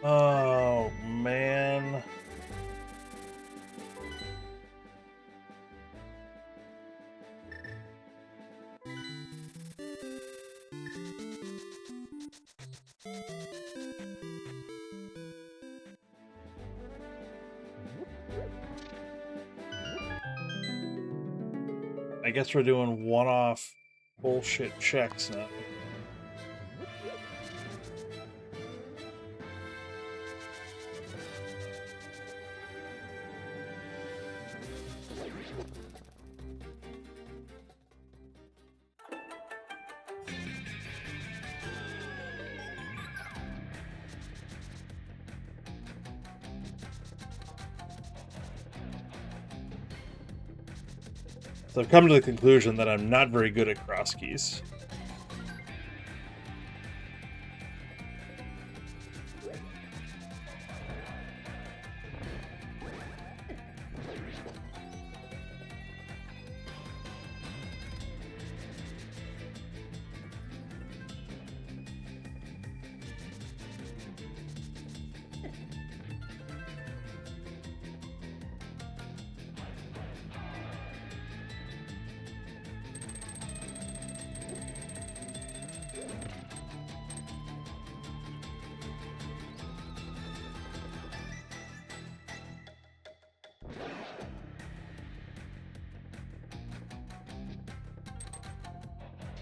Oh, man. I guess we're doing one-off bullshit checks now. So I've come to the conclusion that I'm not very good at Crosskeys.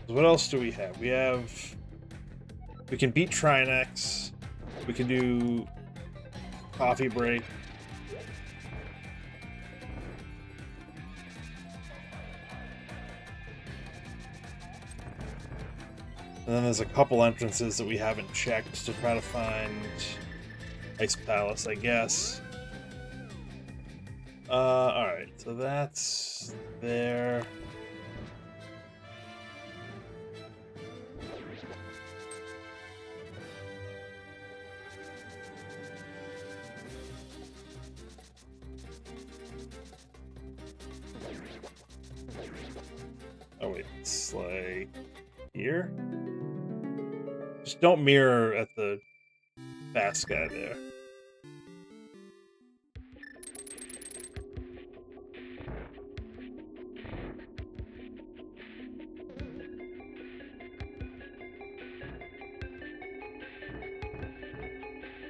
What else do we have? We can beat Trinex. We can do coffee break. And then there's a couple entrances that we haven't checked to try to find Ice Palace, I guess. Alright, so that's there. Oh wait, it's like here? Just don't mirror at the fast guy there.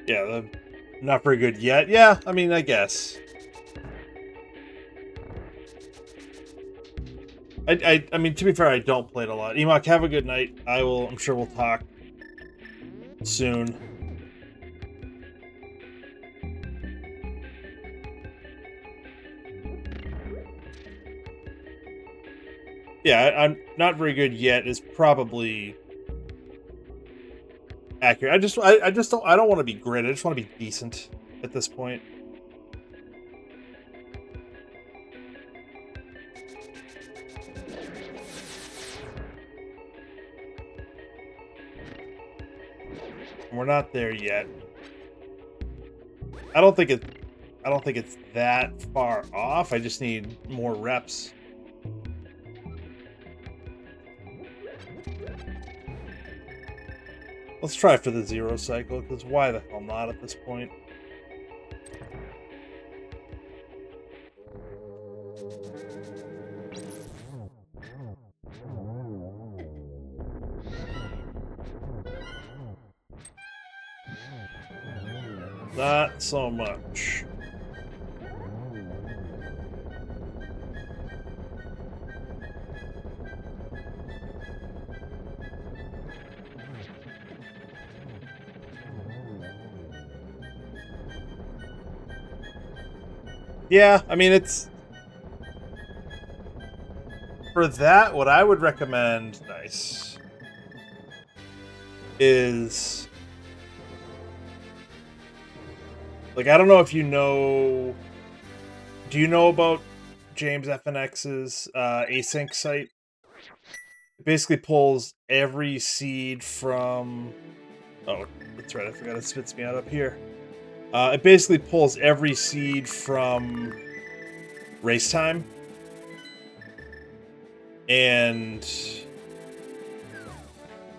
Yeah, not very good yet. Yeah, I mean, I guess. I mean, to be fair, I don't play it a lot. Emok, have a good night. I'm sure we'll talk soon. Yeah, I'm not very good yet is probably accurate. I don't want to be great. I just want to be decent at this point. We're not there yet. I don't think it's that far off. I just need more reps. Let's try for the 0 cycle, because why the hell not at this point? Not so much. Yeah, I mean, it's... For that, what I would recommend, nice, is... Like, I don't know if you know... Do you know about James FNX's Async site? It basically pulls every seed from... Oh, that's right, I forgot it spits me out up here. It basically pulls every seed from race time. And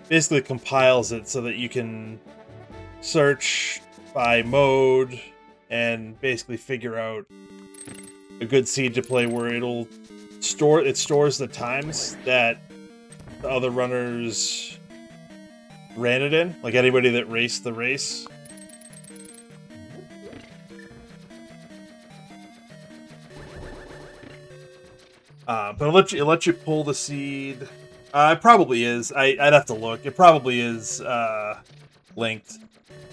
basically compiles it so that you can search by mode and basically figure out a good seed to play where it stores the times that the other runners ran it in, like anybody that raced the race. But it lets you pull the seed. It probably is. I'd have to look. It probably is linked.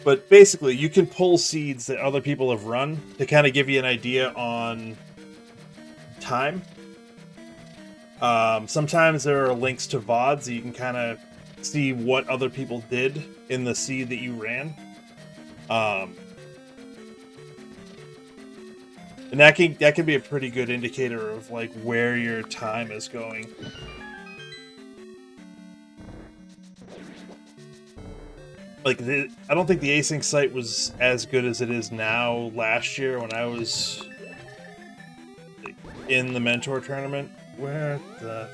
But basically, you can pull seeds that other people have run to kind of give you an idea on time. Sometimes there are links to VODs so you can kind of see what other people did in the seed that you ran. And that can be a pretty good indicator of like where your time is going. Like I don't think the Async site was as good as it is now last year when I was in the mentor tournament. Where the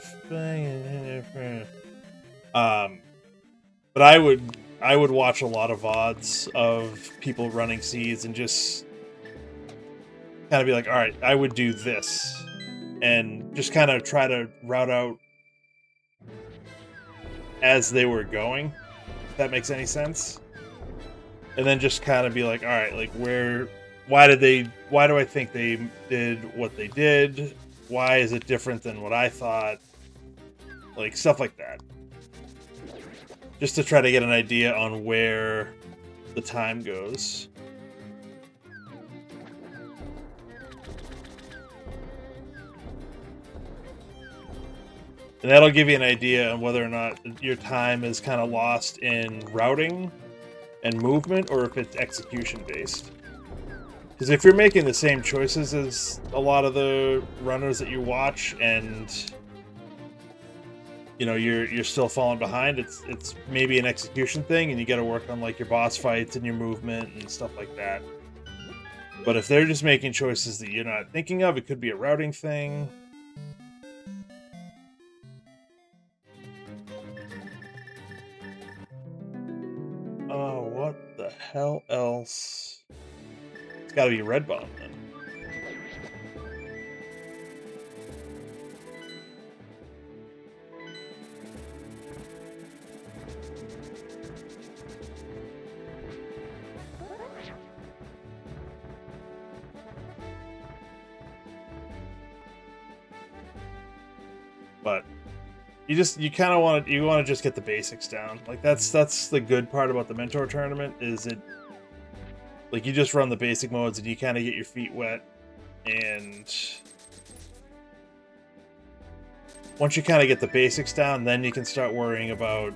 but I would watch a lot of VODs of people running seeds and just kind of be like, all right, I would do this, and just kind of try to route out as they were going, if that makes any sense. And then just kind of be like, all right, like why do I think they did what they did? Why is it different than what I thought? Like stuff like that. Just to try to get an idea on where the time goes. And that'll give you an idea on whether or not your time is kind of lost in routing and movement, or if it's execution based. Because if you're making the same choices as a lot of the runners that you watch, and you know you're still falling behind, it's maybe an execution thing, and you got to work on like your boss fights and your movement and stuff like that. But if they're just making choices that you're not thinking of, it could be a routing thing. Oh, what the hell else? It's got to be Red Bomb then. But you kind of want to just get the basics down. Like that's the good part about the mentor tournament, is it like you just run the basic modes and you kind of get your feet wet, and once you kind of get the basics down, then you can start worrying about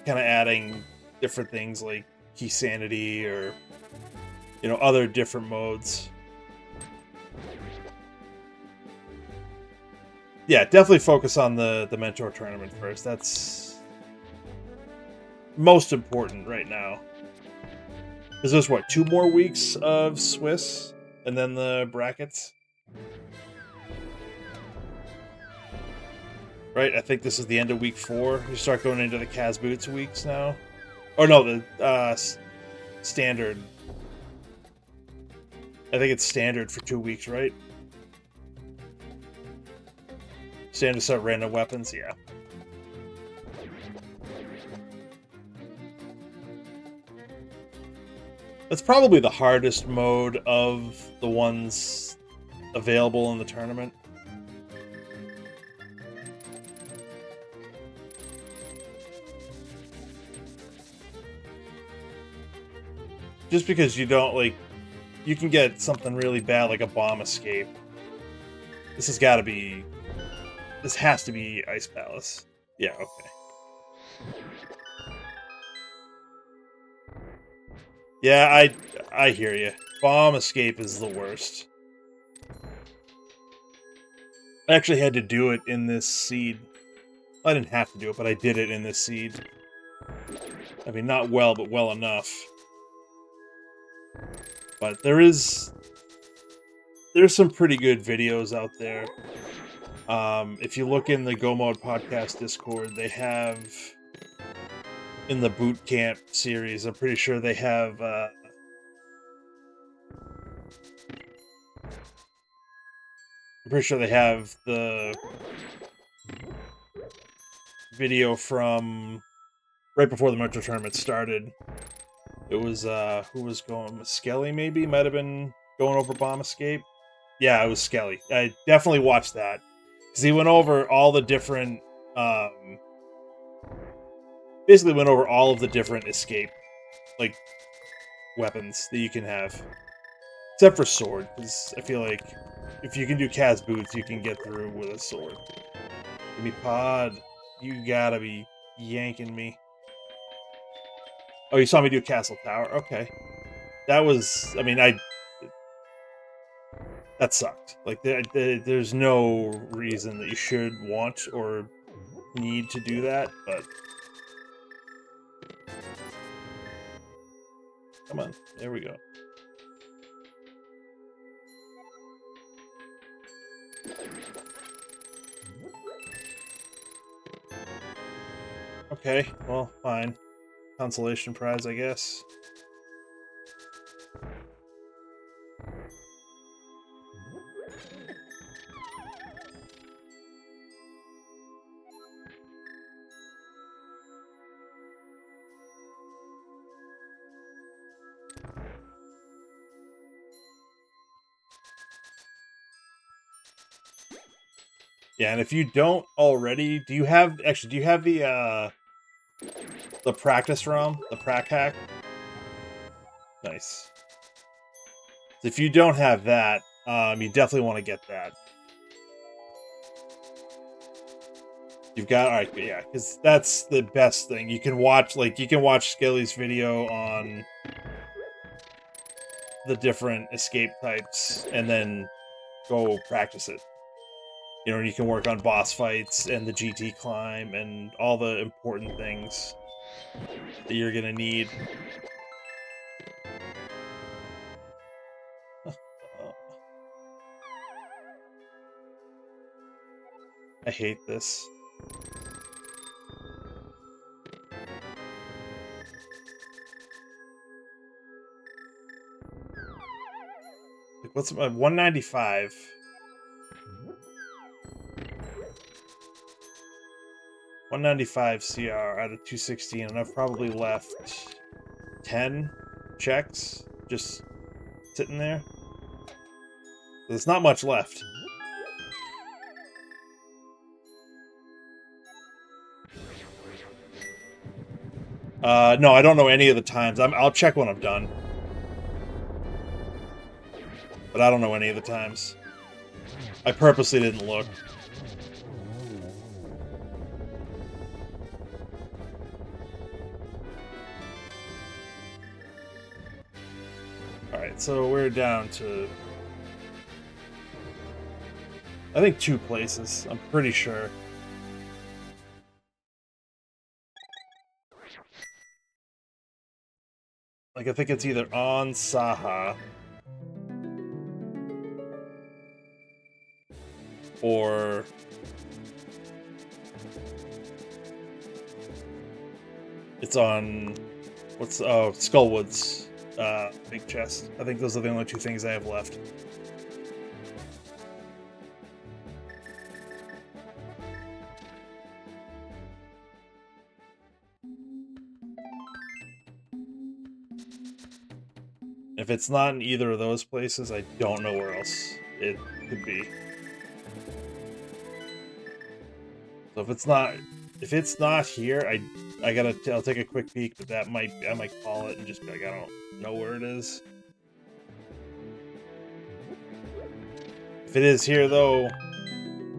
kind of adding different things like key sanity or other different modes. Yeah, definitely focus on the mentor tournament first. That's most important right now. Because there's what, 2 more weeks of Swiss and then the brackets? Right, I think this is the end of week 4. You start going into the Kaz Boots weeks now. Oh no, the standard. I think it's standard for 2 weeks, right? Standard to start random weapons, yeah. That's probably the hardest mode of the ones available in the tournament. Just because you don't, like, you can get something really bad like a bomb escape. This has got to be... This has to be Ice Palace. Yeah, okay. Yeah, I hear you. Bomb escape is the worst. I actually had to do it in this seed. I didn't have to do it, but I did it in this seed. I mean, not well, but well enough. But there's some pretty good videos out there. If you look in the Go Mode Podcast Discord, they have, in the boot camp series, I'm pretty sure they have the video from right before the Metro tournament started. It was who was going? Skelly maybe might have been going over bomb escape. Yeah, it was Skelly. I definitely watched that. Because he went over all the different, basically went over all of the different escape, like, weapons that you can have. Except for sword, because I feel like if you can do Kaz boots, you can get through with a sword. Give me pod. You gotta be yanking me. Oh, you saw me do Castle Tower? Okay. That was, I mean, that sucked. Like, there's no reason that you should want or need to do that, but... Come on, there we go. Okay, well, fine. Consolation prize, I guess. Yeah, and if you don't already, do you have the practice ROM, the prac hack? Nice. So if you don't have that, you definitely want to get that. You've got, alright, yeah, because that's the best thing. You can watch, Skelly's video on the different escape types, and then go practice it. You know, you can work on boss fights, and the GT climb, and all the important things that you're gonna need. I hate this. Like, what's my 195? 195 CR out of 216, and I've probably left 10 checks just sitting there. There's not much left. No, I don't know any of the times. I'll check when I'm done. But I don't know any of the times. I purposely didn't look. Alright, so we're down to... I think 2 places. I'm pretty sure. Like, I think it's either on Saha... or... it's on... what's... oh, Skullwood's big chest. I think those are the only 2 things I have left. If it's not in either of those places, I don't know where else it could be. So if it's not here, I'll take a quick peek, but I might call it and just be like, I don't know where it is. If it is here though,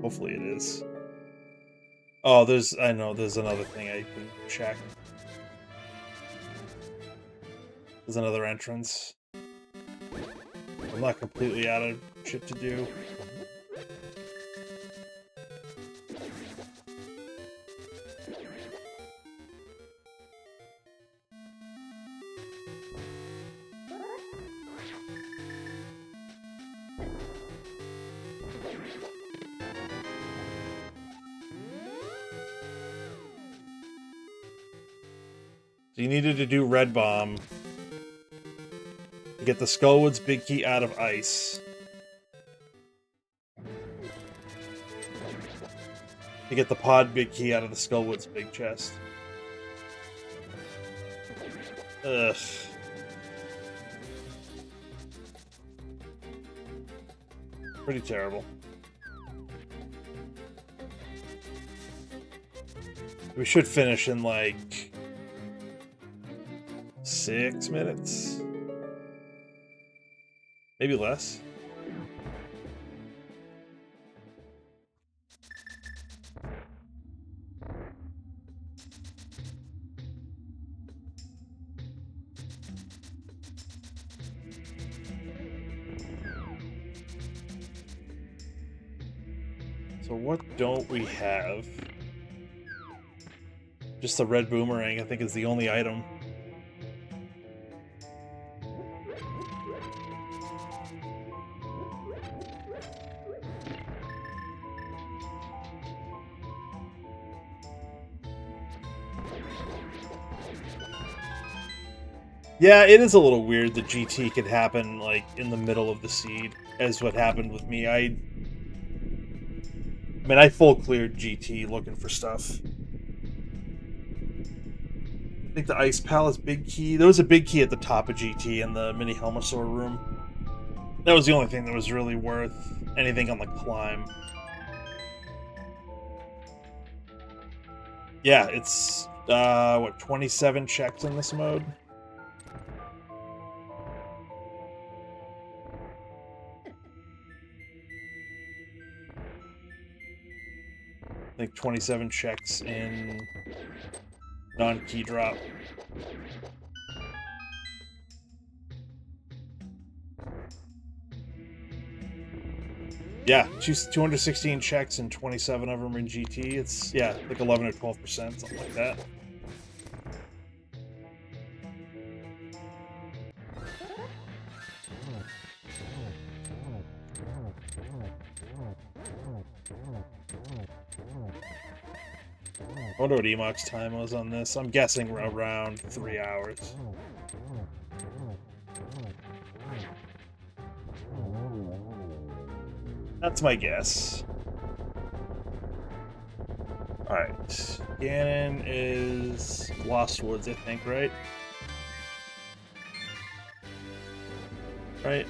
hopefully it is. Oh, I know there's another thing I can check. There's another entrance. I'm not completely out of shit to do. So you needed to do Red Bomb to get the Skullwood's big key out of ice. To get the pod big key out of the Skullwood's big chest. Ugh. Pretty terrible. We should finish in like 6 minutes. Maybe less. So what don't we have? Just the red boomerang, I think, is the only item. Yeah, it is a little weird that GT could happen, like, in the middle of the seed, as what happened with me. I mean, I full cleared GT looking for stuff. I think the Ice Palace big key. There was a big key at the top of GT in the mini Helmasaur room. That was the only thing that was really worth anything on the climb. Yeah, it's, what, 27 checks in this mode? I think 27 checks in non-key drop. Yeah, 216 checks and 27 of them in GT. It's, yeah, like 11 or 12%, something like that. I wonder what Emok's time was on this. I'm guessing around 3 hours. That's my guess. Alright. Ganon is Lost Woods, I think, right? Right?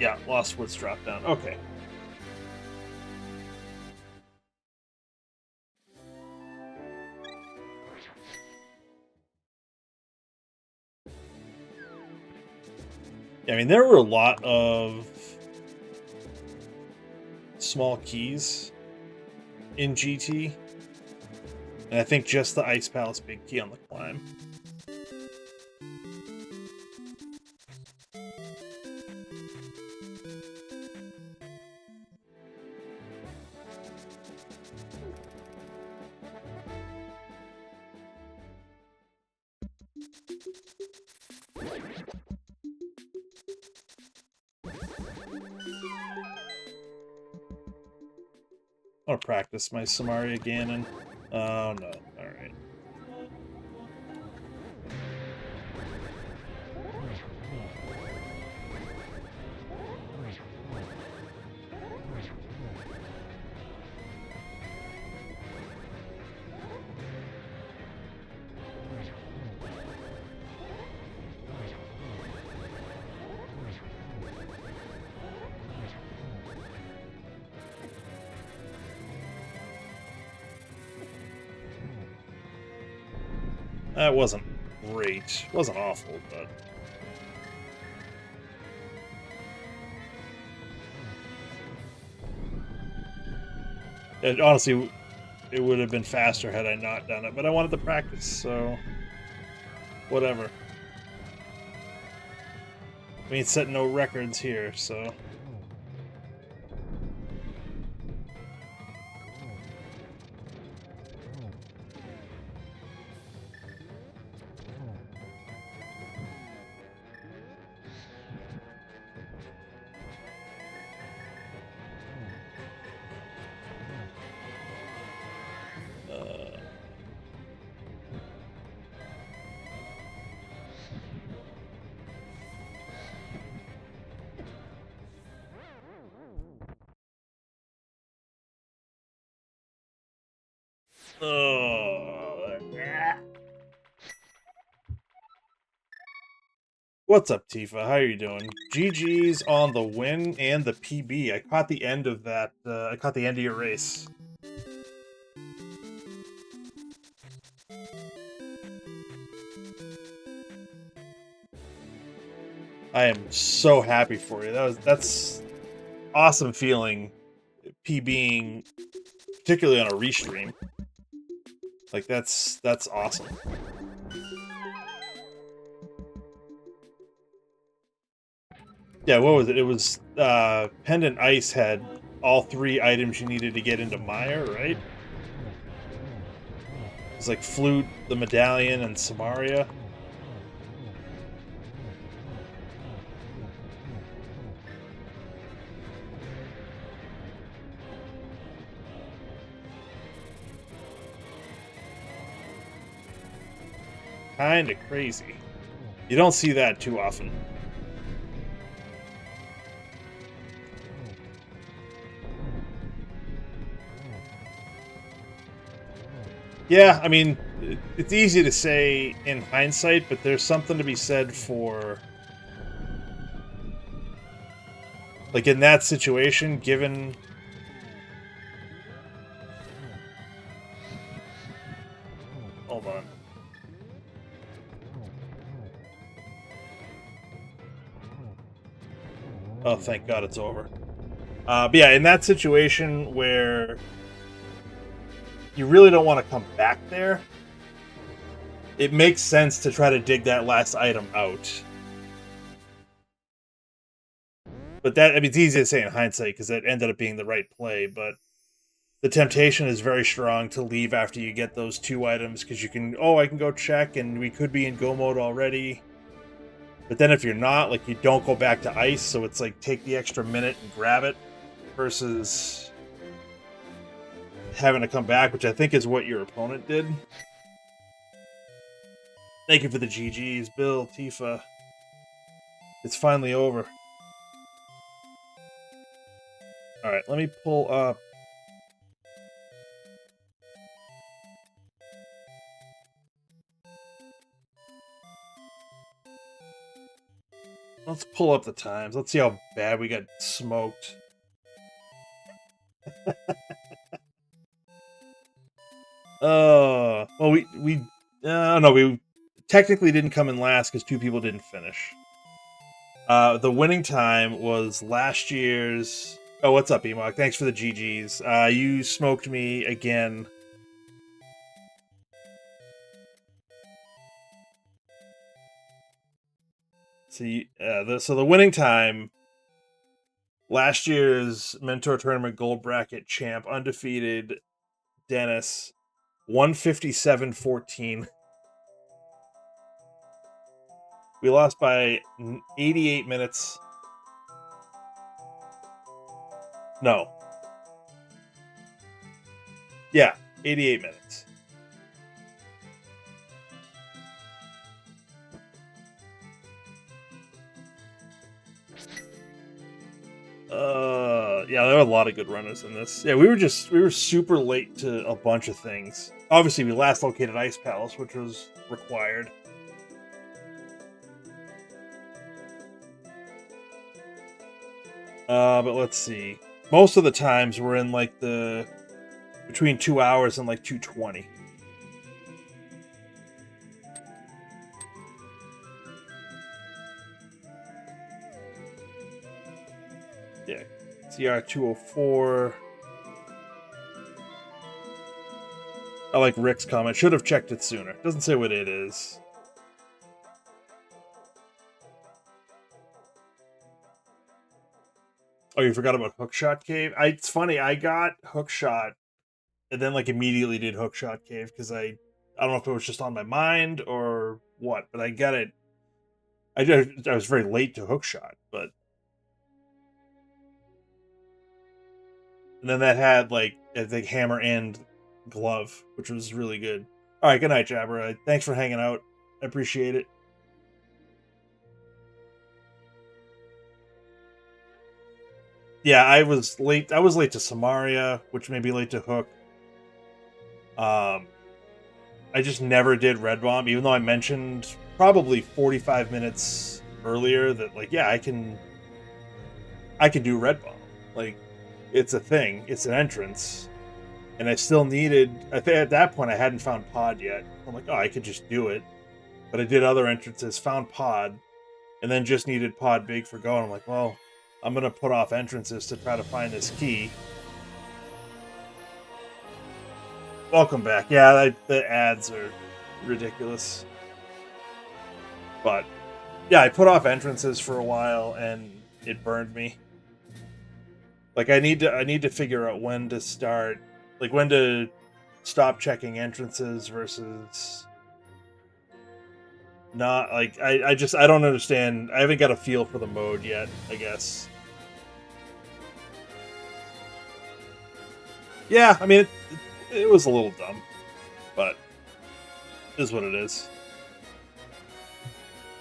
Yeah, Lost Woods drop down. Okay. I mean, there were a lot of small keys in GT, and I think just the Ice Palace big key on the climb. I want to practice my Samaria Ganon. Oh no, alright. That wasn't great. It wasn't awful, but... honestly, it would have been faster had I not done it, but I wanted to practice, so... whatever. I mean, it's setting no records here, so... What's up, Tifa? How are you doing? GG's on the win and the PB. I caught the end of that. I caught the end of your race. I am so happy for you. That's awesome feeling. PBing, particularly on a restream. Like that's awesome. Yeah, what was it? It was Pendant Ice had all 3 items you needed to get into Maya, right? It's like Flute, the Medallion, and Samaria. Kinda crazy. You don't see that too often. Yeah, I mean, it's easy to say in hindsight, but there's something to be said for, like, in that situation, given... Hold on. Oh, thank God it's over. But yeah, in that situation where you really don't want to come back there, it makes sense to try to dig that last item out. But that, I mean, it's easy to say in hindsight because that ended up being the right play, but the temptation is very strong to leave after you get those 2 items because you can, oh, I can go check and we could be in go mode already. But then if you're not, like, you don't go back to ice, so it's like take the extra minute and grab it versus having to come back, which I think is what your opponent did. Thank you for the GGs, Bill, Tifa. It's finally over. Alright, let me pull up... Let's pull up the times. Let's see how bad we got smoked. Well, we technically didn't come in last because 2 people didn't finish. The winning time was last year's... Oh, what's up, Emog? Thanks for the GGs. You smoked me again. See, so the winning time, last year's Mentor Tournament Gold Bracket champ, undefeated, Dennis, 157.14. We lost by 88 minutes. No. Yeah, 88 minutes. Yeah, there were a lot of good runners in this. Yeah, we were super late to a bunch of things. Obviously, we last located Ice Palace, which was required. But let's see. Most of the times we're in like the between 2 hours and like 2:20. Yeah, CR 204. I like Rick's comment. Should have checked it sooner. Doesn't say what it is. Oh, you forgot about Hookshot Cave? It's funny, I got Hookshot and then like immediately did Hookshot Cave because I don't know if it was just on my mind or what, but I got it. I was very late to Hookshot, but and then that had like I think Hammer and Glove, which was really good. All right, good night, Jabber. Thanks for hanging out. I appreciate it. Yeah, I was late. I was late to Samaria, which may be late to Hook. I just never did Red Bomb, even though I mentioned probably 45 minutes earlier that like, yeah, I can do Red Bomb. Like, it's a thing. It's an entrance. And I still needed... at that point, I hadn't found Pod yet. I'm like, oh, I could just do it. But I did other entrances, found Pod. and then just needed pod big for going. I'm like, well, I'm gonna put off entrances to try to find this key. Welcome back. Yeah, the ads are ridiculous. But yeah, I put off entrances for a while and it burned me. Like I need to figure out when to start, like when to stop checking entrances versus not. Like I don't understand. I haven't got a feel for the mode yet, I guess. Yeah, I mean it was a little dumb, but it is what it is.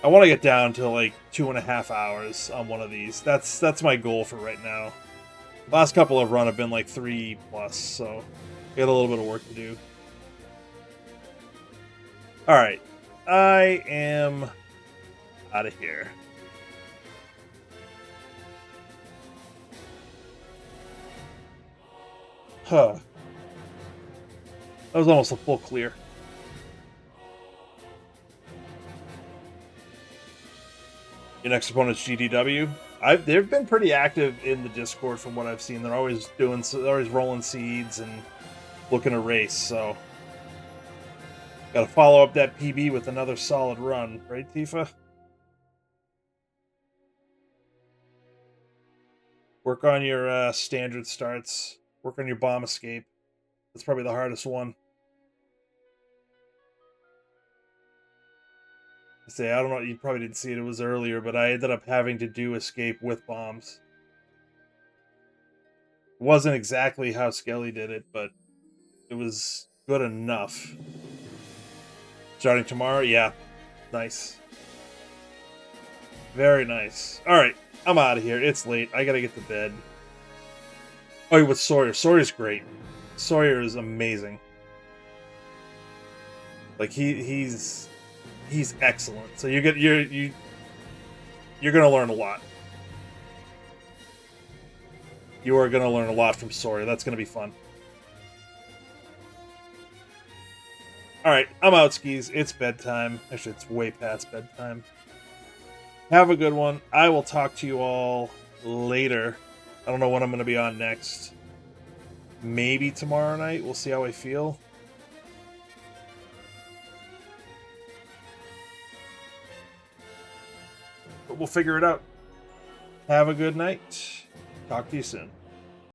I want to get down to like 2.5 hours on one of these. That's my goal for right now. Last couple I've run have been like 3+, so I got a little bit of work to do. Alright. I am out of here. Huh. That was almost a full clear. Your next opponent's GDW. They've been pretty active in the Discord from what I've seen. They're always rolling seeds and looking to race. So, got to follow up that PB with another solid run, right, Tifa? Work on your standard starts. Work on your bomb escape. That's probably the hardest one. Say, I don't know, you probably didn't see it, it was earlier, but I ended up having to do escape with bombs. It wasn't exactly how Skelly did it, but it was good enough. Starting tomorrow? Yeah. Nice. Very nice. Alright, I'm out of here. It's late. I gotta get to bed. Oh, with Sawyer. Sawyer's great. Sawyer is amazing. Like, he's excellent. So you're gonna learn a lot. You are gonna learn a lot from Sawyer. That's gonna be fun. Alright, I'm out, skis. It's bedtime. Actually, it's way past bedtime. Have a good one. I will talk to you all later. I don't know when I'm going to be on next. Maybe tomorrow night. We'll see how I feel. But we'll figure it out. Have a good night. Talk to you soon.